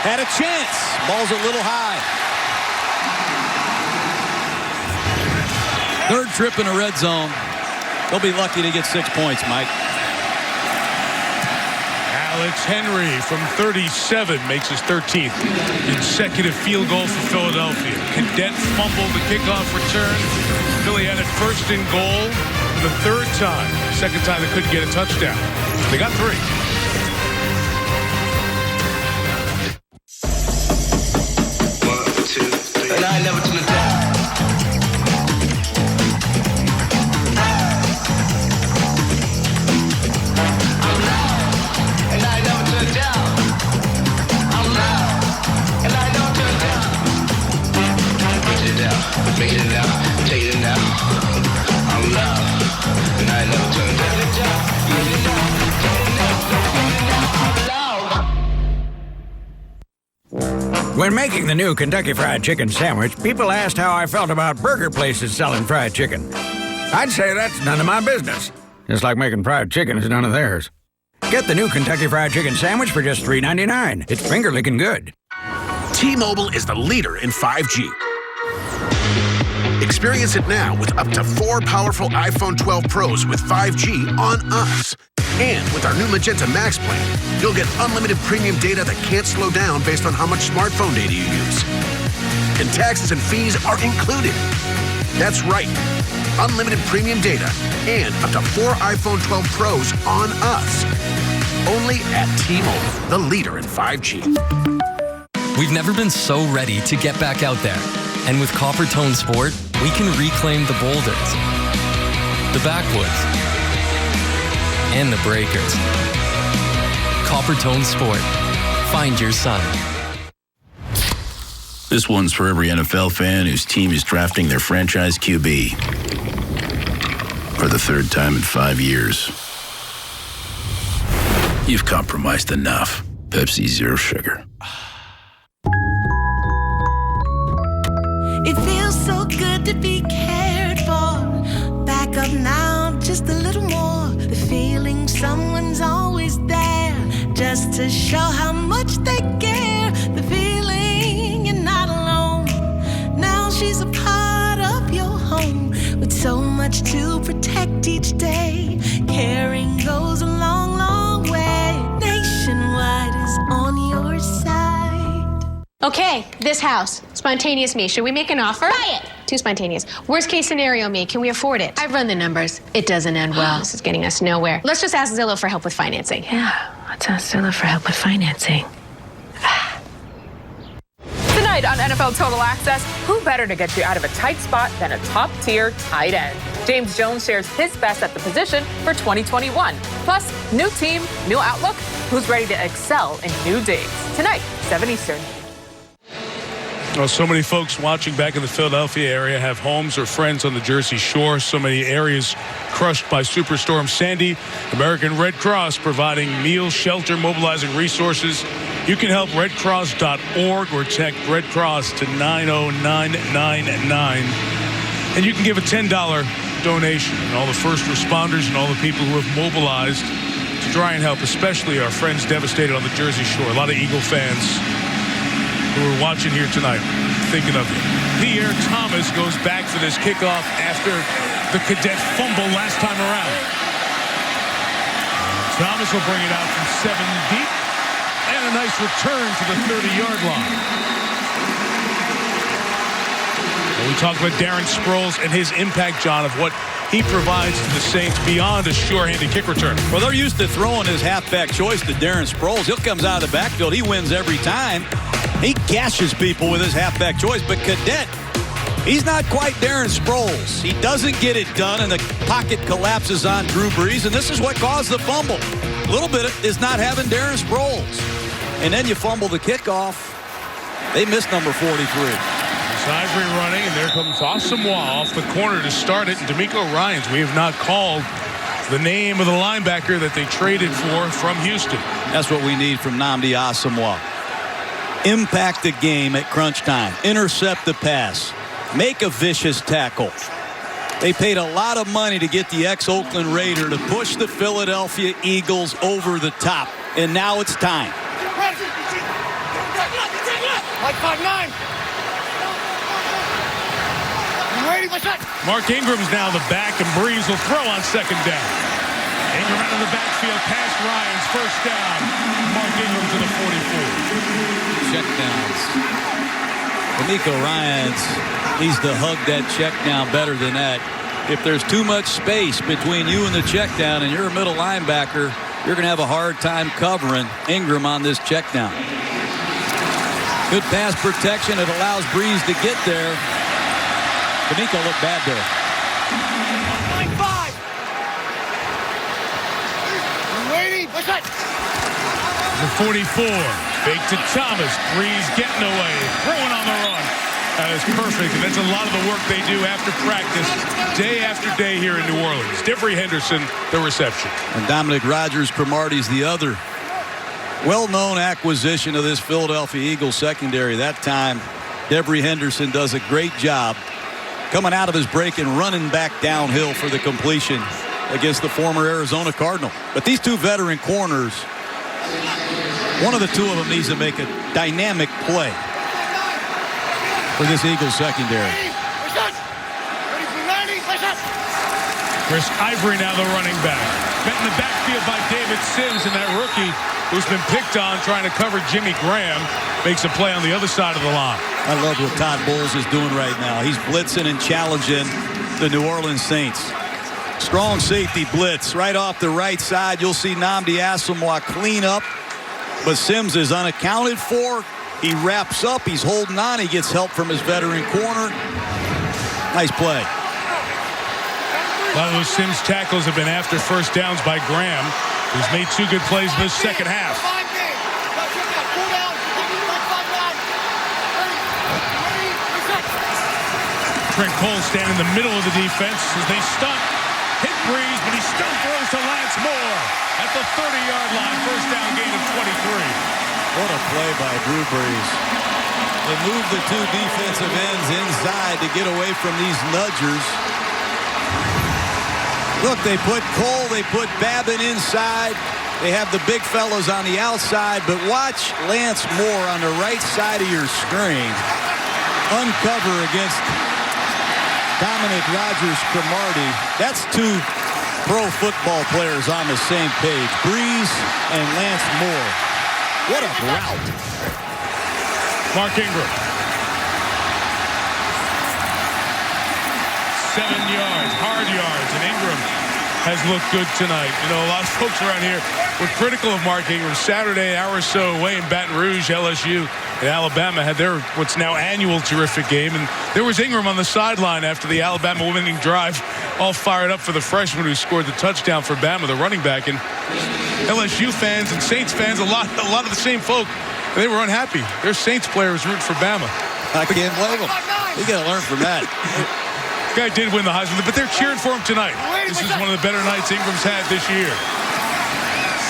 S2: Had a chance. Ball's a little high. Third trip in a red zone. They'll be lucky to get 6 points, Mike.
S1: Alex Henry from 37 makes his 13th consecutive field goal for Philadelphia. Cadet fumbled the kickoff return. Philly had it first and goal for the 3rd time. Second time they couldn't get a touchdown. They got 3.
S8: And I never to the top. Make it now, take it now. I'm loud, and I never turn down.
S11: When making the new Kentucky Fried Chicken sandwich, people asked how I felt about burger places selling fried chicken. I'd say that's none of my business. Just like making fried chicken is none of theirs. Get the new Kentucky Fried Chicken sandwich for just $3.99. It's finger-licking good.
S5: T-Mobile is the leader in 5G. Experience it now with up to 4 powerful iPhone 12 Pros with 5G on us.
S12: And with our new Magenta Max plan, you'll get unlimited premium data that can't slow down based on how much smartphone data you use. And taxes and fees are included. That's right. Unlimited premium data and up to 4 iPhone 12 Pros on us. Only at T-Mobile, the leader in 5G.
S13: We've never been so ready to get back out there. And with Copper Tone Sport, we can reclaim the boulders, the backwoods, and the breakers. Copper Tone Sport. Find your sun.
S14: This one's for every NFL fan whose team is drafting their franchise QB. For the third time in 5 years. You've compromised enough. Pepsi Zero Sugar.
S15: It feels so good to be cared for. Back up now, just a little more. The feeling someone's always there, just to show how much they care. The feeling you're not alone. Now she's a part of your home, with so much to protect each day. Caring goes a long, long way. Nationwide is on your side.
S16: Okay, this house. Spontaneous me. Should we make an offer? Buy it! Too spontaneous. Worst case scenario me. Can we afford it? I've run the numbers. It doesn't end well. This is getting us nowhere. Let's just ask Zillow for help with financing. Yeah, let's ask Zillow for help with financing.
S18: Tonight on NFL Total Access, who better to get you out of a tight spot than a top-tier tight end? James Jones shares his best at the position for 2021. Plus, new team, new outlook. Who's ready to excel in new digs? Tonight, 7 Eastern.
S1: Well, so many folks watching back in the Philadelphia area have homes or friends on the Jersey Shore. So many areas crushed by Superstorm Sandy. American Red Cross providing meals, shelter, mobilizing resources. You can help redcross.org or text Red Cross to 90999. And you can give a $10 donation. And all the first responders and all the people who have mobilized to try and help, especially our friends devastated on the Jersey Shore. A lot of Eagle fans who are watching here tonight, thinking of you. Pierre Thomas goes back for this kickoff after the Cadet fumble last time around. Thomas will bring it out from 7 deep, and a nice return to the 30-yard line. And we talked about Darren Sproles and his impact, John, of what he provides to the Saints beyond a sure-handed kick return.
S2: Well, they're used to throwing his halfback choice to Darren Sproles. He comes out of the backfield. He wins every time. He gashes people with his halfback choice, but Cadet, he's not quite Darren Sproles. He doesn't get it done, and the pocket collapses on Drew Brees, and this is what caused the fumble. A little bit is not having Darren Sproles. And then you fumble the kickoff. They missed number 43.
S1: It's Ivory running, and there comes Asamoah off the corner to start it. And D'Amico Ryans, we have not called the name of the linebacker that they traded for from Houston.
S2: That's what we need from Nnamdi Asamoah. Impact the game at crunch time. Intercept the pass. Make a vicious tackle. They paid a lot of money to get the ex-Oakland Raider to push the Philadelphia Eagles over the top. And now it's time.
S24: Like 5'9".
S1: Mark Ingram's now the back, and Brees will throw on second down. Ingram out of the backfield, past Ryans, first down. Mark Ingram to the 44.
S2: Checkdowns. D'Amico Ryans needs to hug that check down better than that. If there's too much space between you and the check down and you're a middle linebacker, you're going to have a hard time covering Ingram on this check down. Good pass protection. It allows Brees to get there. D'Amico looked bad there.
S24: 9-5. Waiting. What's that?
S1: The 44. Fake to Thomas. Brees getting away. Throwing on the run. That is perfect. And that's a lot of the work they do after practice, day after day here in New Orleans. Devery Henderson, the reception.
S2: And Dominic Rodgers-Cromartie's the other well-known acquisition of this Philadelphia Eagles secondary. That time, Devery Henderson does a great job coming out of his break and running back downhill for the completion against the former Arizona Cardinal. But these two veteran corners, one of the two of them needs to make a dynamic play for this Eagles secondary.
S1: Chris Ivory now the running back. Met in the backfield by David Sims, and that rookie who's been picked on trying to cover Jimmy Graham makes a play on the other side of the line.
S2: I love what Todd Bowles is doing right now. He's blitzing and challenging the New Orleans Saints. Strong safety blitz right off the right side. You'll see Nnamdi Asomugha clean up, but Sims is unaccounted for. He wraps up. He's holding on. He gets help from his veteran corner. Nice play.
S1: A lot of those Sims tackles have been after first downs by Graham, who's made 2 good plays in this second half. Trent Cole standing in the middle of the defense as they stunt. Hit Breeze, but he still throws to Lance Moore at the 30-yard line. First down gain of 23.
S2: What a play by Drew Brees. They move the 2 defensive ends inside to get away from these nudgers. Look, they put Cole, they put Babin inside. They have the big fellows on the outside, but watch Lance Moore on the right side of your screen uncover against Dominic Rodgers-Cromartie. That's 2 pro football players on the same page. Breeze and Lance Moore. What a route.
S1: Mark Ingram. 7 yards, hard yards, and Ingram has looked good tonight. You know, a lot of folks around here were critical of Mark Ingram. Saturday, an hour or so away in Baton Rouge, LSU and Alabama had their what's now annual terrific game, and there was Ingram on the sideline after the Alabama winning drive, all fired up for the freshman who scored the touchdown for Bama, the running back. And LSU fans and Saints fans, a lot of the same folk, they were unhappy. Their Saints players root for Bama.
S2: I can't blame them. You got to learn from that.
S1: Guy did win the Heisman, but they're cheering for him tonight. This is one of the better nights Ingram's had this year.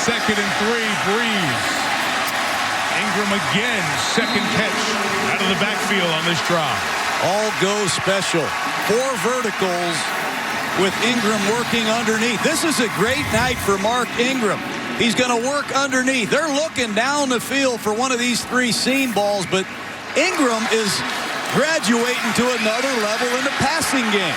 S1: 2nd and 3, Breeze. Ingram again, second catch out of the backfield on this drive.
S2: All go special. 4 verticals with Ingram working underneath. This is a great night for Mark Ingram. He's going to work underneath. They're looking down the field for one of these 3 seam balls, but Ingram is graduating to another level in the passing game.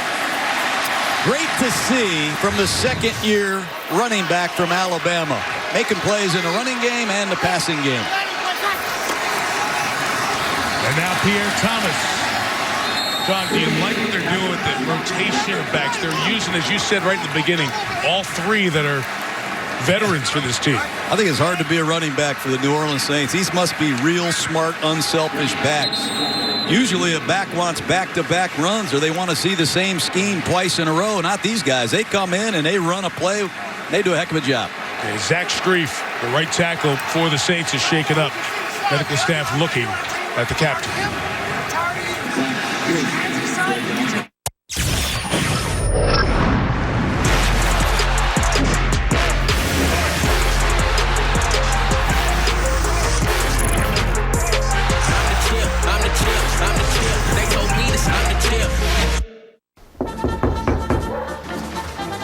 S2: Great to see from the second-year running back from Alabama, making plays in the running game and the passing game.
S1: And now Pierre Thomas. John, do you like what they're doing with the rotation of backs? They're using, as you said right at the beginning, all 3 that are veterans for this team.
S2: I think it's hard to be a running back for the New Orleans Saints. These must be real smart, unselfish backs. Usually a back wants back-to-back runs, or they want to see the same scheme twice in a row. Not these guys. They come in and they run a play. They do a heck of a job.
S1: Okay, Zach Strief, the right tackle for the Saints, is shaken up. Medical staff looking at the captain.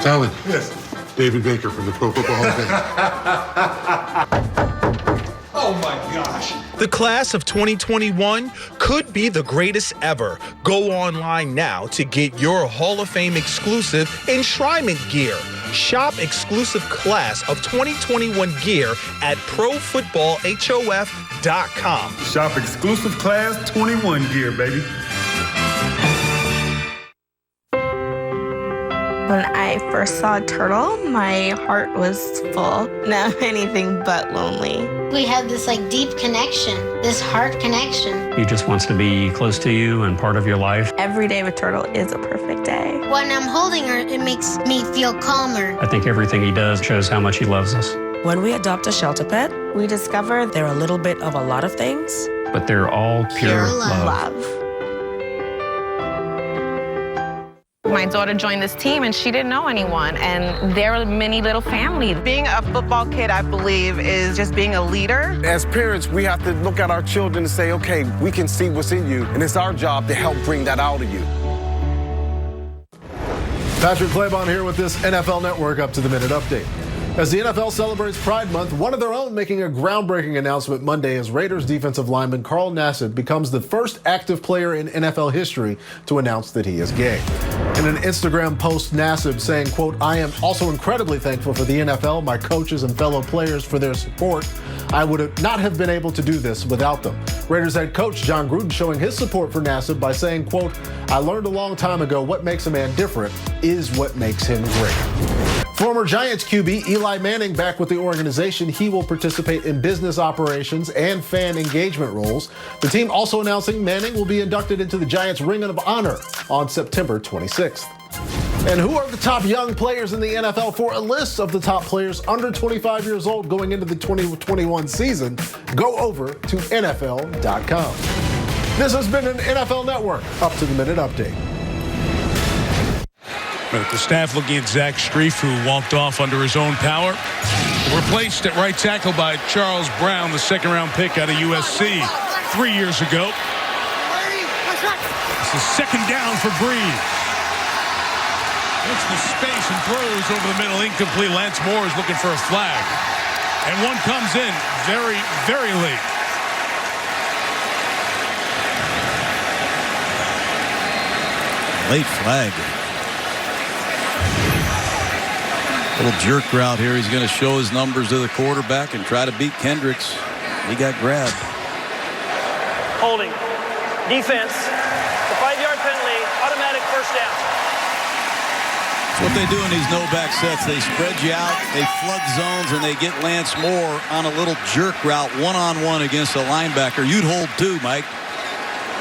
S17: Alan. Yes. David Baker from the Pro Football Hall of Fame.
S19: Oh my gosh. The class of 2021 could be the greatest ever. Go online now to get your Hall of Fame exclusive enshrinement gear. Shop exclusive class of 2021 gear at ProFootballHOF.com.
S20: Shop exclusive class 21 gear, baby.
S21: When I first saw Turtle, my heart was full. Now I'm anything but lonely.
S22: We have this deep connection, this heart connection.
S25: He just wants to be close to you and part of your life.
S21: Every day with Turtle is a perfect day.
S22: When I'm holding her, it makes me feel calmer.
S25: I think everything he does shows how much he loves us.
S29: When we adopt a shelter pet, we discover they're a little bit of a lot of things.
S25: But they're all pure love.
S26: My daughter joined this team and she didn't know anyone, and they're a mini little family.
S27: Being a football kid, I believe, is just being a leader.
S28: As parents, we have to look at our children and say, okay, we can see what's in you, and it's our job to help bring that out of you.
S30: Patrick Claybon here with this NFL Network up-to-the-minute update.
S3: As the NFL celebrates Pride Month, one of their own making a groundbreaking announcement Monday as Raiders defensive lineman Carl Nassib becomes the first active player in NFL history to announce that he is gay. In an Instagram post, Nassib saying, quote, "I am also incredibly thankful for the NFL, my coaches and fellow players for their support. I would not have been able to do this without them." Raiders head coach John Gruden showing his support for Nassib by saying, quote, "I learned a long time ago what makes a man different is what makes him great." Former Giants QB Eli Manning back with the organization. He will participate in business operations and fan engagement roles. The team also announcing Manning will be inducted into the Giants Ring of Honor on September 26th. And who are the top young players in the NFL? For a list of the top players under 25 years old going into the 2021 season, go over to NFL.com. This has been an NFL Network up-to-the-minute update.
S1: The staff looking at Zach Strief, who walked off under his own power. Replaced at right tackle by Charles Brown, the second-round pick out of USC 3 years ago. This is second down for Breeze. Looks the space and throws over the middle, incomplete. Lance Moore is looking for a flag. And one comes in very, very late.
S2: Late flag. Little jerk route here. He's going to show his numbers to the quarterback and try to beat Kendricks. He got grabbed.
S4: Holding. Defense. The 5-yard penalty. Automatic first down.
S2: That's what they do in these no-back sets. They spread you out, they flood zones, and they get Lance Moore on a little jerk route one-on-one against a linebacker. You'd hold too, Mike,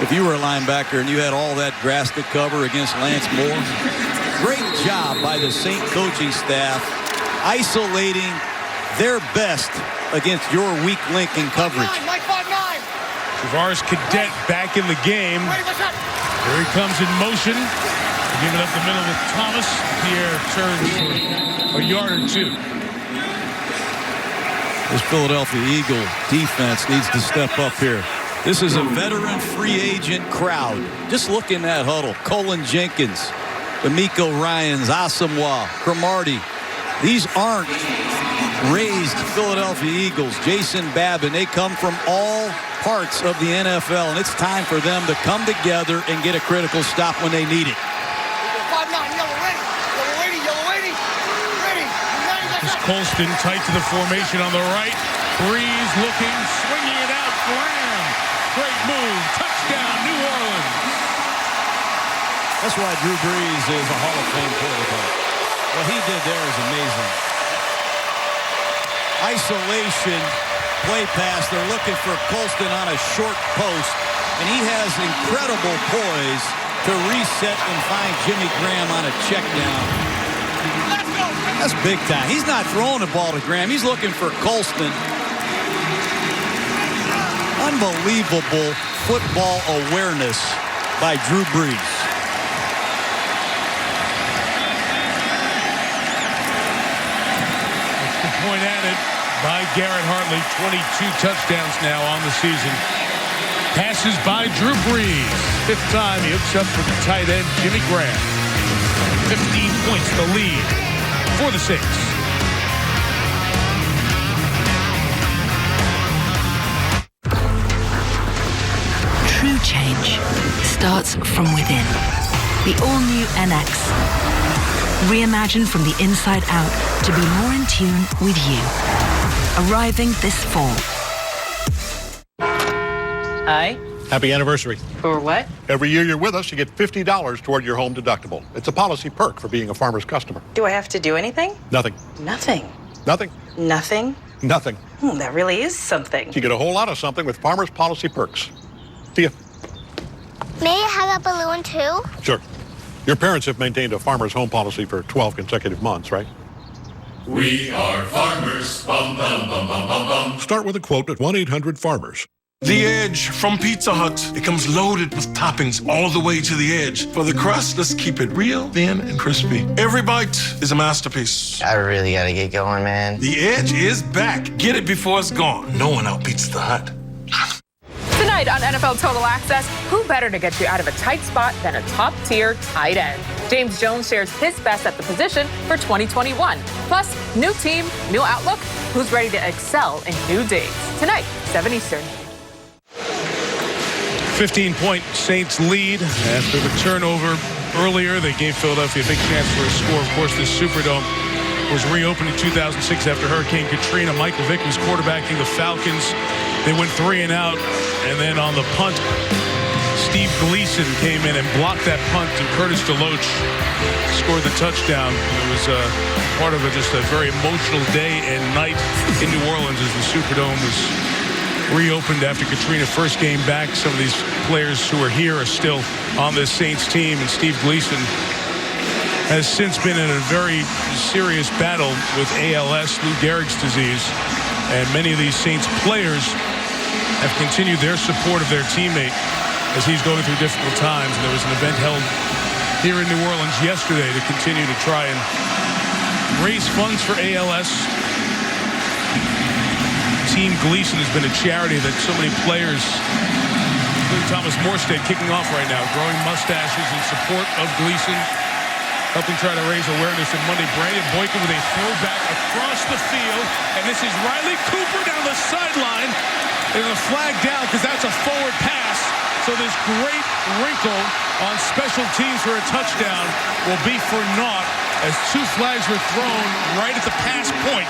S2: if you were a linebacker and you had all that grass to cover against Lance Moore. Great job by the Saint coaching staff isolating their best against your weak link in coverage.
S1: Tavares Cadet back in the game. Here he comes in motion. Give it up the middle with Thomas. Pierre turns for a yard or two.
S2: This Philadelphia Eagle defense needs to step up here. This is a veteran free agent crowd. Just look in that huddle. Colin Jenkins, D'Amico Ryans, Asamoah, Cromartie. These aren't raised Philadelphia Eagles. Jason Babin, they come from all parts of the NFL, and it's time for them to come together and get a critical stop when they need it.
S1: This Colston tight to the formation on the right. Breeze looking, swinging it out. Graham. Great move. Touchdown, New Orleans.
S2: That's why Drew Brees is a Hall of Fame quarterback. What he did there is amazing. Isolation, play pass. They're looking for Colston on a short post, and he has incredible poise to reset and find Jimmy Graham on a check down. That's big time. He's not throwing the ball to Graham. He's looking for Colston. Unbelievable football awareness by Drew Brees.
S1: Extra point added by Garrett Hartley. 22 touchdowns now on the season. Passes by Drew Brees. Fifth time he hooks up for the tight end, Jimmy Graham. 15 points the lead for the Saints.
S6: True change starts from within. The all-new NX. Reimagined from the inside out to be more in tune with you. Arriving this fall.
S7: Hi.
S8: Happy anniversary.
S7: For what?
S8: Every year you're with us, you get $50 toward your home deductible. It's a policy perk for being a Farmer's customer.
S7: Do I have to do anything?
S8: Nothing.
S7: Nothing.
S8: Nothing.
S7: Nothing?
S8: Nothing.
S7: That really is something.
S8: You get a whole lot of something with Farmer's policy perks. See ya.
S22: May I have a balloon too?
S8: Sure. Your parents have maintained a Farmer's home policy for 12 consecutive months, right?
S9: We are farmers. Bum, bum, bum, bum, bum, bum.
S8: Start with a quote at 1-800-FARMERS.
S24: The Edge from Pizza Hut. It comes loaded with toppings all the way to the edge. For the crust, let's keep it real, thin, and crispy. Every bite is a masterpiece.
S10: I really gotta get going, man.
S24: The Edge is back. Get it before it's gone. No one out Pizza Hut.
S18: Tonight Tonight on NFL Total Access, who better to get you out of a tight spot than a top-tier tight end? James Jones shares his best at the position for 2021. Plus, new team, new outlook. Who's ready to excel in new days? Tonight, 7 Eastern.
S1: 15-point Saints lead after the turnover earlier. They gave Philadelphia a big chance for a score. Of course, this Superdome was reopened in 2006 after Hurricane Katrina. Michael Vick was quarterbacking the Falcons. They went 3 and out, and then on the punt, Steve Gleason came in and blocked that punt, and Curtis DeLoach scored the touchdown. It was part of just a very emotional day and night in New Orleans as the Superdome was reopened after Katrina. First game back. Some of these players who are here are still on this Saints team, and Steve Gleason has since been in a very serious battle with ALS, Lou Gehrig's disease, and many of these Saints players have continued their support of their teammate as he's going through difficult times. And there was an event held here in New Orleans yesterday to continue to try and raise funds for ALS. Team Gleason has been a charity that so many players, including Thomas Morstead, kicking off right now, growing mustaches in support of Gleason, helping try to raise awareness of Monday. Brandon Boykin with a throwback across the field, and this is Riley Cooper down the sideline. There's a flag down because that's a forward pass. So this great wrinkle on special teams for a touchdown will be for naught as 2 flags were thrown right at the pass point.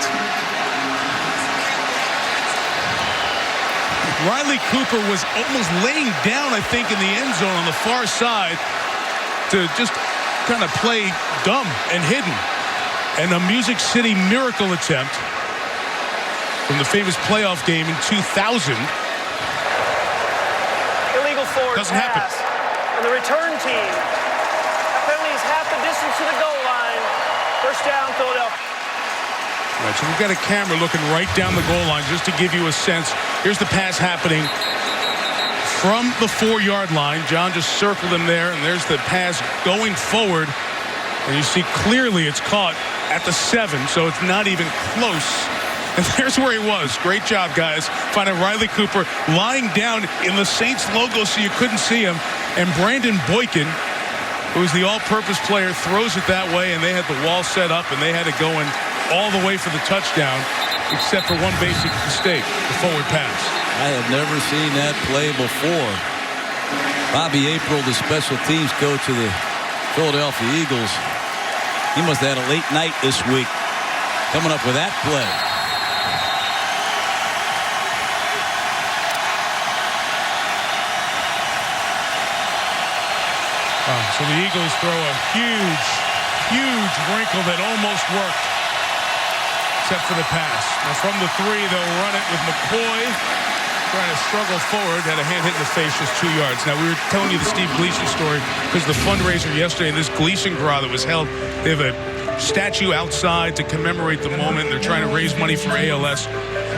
S1: Riley Cooper was almost laying down, I think, in the end zone on the far side to just kind of play dumb and hidden. And a Music City Miracle attempt from the famous playoff game in 2000.
S4: Illegal forward
S1: Doesn't
S4: pass.
S1: happen.
S4: And the return team. That penalty is half the distance to the goal line. First down, Philadelphia.
S1: Right, so we've got a camera looking right down the goal line just to give you a sense. Here's the pass happening from the 4-yard line. John just circled him there, and there's the pass going forward. And you see clearly it's caught at the 7, so it's not even close. And there's where he was. Great job, guys. Finding Riley Cooper lying down in the Saints logo so you couldn't see him. And Brandon Boykin, who's the all-purpose player, throws it that way, and they had the wall set up, and they had it going all the way for the touchdown, except for one basic mistake, the forward pass.
S2: I have never seen that play before. Bobby April, the special teams coach of the Philadelphia Eagles, he must have had a late night this week coming up with that play.
S1: So the Eagles throw a huge wrinkle that almost worked, except for the pass. Now from the 3, they'll run it with McCoy trying to struggle forward, had a hand hit in the face just 2 yards. Now we were telling you the Steve Gleason story because the fundraiser yesterday in this Gleason Gras that was held, they have a statue outside to commemorate the moment. They're trying to raise money for ALS.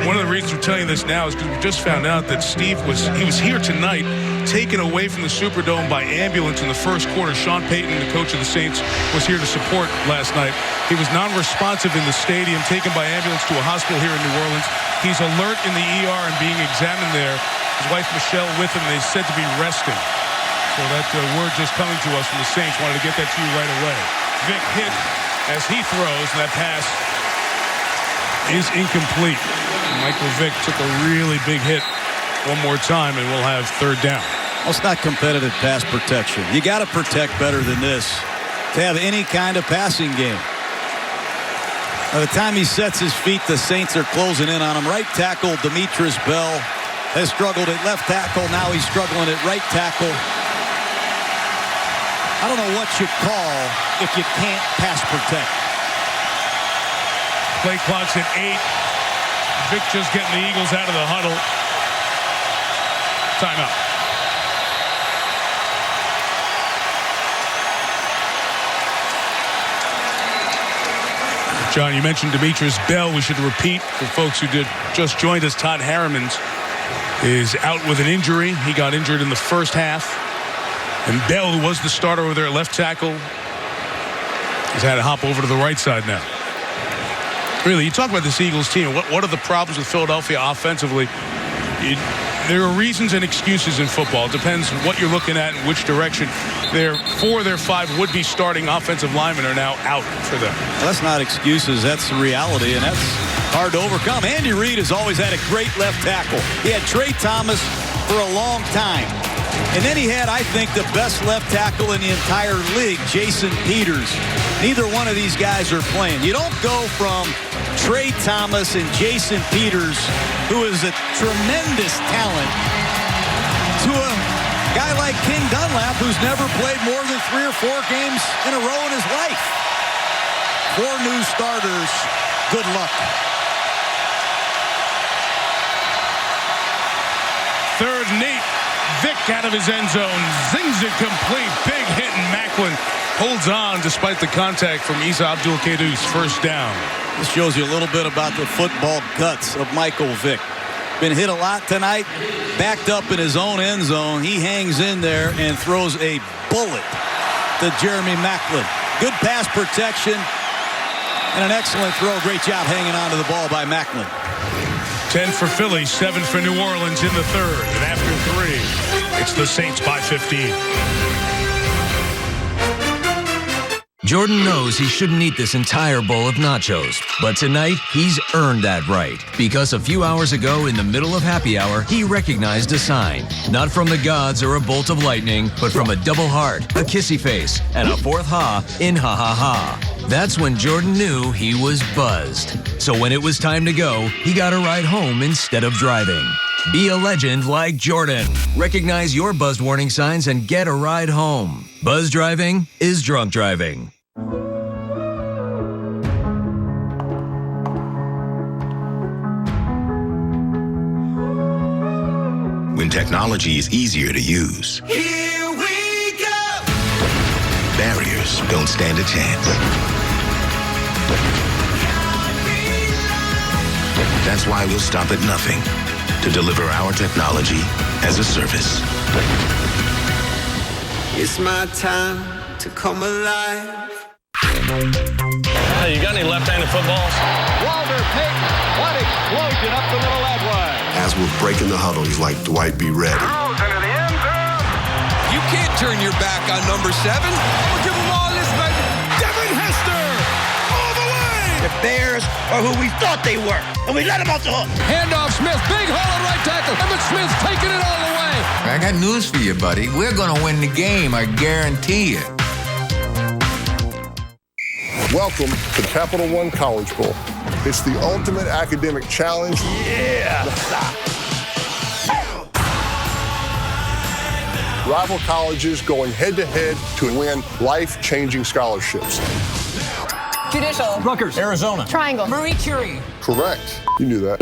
S1: One of the reasons we're telling you this now is because we just found out that Steve was here tonight, taken away from the Superdome by ambulance in the first quarter. Sean Payton, the coach of the Saints, was here to support last night. He was non-responsive in the stadium, taken by ambulance to a hospital here in New Orleans. He's alert in the ER and being examined there. His wife Michelle with him. They said to be resting. So that word just coming to us from the Saints. Wanted to get that to you right away. Vick hit as he throws, and that pass is incomplete. Michael Vick took a really big hit one more time, and we'll have 3rd down.
S2: Well, it's not competitive pass protection. You got to protect better than this to have any kind of passing game. By the time he sets his feet, the Saints are closing in on him. Right tackle Demetris Bell has struggled at left tackle. Now he's struggling at right tackle. I don't know what you call if you can't pass protect.
S1: Play clock's at 8. Vick just getting the Eagles out of the huddle. Timeout. John, you mentioned Demetris Bell. We should repeat for folks who just joined us. Todd Harriman is out with an injury. He got injured in the first half. And Bell, who was the starter over there at left tackle, has had to hop over to the right side now. Really, you talk about this Eagles team. What are the problems with Philadelphia offensively? there are reasons and excuses in football. It depends what you're looking at and which direction. Their 5 would-be starting offensive linemen are now out for them.
S2: Well, that's not excuses. That's the reality, and that's hard to overcome. Andy Reid has always had a great left tackle. He had Trey Thomas for a long time. And then he had, I think, the best left tackle in the entire league, Jason Peters. Neither one of these guys are playing. You don't go from Trey Thomas and Jason Peters, who is a tremendous talent, to a guy like King Dunlap, who's never played more than 3 or 4 games in a row in his life. 4 new starters. Good luck.
S1: Third and 8. Vick out of his end zone. Zings it complete. Big hit, and Macklin holds on despite the contact from Isa Abdul-Qadir's first down.
S2: This shows you a little bit about the football guts of Michael Vick. Been hit a lot tonight. Backed up in his own end zone. He hangs in there and throws a bullet to Jeremy Macklin. Good pass protection and an excellent throw. Great job hanging on to the ball by Macklin.
S1: 10 for Philly, 7 for New Orleans in the third. And after 3, it's the Saints by 15.
S5: Jordan knows he shouldn't eat this entire bowl of nachos, but tonight he's earned that right. Because a few hours ago in the middle of happy hour, he recognized a sign. Not from the gods or a bolt of lightning, but from a double heart, a kissy face, and a fourth ha in ha ha ha. That's when Jordan knew he was buzzed. So when it was time to go, he got a ride home instead of driving. Be a legend like Jordan. Recognize your buzzed warning signs and get a ride home. Buzz driving is drunk driving.
S11: When technology is easier to use,
S9: Here we go!
S11: barriers don't stand a chance. That's why we'll stop at nothing to deliver our technology as a service.
S12: It's my time to come alive.
S4: Hey, you got any left-handed footballs?
S13: Walter Payton, what explosion up the middle that way.
S14: As we're breaking the huddle, he's like, Dwight, be ready.
S15: You can't turn your back on number 7. We'll give them all this, baby. Devin Hester, all the way.
S16: The Bears are who we thought they were, and we let them off the hook.
S15: Handoff Smith, big hole at right tackle. Emmitt Smith taking it all the way.
S17: I got news for you, buddy. We're going to win the game, I guarantee it.
S8: Welcome to Capital One College Bowl. It's the ultimate academic challenge.
S13: Yeah.
S8: Rival colleges going head-to-head to win life-changing scholarships.
S23: Judicial.
S13: Rutgers.
S23: Arizona. Triangle. Marie Curie.
S8: Correct. You knew that.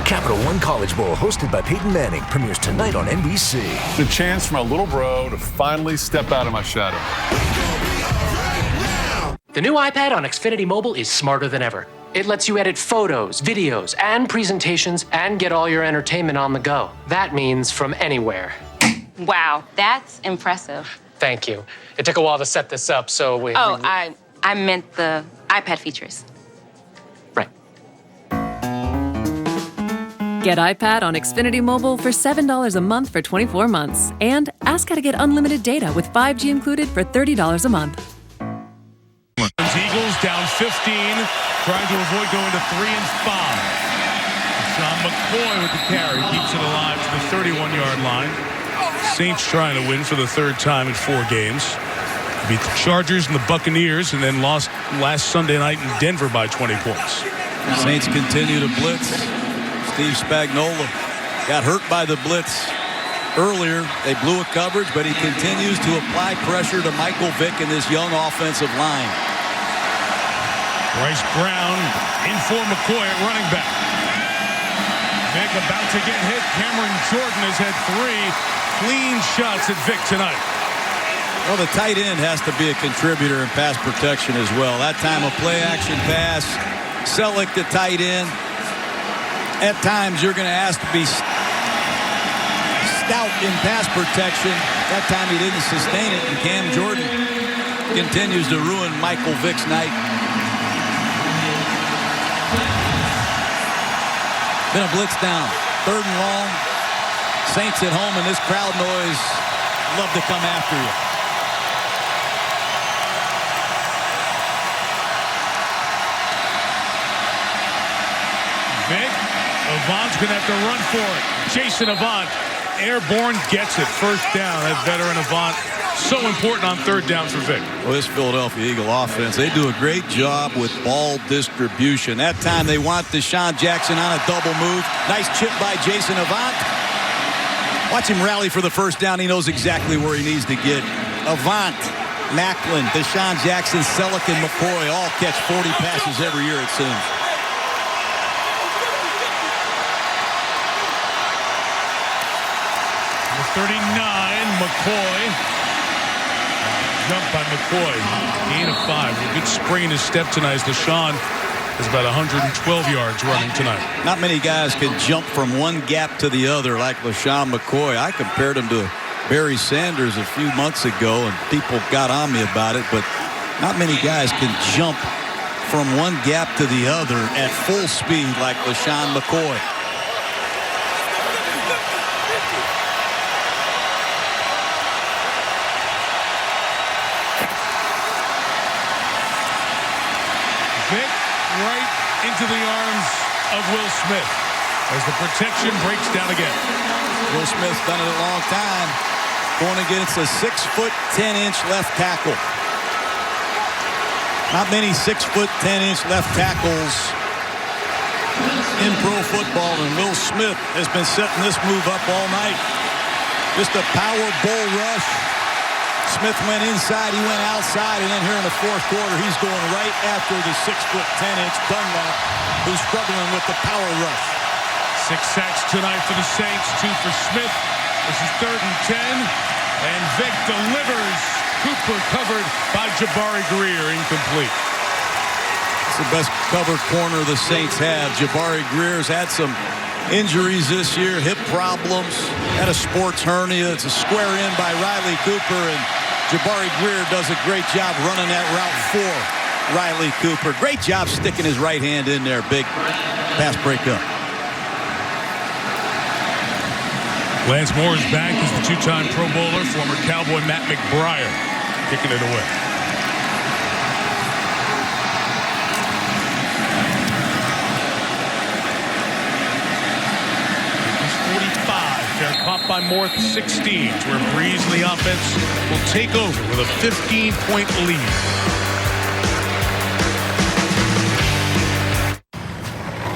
S30: Capital One College Bowl, hosted by Peyton Manning, premieres tonight on NBC.
S20: The chance for my little bro to finally step out of my shadow.
S31: The new iPad on Xfinity Mobile is smarter than ever. It lets you edit photos, videos, and presentations and get all your entertainment on the go. That means from anywhere.
S32: Wow, that's impressive.
S31: Thank you. It took a while to set this up, so we...
S32: I meant the iPad features.
S31: Right.
S33: Get iPad on Xfinity Mobile for $7 a month for 24 months. And ask how to get unlimited data with 5G included for $30 a month.
S1: Eagles down 15, trying to avoid going to 3 and 5. Sean McCoy with the carry, keeps it alive to the 31-yard line. Saints trying to win for the 3rd time in 4 games. Beat the Chargers and the Buccaneers, and then lost last Sunday night in Denver by 20 points.
S2: Saints continue to blitz. Steve Spagnuolo got hurt by the blitz earlier. They blew a coverage, but he continues to apply pressure to Michael Vick and this young offensive line.
S1: Bryce Brown in for McCoy at running back. Vick about to get hit. Cameron Jordan has had 3 clean shots at Vick tonight.
S2: Well, the tight end has to be a contributor in pass protection as well. That time a play-action pass. Selleck, the tight end. At times, you're going to ask to be stout in pass protection. That time he didn't sustain it, and Cam Jordan continues to ruin Michael Vick's night. Been a blitz down. 3rd and long. Saints at home, and this crowd noise love to come after you.
S1: Vic, Avant's going to have to run for it. Jason Avant, airborne, gets it. First down. That veteran Avant, so important on third down for Vic.
S2: Well, this Philadelphia Eagle offense, they do a great job with ball distribution. That time they want Deshaun Jackson on a double move. Nice chip by Jason Avant. Watch him rally for the first down. He knows exactly where he needs to get. Avant, Macklin, Deshaun Jackson, Selleck, and McCoy all catch 40 passes every year, it seems.
S1: Number 39, McCoy. Jump by McCoy. Gain of 5. A good spring in his step tonight as Deshaun is about 112 yards running tonight.
S2: Not many guys can jump from one gap to the other like LaShawn McCoy. I compared him to Barry Sanders a few months ago, and people got on me about it, but not many guys can jump from one gap to the other at full speed like LaShawn McCoy.
S1: Vic right into the arms of Will Smith as the protection breaks down again.
S2: Will Smith's done it a long time, going against a 6'10" left tackle. Not many 6'10" left tackles in pro football, and Will Smith has been setting this move up all night. Just a power bull rush. Smith went inside, he went outside, and then here in the fourth quarter, he's going right after the 6'10" Dunlap, who's struggling with the power rush.
S1: 6 sacks tonight for the Saints, 2 for Smith. This is 3rd and 10, and Vic delivers. Cooper covered by Jabari Greer, incomplete.
S2: It's the best covered corner the Saints have. Jabari Greer's had some injuries this year, hip problems, had a sports hernia. It's a square in by Riley Cooper, and Jabari Greer does a great job running that route for Riley Cooper. Great job sticking his right hand in there. Big pass breakup.
S1: Lance Moore is back as the 2-time Pro Bowler, former Cowboy Matt McBriar kicking it away. They're caught by Moore at the 16, where Breeze and the offense will take over with a 15-point lead.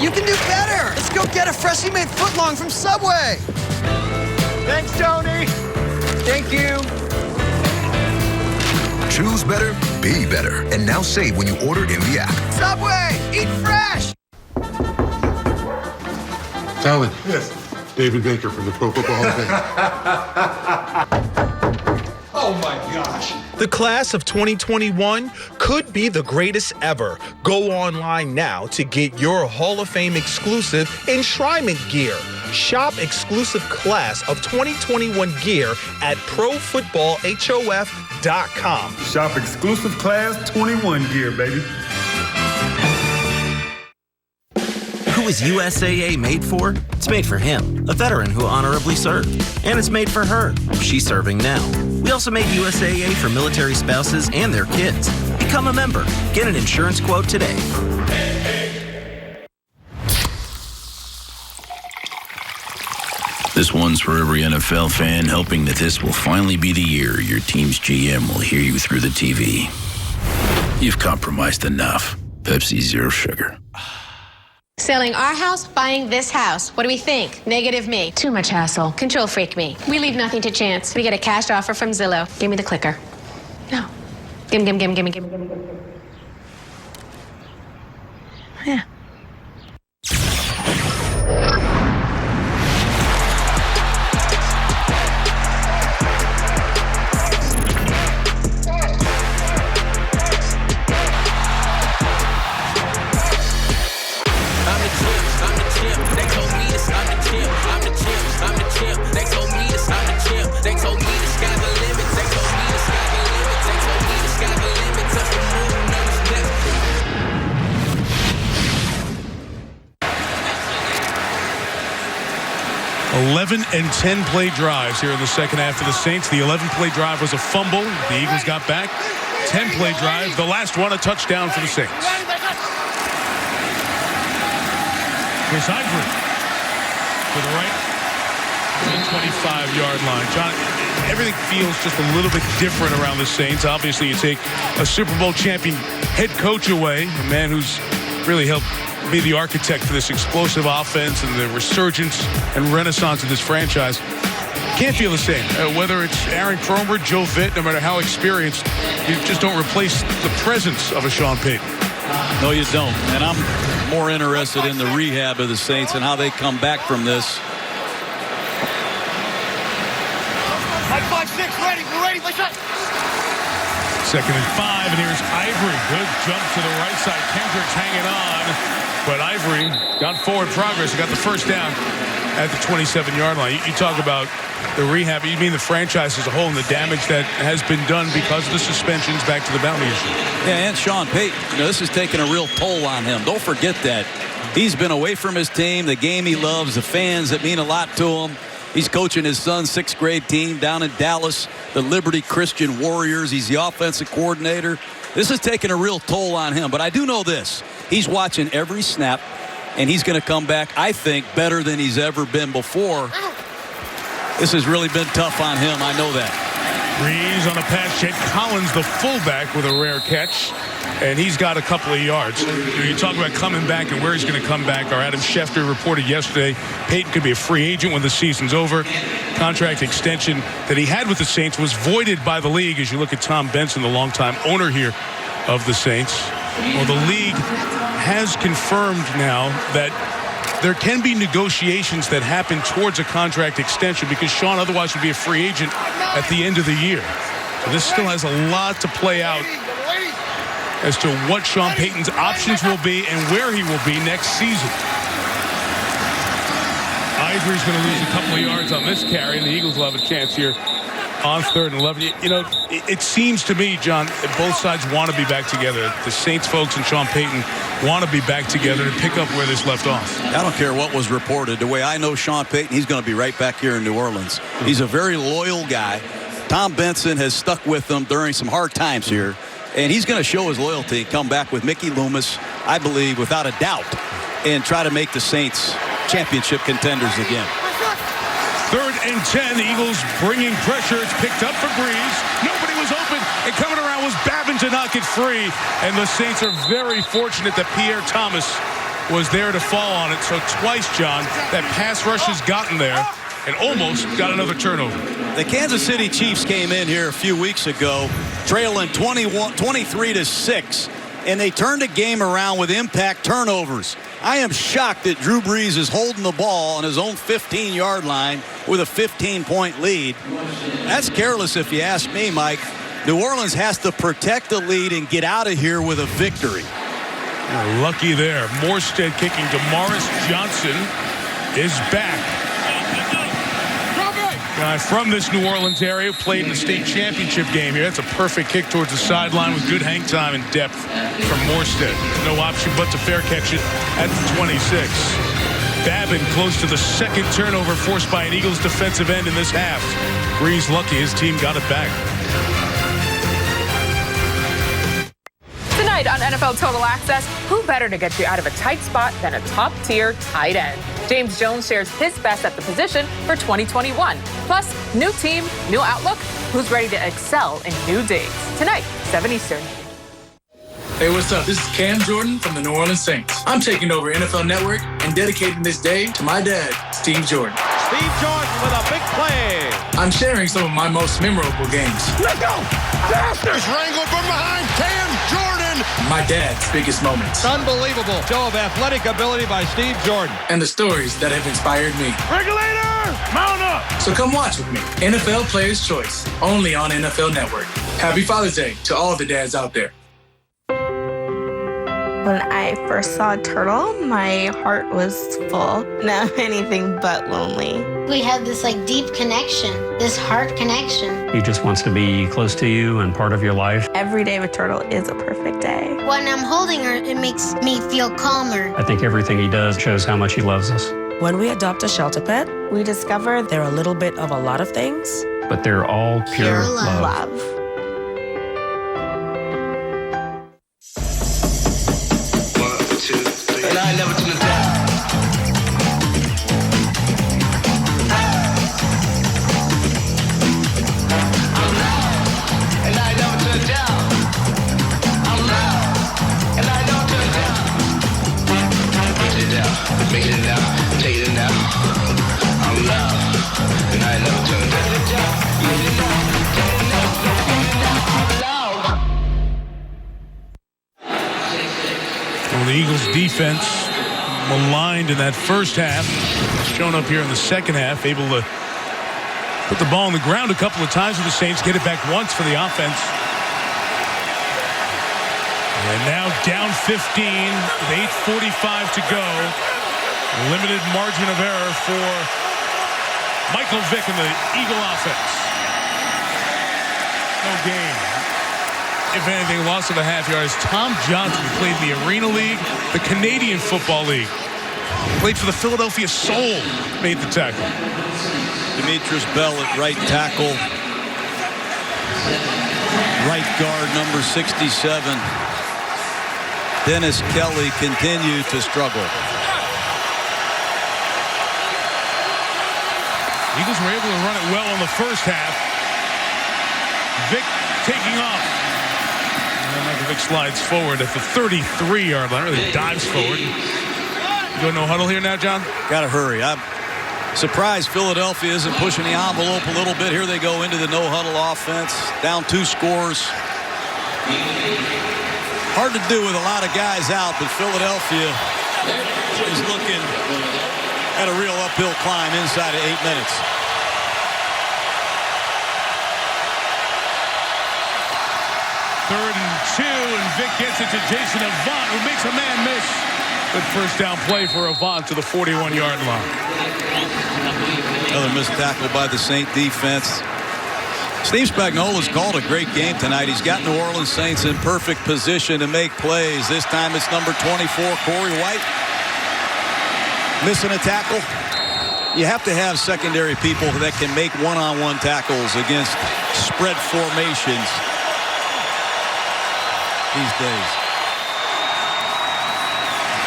S3: You can do better. Let's go get a freshly made footlong from Subway. Thanks, Tony. Thank you.
S11: Choose better, be better. And now save when you order in the app.
S3: Subway, eat fresh.
S6: Sally. Yes. David Baker from the Pro Football Hall of Fame.
S7: Oh my gosh. The class of 2021 could be the greatest ever. Go online now to get your Hall of Fame exclusive enshrinement gear. Shop exclusive class of 2021 gear at ProFootballHof.com.
S10: Shop exclusive class 21 gear, baby.
S19: Who is USAA made for? It's made for him, a veteran who honorably served. And it's made for her. She's serving now. We also made USAA for military spouses and their kids. Become a member. Get an insurance quote today.
S21: This one's for every NFL fan, hoping that this will finally be the year your team's GM will hear you through the TV. You've compromised enough. Pepsi Zero Sugar.
S22: Selling our house, buying this house. What do we think? Negative me. Too much hassle. Control freak me. We leave nothing to chance. We get a cash offer from Zillow. Give me the clicker. No. Give me. Yeah.
S1: 11 and 10 play drives here in the second half for the Saints. The 11-play drive was a fumble. The Eagles got back. 10-play drive. The last one, a touchdown for the Saints. Here's Ivory to the right. The 25-yard line. John, everything feels just a little bit different around the Saints. Obviously, you take a Super Bowl champion head coach away, a man who's really helped be the architect for this explosive offense and the resurgence and renaissance of this franchise. Can't feel the same. Whether it's Aaron Kromer, Joe Vitt, no matter how experienced, you just don't replace the presence of a Sean Payton.
S2: No, you don't. And I'm more interested in the rehab of the Saints and how they come back from this.
S3: 5-6, ready. We're ready. Play shot.
S1: 2nd and 5, and here's Ivory. Good jump to the right side. Kendricks hanging on, but Ivory got forward progress. He got the first down at the 27-yard line. You talk about the rehab. You mean the franchise as a whole and the damage that has been done because of the suspensions back to the bounty issue.
S2: Yeah, and Sean Payton, this has taken a real toll on him. Don't forget that. He's been away from his team, the game he loves, the fans that mean a lot to him. He's coaching his son's 6th grade team down in Dallas, the Liberty Christian Warriors. He's the offensive coordinator. This has taken a real toll on him. But I do know this. He's watching every snap, and he's going to come back, I think, better than he's ever been before. This has really been tough on him. I know that.
S1: Breeze on a pass. Jake Collins, the fullback, with a rare catch. And he's got a couple of yards. You talk about coming back and where he's going to come back. Our Adam Schefter reported yesterday Payton could be a free agent when the season's over. Contract extension that he had with the Saints was voided by the league. As you look at Tom Benson, the longtime owner here of the Saints. Well, the league has confirmed now that there can be negotiations that happen towards a contract extension because Sean otherwise would be a free agent at the end of the year. So this still has a lot to play out as to what Sean Payton's options will be and where he will be next season. Ivory's going to lose a couple of yards on this carry, and the Eagles will have a chance here on 3rd and 11. You know, it seems to me, John, that both sides want to be back together. The Saints folks and Sean Payton want to be back together to pick up where this left off.
S2: I don't care what was reported. The way I know Sean Payton, he's going to be right back here in New Orleans. He's a very loyal guy. Tom Benson has stuck with them during some hard times here. And he's going to show his loyalty and come back with Mickey Loomis, I believe, without a doubt, and try to make the Saints championship contenders again.
S1: 3rd and 10. The Eagles bringing pressure. It's picked up for Breeze. Nobody was open. And coming around was Babin to knock it free. And the Saints are very fortunate that Pierre Thomas was there to fall on it. So twice, John, that pass rush has gotten there and almost got another turnover.
S2: The Kansas City Chiefs came in here a few weeks ago, trailing 23-6, and they turned the game around with impact turnovers. I am shocked that Drew Brees is holding the ball on his own 15-yard line with a 15-point lead. That's careless if you ask me, Mike. New Orleans has to protect the lead and get out of here with a victory.
S1: You're lucky there. Morstead kicking. DeMaurice Johnson is back. Guy from this New Orleans area played in the state championship game here. That's a perfect kick towards the sideline with good hang time and depth from Morstead. No option but to fair catch it at the 26. Babin close to the 2nd turnover forced by an Eagles defensive end in this half. Breeze lucky his team got it back.
S23: Tonight on NFL Total Access, who better to get you out of a tight spot than a top-tier tight end? James Jones shares his best at the position for 2021. Plus, new team, new outlook. Who's ready to excel in new digs? Tonight, 7 Eastern.
S4: Hey, what's up? This is Cam Jordan from the New Orleans Saints. I'm taking over NFL Network and dedicating this day to my dad, Steve Jordan.
S5: Steve Jordan with a big play.
S4: I'm sharing some of my most memorable games.
S5: Let's go! There's wrangled from behind. Cam Jordan.
S4: My dad's biggest moments.
S5: Unbelievable show of athletic ability by Steve Jordan.
S4: And the stories that have inspired me.
S5: Regulator, mount up.
S4: So come watch with me. NFL Players' Choice, only on NFL Network. Happy Father's Day to all the dads out there.
S9: When I first saw Turtle, my heart was full. Now anything but lonely.
S12: We have this deep connection, this heart connection.
S14: He just wants to be close to you and part of your life.
S9: Every day with Turtle is a perfect day.
S12: When I'm holding her, it makes me feel calmer.
S14: I think everything he does shows how much he loves us.
S8: When we adopt a shelter pet, we discover they're a little bit of a lot of things.
S14: But they're all pure love.
S13: And I never turn it down. I'm loud, and I never turn it down. I'm loud, and I never turn it down. Take it down, make it now, take it now. I'm loud, and I never turn it down.
S1: Well, the Eagles defense maligned in that first half. Shown up here in the second half, able to put the ball on the ground a couple of times for the Saints, get it back once for the offense. And now down 15 with 8:45 to go. Limited margin of error for Michael Vick and the Eagle offense. No game. If anything, loss of a half yards. Tom Johnson, who played in the Arena League, the Canadian Football League, played for the Philadelphia Soul, made the tackle.
S2: Demetrius Bell at right tackle. Right guard, number 67. Dennis Kelly continued to struggle.
S1: Eagles were able to run it well in the first half. Vick taking off. And Vick slides forward at the 33-yard line. Really dives forward. You go no huddle here now, John?
S2: Got to hurry. I'm surprised Philadelphia isn't pushing the envelope a little bit. Here they go into the no huddle offense. Down 2 scores. Hard to do with a lot of guys out, but Philadelphia is looking at a real uphill climb inside of 8 minutes.
S1: Third and 2, and Vick gets it to Jason Avant, who makes a man miss. Good first down play for Avant to the 41-yard line.
S2: Another missed tackle by the Saint defense. Steve Spagnuolo's called a great game tonight. He's got New Orleans Saints in perfect position to make plays. This time it's number 24, Corey White. Missing a tackle. You have to have secondary people that can make one-on-one tackles against spread formations these days.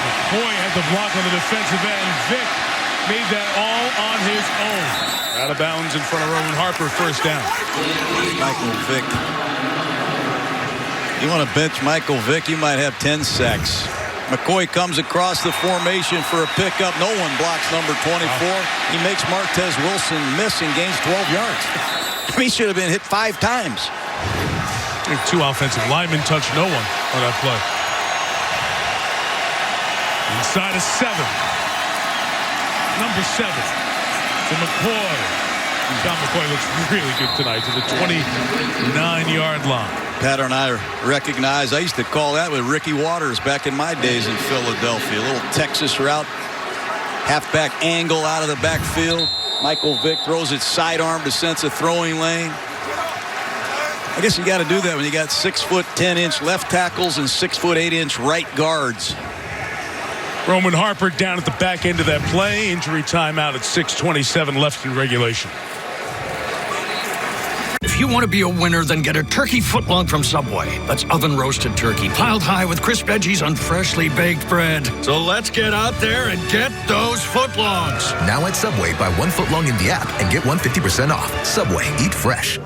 S1: McCoy had the block on the defensive end. Vick made that all on his own. Out of bounds in front of Roman Harper, first down.
S2: Michael Vick. You want to bench Michael Vick, you might have 10 sacks. McCoy comes across the formation for a pickup. No one blocks number 24. He makes Martez Wilson miss and gains 12 yards. He should have been hit 5 times.
S1: I think 2 offensive linemen touched no one on that play. Inside of 7. Number 7 to McCoy. John McCoy looks really good tonight to the 29-yard line.
S2: Pattern I recognize. I used to call that with Ricky Waters back in my days in Philadelphia. A little Texas route. Halfback angle out of the backfield. Michael Vick throws it sidearm to sense a throwing lane. I guess you got to do that when you got 6'10" left tackles and 6'8" right guards.
S1: Roman Harper down at the back end of that play. Injury timeout at 6:27 left in regulation.
S15: If you want to be a winner, then get a turkey footlong from Subway. That's oven-roasted turkey, piled high with crisp veggies on freshly baked bread. So let's get out there and get those footlongs.
S16: Now at Subway, buy 1 footlong in the app and get 150% off. Subway, eat fresh.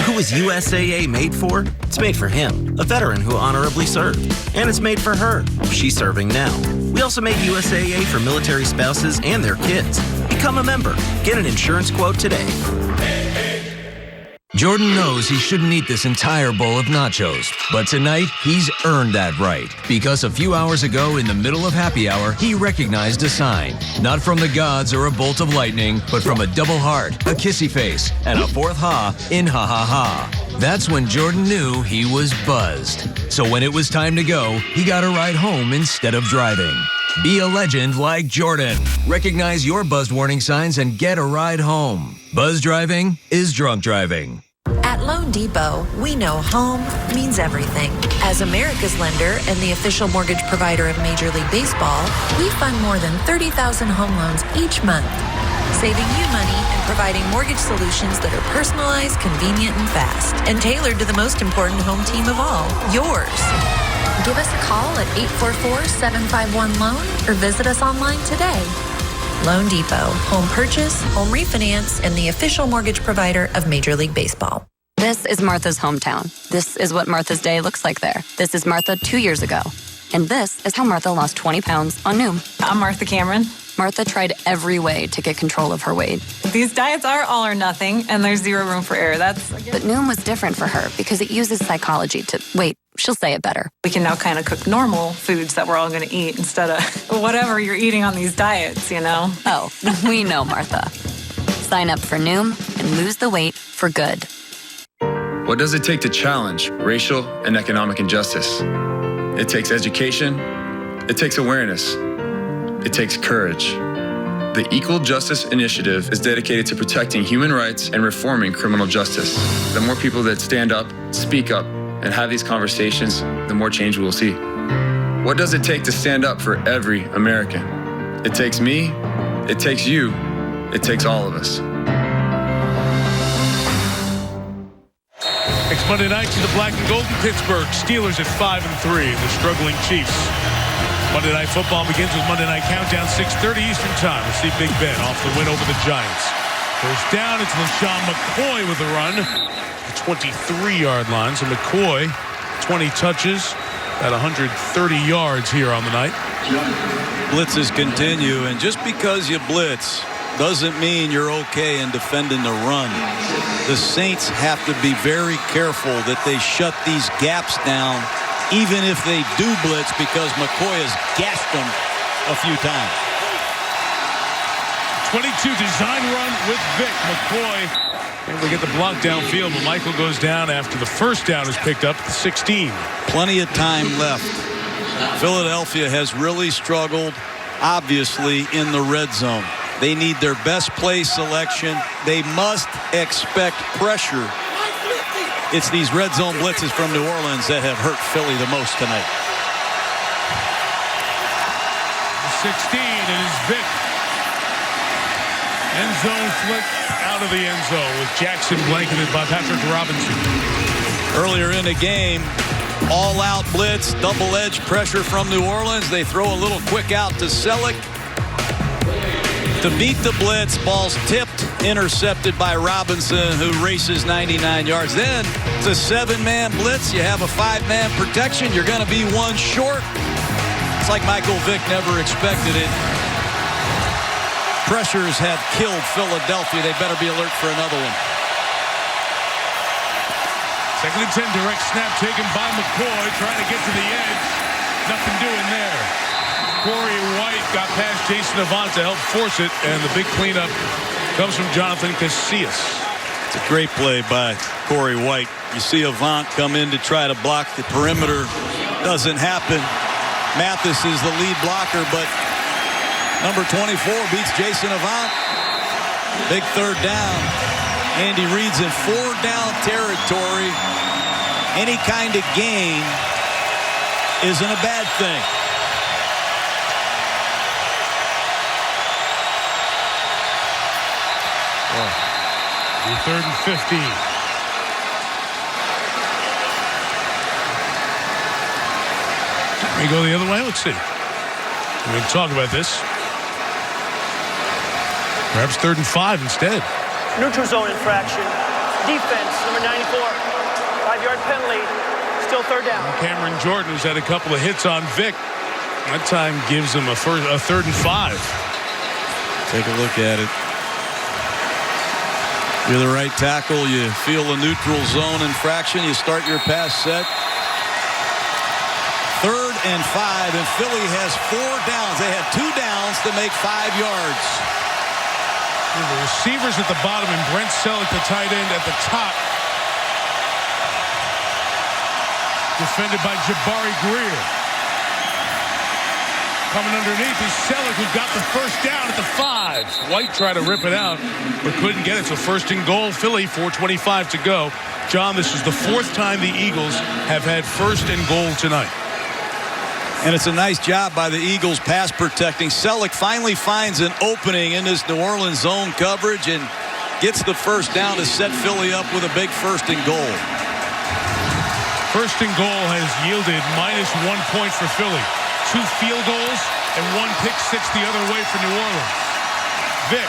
S19: Who is USAA made for? It's made for him, a veteran who honorably served. And it's made for her. She's serving now. We also made USAA for military spouses and their kids. Become a member. Get an insurance quote today.
S17: Jordan knows he shouldn't eat this entire bowl of nachos, but tonight he's earned that right because a few hours ago in the middle of happy hour, he recognized a sign. Not from the gods or a bolt of lightning, but from a double heart, a kissy face, and a 4th ha in ha ha ha. That's when Jordan knew he was buzzed. So when it was time to go, he got a ride home instead of driving. Be a legend like Jordan. Recognize your buzzed warning signs and get a ride home. Buzz driving is drunk driving.
S18: At Lone
S11: Loan Depot, we know home means everything. As America's lender and the official mortgage provider of Major League Baseball, we fund more than 30,000 home loans each month, saving you money and providing mortgage solutions that are personalized, convenient, and fast, and tailored to the most important home team of all, yours. Give us a call at 844-751-LOAN or visit us online today. Loan Depot, home purchase, home refinance, and the official mortgage provider of Major League Baseball.
S18: This is Martha's hometown. This is what Martha's Day looks like there. This is Martha 2 years ago. And this is how Martha lost 20 pounds on Noom.
S20: I'm Martha Cameron.
S18: Martha tried every way to get control of her weight.
S20: These diets are all or nothing, and there's zero room for error.
S18: But Noom was different for her because it uses psychology to, wait, she'll say it better.
S20: We can now kind of cook normal foods that we're all going to eat instead of whatever you're eating on these diets, you know?
S18: Oh, we know, Martha. Sign up for Noom and lose the weight for good.
S24: What does it take to challenge racial and economic injustice? It takes education. It takes awareness. It takes courage. The Equal Justice Initiative is dedicated to protecting human rights and reforming criminal justice. The more people that stand up, speak up, and have these conversations, the more change we will see. What does it take to stand up for every American? It takes me, it takes you, it takes all of us.
S1: Next Monday night to the black and gold in Pittsburgh. Steelers at 5-3, the struggling Chiefs. Monday Night Football begins with Monday Night Countdown, 6:30 Eastern Time. We'll see Big Ben off the win over the Giants. Goes down, it's LaShawn McCoy with a run. The 23-yard line. So McCoy, 20 touches at 130 yards here on the night.
S2: Blitzes continue, and just because you blitz doesn't mean you're okay in defending the run. The Saints have to be very careful that they shut these gaps down, even if they do blitz, because McCoy has gashed them a few times.
S1: 22 design run with Vic. McCoy, and we get the block downfield, but Michael goes down after the first down is picked up at the 16.
S2: Plenty of time left. Philadelphia has really struggled, obviously, in the red zone. They need their best play selection. They must expect pressure. It's these red zone blitzes from New Orleans that have hurt Philly the most tonight.
S1: 16, it is Vic. End zone flick out of the end zone with Jackson blanketed by Patrick Robinson.
S2: Earlier in the game, all-out blitz, double-edge pressure from New Orleans. They throw a little quick out to Selleck. To beat the blitz, ball's tipped, intercepted by Robinson, who races 99 yards. Then it's a 7-man blitz. You have a 5-man protection. You're going to be one short. It's like Michael Vick never expected it. Pressures have killed Philadelphia. They better be alert for another one.
S1: Second and 10, direct snap taken by McCoy, trying to get to the edge. Nothing doing there. Corey White got past Jason Avant to help force it, and the big cleanup comes from Jonathan Casillas.
S2: It's a great play by Corey White. You see Avant come in to try to block the perimeter. Doesn't happen. Mathis is the lead blocker, but number 24 beats Jason Avant. Big third down. Andy Reid's in 4-down territory. Any kind of gain isn't a bad thing.
S1: Third and 15. We go the other way. Let's see. We're going to talk about this. Perhaps 3rd and 5 instead.
S25: Neutral zone infraction. Defense, number 94. 5-yard penalty. Still 3rd down.
S1: Cameron Jordan, who's had a couple of hits on Vic, that time gives him a 3rd and 5.
S2: Take a look at it. You're the right tackle. You feel a neutral zone infraction. You start your pass set. 3rd and 5, and Philly has 4 downs. They had 2 downs to make 5 yards.
S1: The receivers at the bottom and Brent Selleck, the tight end, at the top. Defended by Jabari Greer. Coming underneath is Selleck, who got the first down at the 5. White tried to rip it out, but couldn't get it. So first and goal, Philly, 4:25 to go. John, this is the 4th time the Eagles have had first and goal tonight.
S2: And it's a nice job by the Eagles pass protecting. Selleck finally finds an opening in this New Orleans zone coverage and gets the first down to set Philly up with a big first and goal.
S1: First and goal has yielded -1 point for Philly. 2 field goals and 1 pick six the other way for New Orleans. Vic,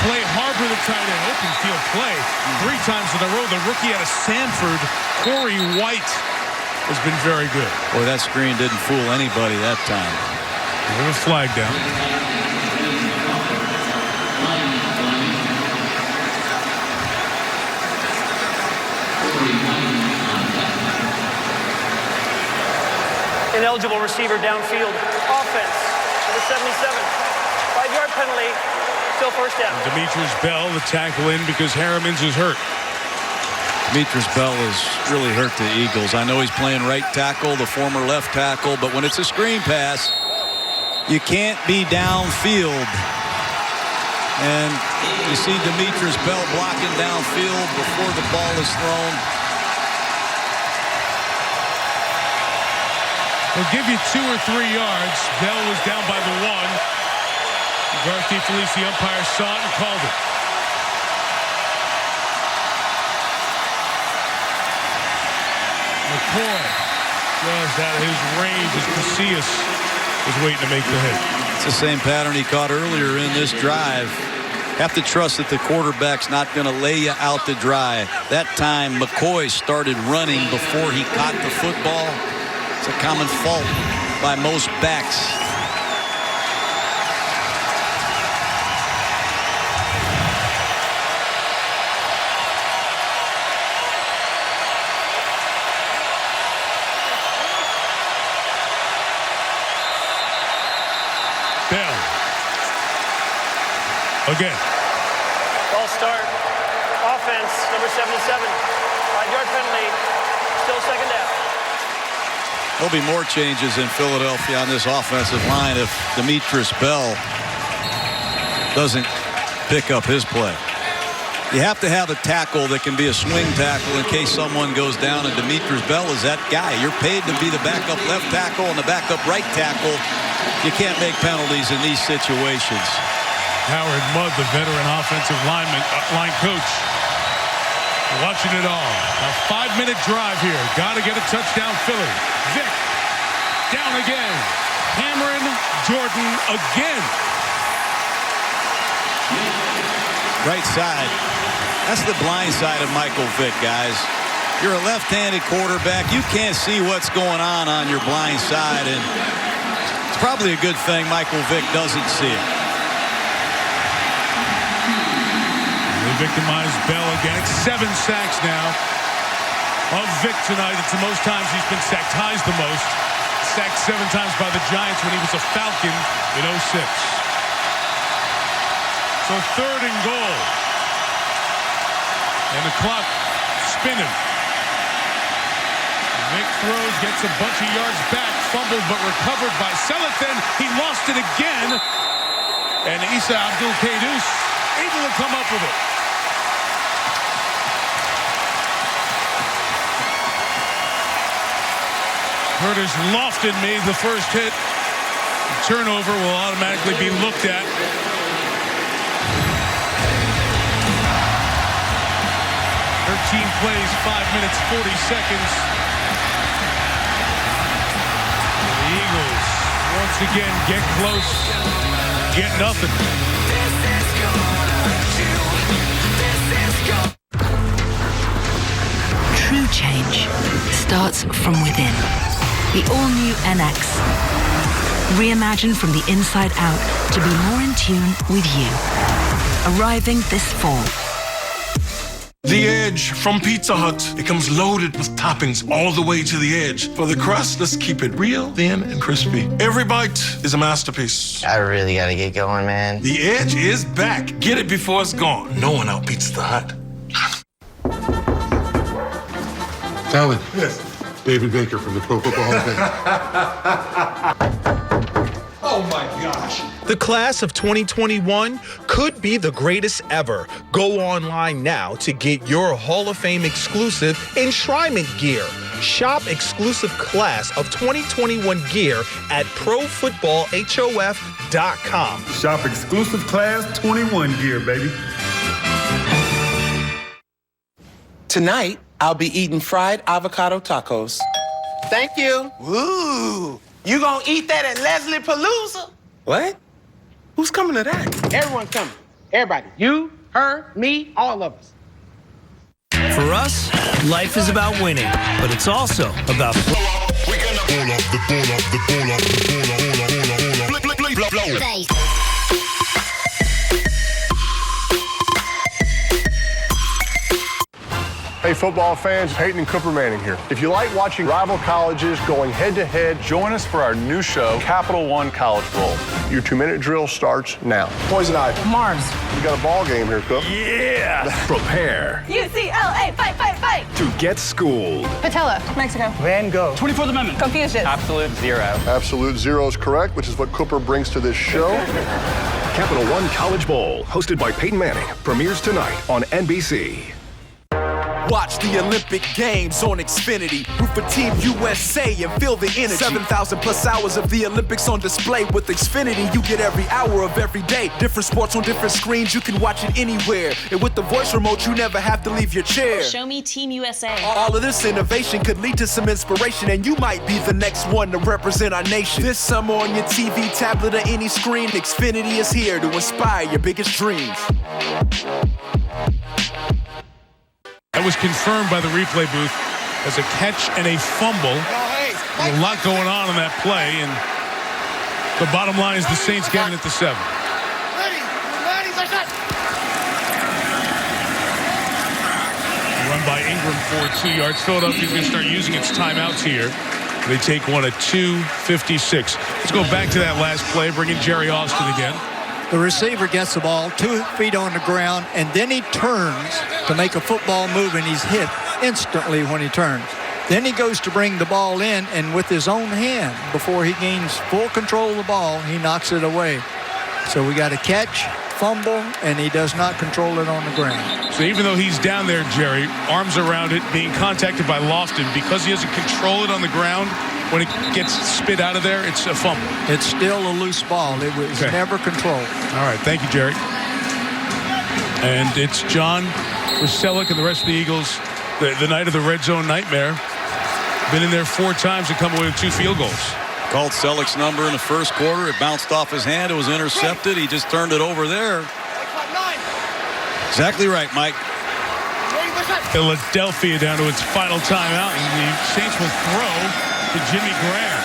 S1: play Harbor the tight end. Open field play 3 times in a row. The rookie out of Sanford, Corey White, has been very good.
S2: Boy, that screen didn't fool anybody that time.
S1: We have a flag down.
S25: Ineligible receiver downfield. Offense, number 77. 5-yard penalty. Still first down.
S1: Demetrius Bell, the tackle in because Harrimans is hurt.
S2: Demetrius Bell has really hurt the Eagles. I know he's playing right tackle, the former left tackle, but when it's a screen pass, you can't be downfield. And you see Demetrius Bell blocking downfield before the ball is thrown.
S1: They'll give you 2 or 3 yards. Bell was down by the 1. Garth Felice, the umpire, saw it and called it. McCoy just out of his range as Casillas was waiting to make the hit.
S2: It's the same pattern he caught earlier in this drive. Have to trust that the quarterback's not going to lay you out to dry. That time McCoy started running before he caught the football. It's a common fault by most backs.
S1: Bell. Again.
S25: Ball start. Offense, number 77. 5-yard penalty. Still second down.
S2: There'll be more changes in Philadelphia on this offensive line if Demetrius Bell doesn't pick up his play. You have to have a tackle that can be a swing tackle in case someone goes down, and Demetrius Bell is that guy. You're paid to be the backup left tackle and the backup right tackle. You can't make penalties in these situations.
S1: Howard Mudd, the veteran offensive line coach, watching it all. A 5-minute drive here. Got to get a touchdown, Philly. Vic, down again. Cameron Jordan again.
S2: Right side. That's the blind side of Michael Vick, guys. You're a left-handed quarterback. You can't see what's going on your blind side, and it's probably a good thing Michael Vick doesn't see it.
S1: They victimized Bell again. It's 7 sacks now of Vick tonight. It's the most times he's been sacked. Ties the most. Sacked 7 times by the Giants when he was a Falcon in 06. So 3rd and goal. And the clock spinning. Vick throws, gets a bunch of yards back, fumbled but recovered by Selleck. Then he lost it again. And Issa Abdul-Quddus able to come up with it. Curtis Lofton made the first hit. The turnover will automatically be looked at. Team plays 5 minutes, 40 seconds. The Eagles once again get close, get nothing.
S6: True change starts from within. The all-new NX. Reimagined from the inside out to be more in tune with you. Arriving this fall.
S5: The Edge from Pizza Hut. It comes loaded with toppings all the way to the edge. For the crust, let's keep it real, thin, and crispy. Every bite is a masterpiece.
S7: I really gotta get going, man.
S5: The Edge is back. Get it before it's gone. No one outbeats the Hut.
S10: Alan. Yes. David Baker from the Pro Football Hall of Fame.
S5: Oh,
S3: Oh my gosh.
S4: The class of 2021 could be the greatest ever. Go online now to get your Hall of Fame exclusive enshrinement gear. Shop exclusive class of 2021 gear at ProFootballHof.com.
S3: Shop exclusive class 21 gear, baby.
S21: Tonight, I'll be eating fried avocado tacos.
S22: Thank you. Ooh, you gonna eat that at Leslie Palooza?
S21: What? Who's coming to that?
S22: Everyone coming. Everybody. You, her, me, all of us.
S23: For us, life is about winning, but it's also about
S26: Hey, football fans, Peyton and Cooper Manning here. If you like watching rival colleges going head-to-head, join us for our new show, Capital One College Bowl. Your 2-minute drill starts now. Poison Ivy.
S8: Mars.
S26: We got a ball game here, Coop. Yeah!
S27: Prepare
S8: UCLA, fight, fight, fight.
S26: to get schooled.
S8: Patella, Mexico.
S26: Van Gogh.
S8: 24th Amendment. Confucius.
S26: Absolute zero. Absolute zero is correct, which is what Cooper brings to this show.
S28: Capital One College Bowl, hosted by Peyton Manning, premieres tonight on NBC.
S29: Watch the Olympic Games on Xfinity. Root for Team USA and feel the energy. 7,000 plus hours of the Olympics on display. With Xfinity, you get every hour of every day. Different sports on different screens, you can watch it anywhere. And with the voice remote, you never have to leave your chair.
S30: Show me Team USA.
S29: All of this innovation could lead to some inspiration, and you might be the next one to represent our nation. This summer on your TV, tablet, or any screen, Xfinity is here to inspire your biggest dreams.
S1: That was confirmed by the replay booth as a catch and a fumble. A lot going on in that play, and the bottom line is the Saints getting it to 7. Run by Ingram for 2 yards. Philadelphia's going to start using its timeouts here. They take one at 2:56. Let's go back to that last play, bring in Jerry Austin again.
S31: The receiver gets the ball 2 feet on the ground, and then he turns to make a football move, and he's hit instantly when he turns. Then he goes to bring the ball in, and with his own hand, before he gains full control of the ball, he knocks it away. So we got a catch, fumble, and he does not control it on the ground.
S1: So even though he's down there, Jerry, arms around it, being contacted by Lofton, because he doesn't control it on the ground, when it gets spit out of there, it's a fumble.
S31: It's still a loose ball. It was never controlled.
S1: All right, thank you, Jerry. And it's John Weselek and the rest of the Eagles, the night of the red zone nightmare. Been in there 4 times and come away with 2 field goals.
S2: Called Selleck's number in the first quarter. It bounced off his hand. It was intercepted. He just turned it over there. Exactly right, Mike.
S1: Philadelphia down to its final timeout, and the Saints will throw to Jimmy Graham.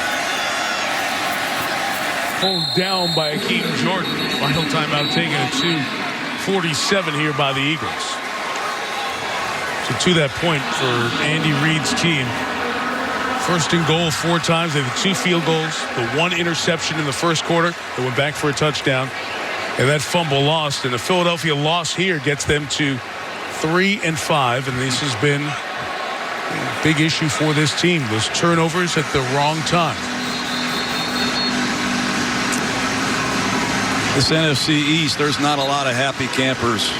S1: Pulled down by Akeem Jordan. Final timeout taken at 2:47 here by the Eagles. So to that point for Andy Reid's team, first and goal 4 times. They had 2 field goals, the 1 interception in the first quarter that went back for a touchdown, and that fumble lost. And the Philadelphia loss here gets them to 3-5, and this has been a big issue for this team. Those turnovers at the wrong time.
S2: This NFC East, there's not a lot of happy campers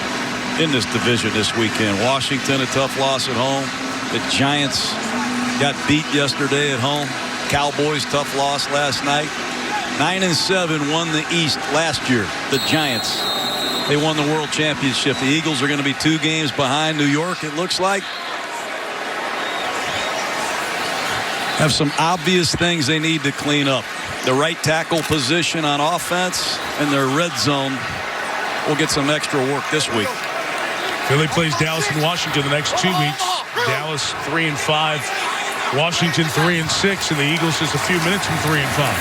S2: in this division this weekend. Washington, a tough loss at home. The Giants got beat yesterday at home. Cowboys, tough loss last night. 9-7 won the East last year. The Giants, they won the World Championship. The Eagles are going to be 2 games behind New York, it looks like. Have some obvious things they need to clean up. The right tackle position on offense and their red zone will get some extra work this week.
S1: Philly plays Dallas and Washington the next 2 weeks. Dallas 3-5, Washington 3-6, and the Eagles just a few minutes from 3-5.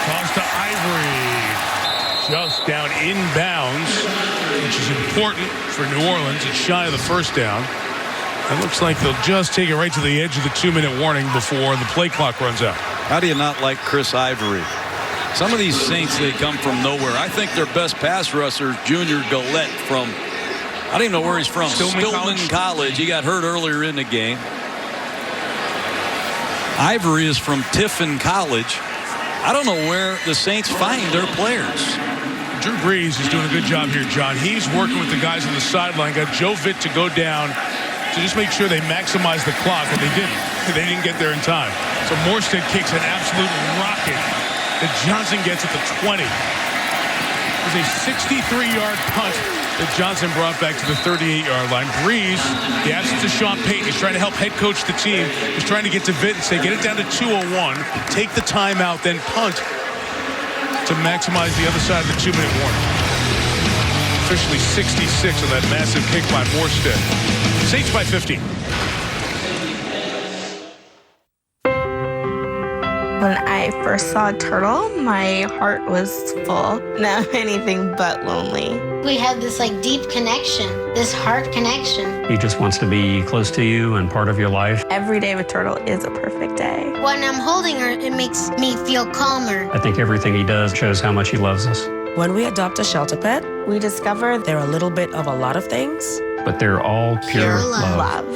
S1: Toss to Ivory, just down inbounds, which is important for New Orleans. It's shy of the first down. It looks like they'll just take it right to the edge of the 2-minute warning before the play clock runs out.
S2: How do you not like Chris Ivory? Some of these Saints, they come from nowhere. I think their best pass rusher, Junior Galette from, I don't even know where he's from. Stillman College. He got hurt earlier in the game. Ivory is from Tiffin College. I don't know where the Saints find their players.
S1: Drew Brees is doing a good job here, John. He's working with the guys on the sideline. Got Joe Vitt to go down to just make sure they maximize the clock, but they didn't. They didn't get there in time. So Morstead kicks an absolute rocket that Johnson gets at the 20. It was a 63-yard punt that Johnson brought back to the 38-yard line. Brees, the absence of Sean Payton, is trying to help head coach the team. He's trying to get to Vitt and say, get it down to 2:01, take the timeout, then punt to maximize the other side of the 2-minute warning. Officially 66 on that massive kick by Morstead. Saints by 15.
S9: When I first saw a turtle, my heart was full. Now I'm anything but lonely.
S11: We have this deep connection, this heart connection.
S12: He just wants to be close to you and part of your life.
S9: Every day with turtle is a perfect day.
S11: When I'm holding her, it makes me feel calmer.
S12: I think everything he does shows how much he loves us.
S8: When we adopt a shelter pet,
S9: we discover
S8: they're a little bit of a lot of things,
S12: but they're all pure love.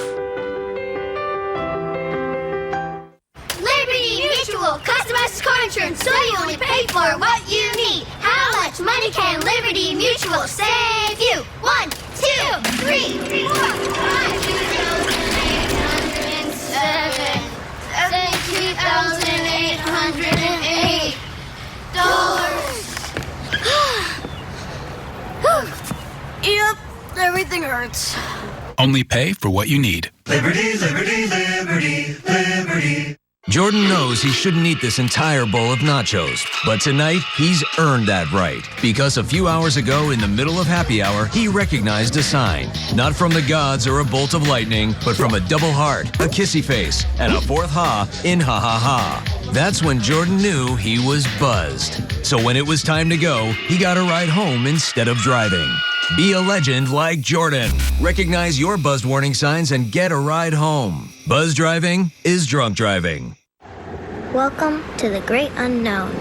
S11: Liberty Mutual customized car insurance, so you only pay for what you need. How much money can Liberty Mutual save you? 1, 2, 3, 4, 5, 2,807, $2,808. Yep, everything hurts.
S13: Only pay for what you need.
S14: Liberty, liberty, liberty, liberty.
S15: Jordan knows he shouldn't eat this entire bowl of nachos, but tonight he's earned that right. Because a few hours ago in the middle of happy hour, he recognized a sign. Not from the gods or a bolt of lightning, but from a double heart, a kissy face, and a fourth ha in ha ha ha. That's when Jordan knew he was buzzed. So when it was time to go, he got a ride home instead of driving. Be a legend like Jordan. Recognize your buzzed warning signs and get a ride home. Buzz driving is drunk driving.
S11: Welcome to the great unknown.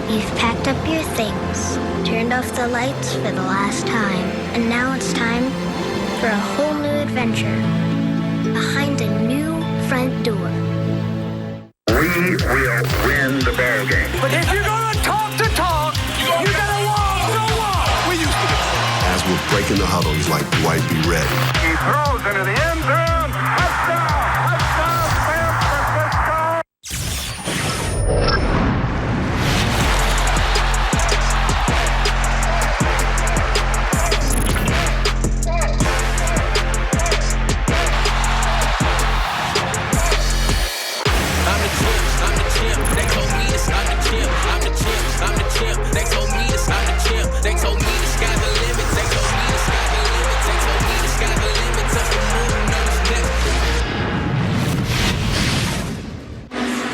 S11: You've packed up your things, turned off the lights for the last time, and now it's time for a whole new adventure behind a new front door.
S14: We will win the ball game. But if you're gonna talk the talk, you gotta walk the walk. We used to this.
S16: As we're breaking the huddle, he's like, Dwight, be ready.
S14: He throws into the end zone. Touchdown! Touchdown, San Francisco!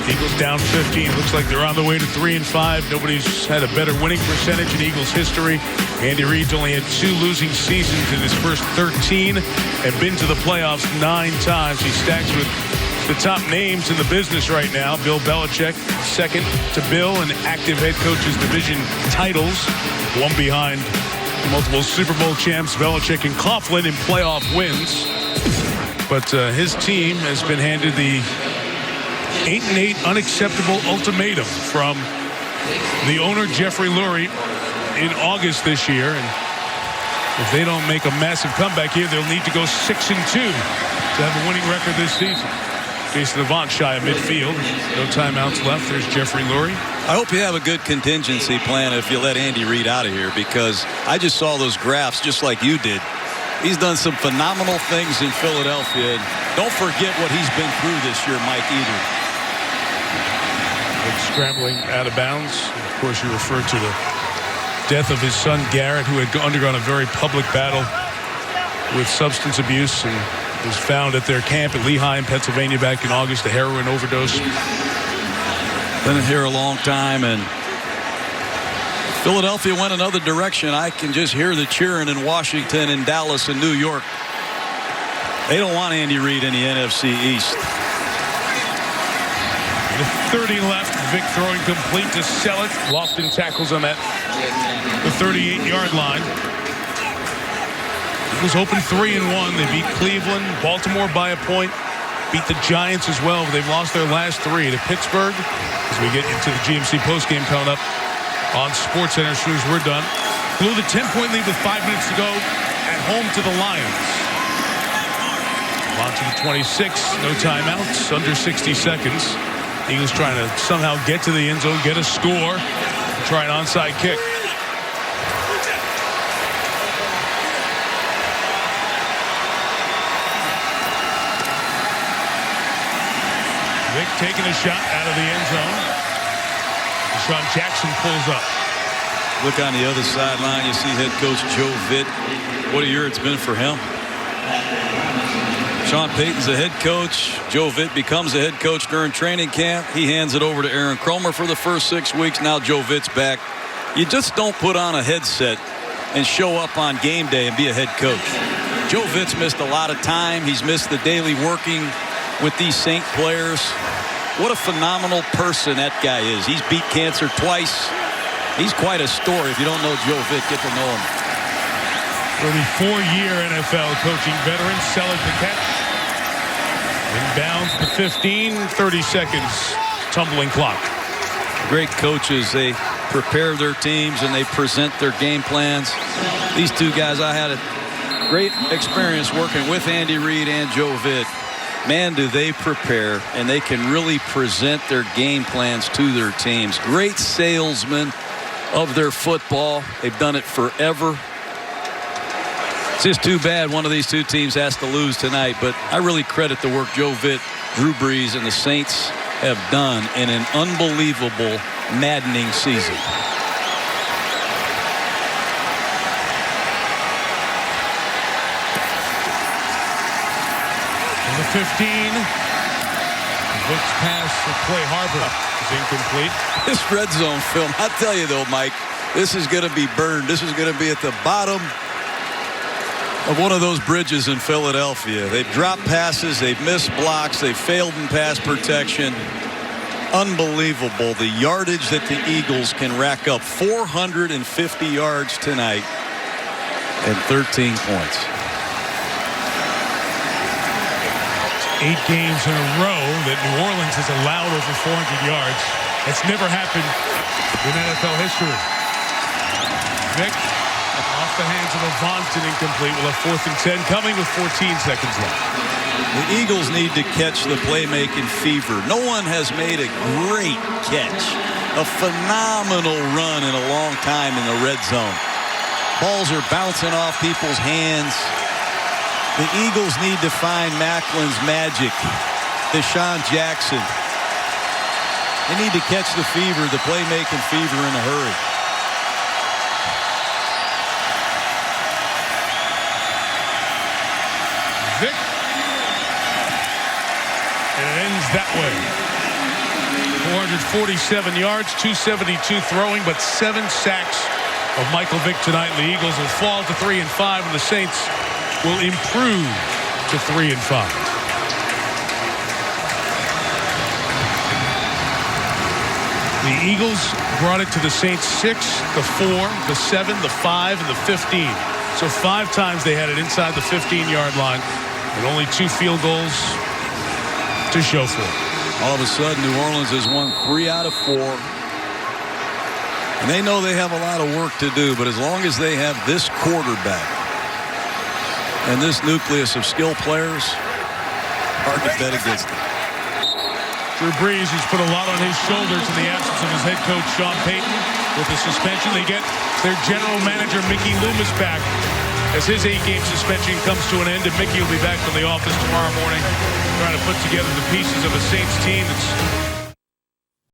S1: Eagles down 15. Looks like they're on the way to 3-5. Nobody's had a better winning percentage in Eagles history. Andy Reid's only had 2 losing seasons in his first 13 and been to the playoffs 9 times. He stacks with the top names in the business right now. Bill Belichick, second to Bill in active head coach's division titles. One behind multiple Super Bowl champs Belichick and Coughlin in playoff wins. But his team has been handed the 8-8 unacceptable ultimatum from the owner, Jeffrey Lurie, in August this year. And if they don't make a massive comeback here, they'll need to go 6-2 to have a winning record this season. Jason Avant shy of midfield. No timeouts left. There's Jeffrey Lurie.
S2: I hope you have a good contingency plan if you let Andy Reid out of here, because I just saw those graphs just like you did. He's done some phenomenal things in Philadelphia. Don't forget what he's been through this year, Mike Eder.
S1: Scrambling out of bounds. Of course, you referred to the death of his son Garrett, who had undergone a very public battle with substance abuse and was found at their camp at Lehigh in Pennsylvania back in August, a heroin overdose.
S2: Been here a long time, and Philadelphia went another direction. I can just hear the cheering in Washington and Dallas and New York. They don't want Andy Reid in the NFC East.
S1: 30 left. Vic throwing complete to Selleck. Lofton tackles on that. The 38-yard line. Eagles open 3-1. They beat Cleveland, Baltimore by a point, beat the Giants as well. They've lost their last 3 to Pittsburgh. As we get into the GMC postgame coming up on SportsCenter as soon as we're done. Blew the 10-point lead with 5 minutes to go at home to the Lions. On to the 26, no timeouts, under 60 seconds. Eagles trying to somehow get to the end zone, get a score, try an onside kick. Vic taking a shot out of the end zone. Deshaun Jackson pulls up.
S2: Look on the other sideline, you see head coach Joe Vitt. What a year it's been for him. Sean Payton's the head coach. Joe Vitt becomes the head coach during training camp. He hands it over to Aaron Kromer for the first 6 weeks. Now Joe Vitt's back. You just don't put on a headset and show up on game day and be a head coach. Joe Vitt's missed a lot of time. He's missed the daily working with these Saint players. What a phenomenal person that guy is. He's beat cancer twice. He's quite a story. If you don't know Joe Vitt, get to know him.
S1: 34-year NFL coaching veteran, Selleck the catch. Inbounds to 15, 30 seconds, tumbling clock.
S2: Great coaches, they prepare their teams and they present their game plans. These two guys, I had a great experience working with Andy Reid and Joe Vitt. Man, do they prepare, and they can really present their game plans to their teams. Great salesmen of their football. They've done it forever. It's just too bad one of these two teams has to lose tonight, but I really credit the work Joe Vitt, Drew Brees, and the Saints have done in an unbelievable, maddening season.
S1: Number 15. Looks past the Clay Harbor is incomplete.
S2: This red zone film, I tell you though, Mike, this is going to be burned. This is going to be at the bottom of one of those bridges in Philadelphia. They've dropped passes, they've missed blocks, they've failed in pass protection. Unbelievable the yardage that the Eagles can rack up. 450 yards tonight and 13 points.
S1: 8 games in a row that New Orleans has allowed over 400 yards. That's never happened in NFL history. Vic off the hands of Avant and incomplete. We'll have 4th and 10 coming with 14 seconds left.
S2: The Eagles need to catch the playmaking fever. No one has made a great catch, a phenomenal run in a long time in the red zone. Balls are bouncing off people's hands. The Eagles need to find Macklin's magic, Deshaun Jackson. They need to catch the fever, the playmaking fever in a hurry.
S1: Vic. And it ends that way. 447 yards, 272 throwing, but 7 sacks of Michael Vick tonight. And the Eagles will fall to 3-5, and the Saints will improve to 3-5. The Eagles brought it to the Saints 6, the 4, the 7, the 5, and the 15. So 5 times they had it inside the 15-yard line, and only 2 field goals to show for it.
S2: All of a sudden, New Orleans has won 3 out of 4. And they know they have a lot of work to do, but as long as they have this quarterback and this nucleus of skilled players, hard to bet against them.
S1: Drew Brees has put a lot on his shoulders in the absence of his head coach, Sean Payton. With the suspension, they get their general manager, Mickey Loomis, back as his 8-game suspension comes to an end, and Mickey will be back in the office tomorrow morning trying to put together the pieces of a Saints team that's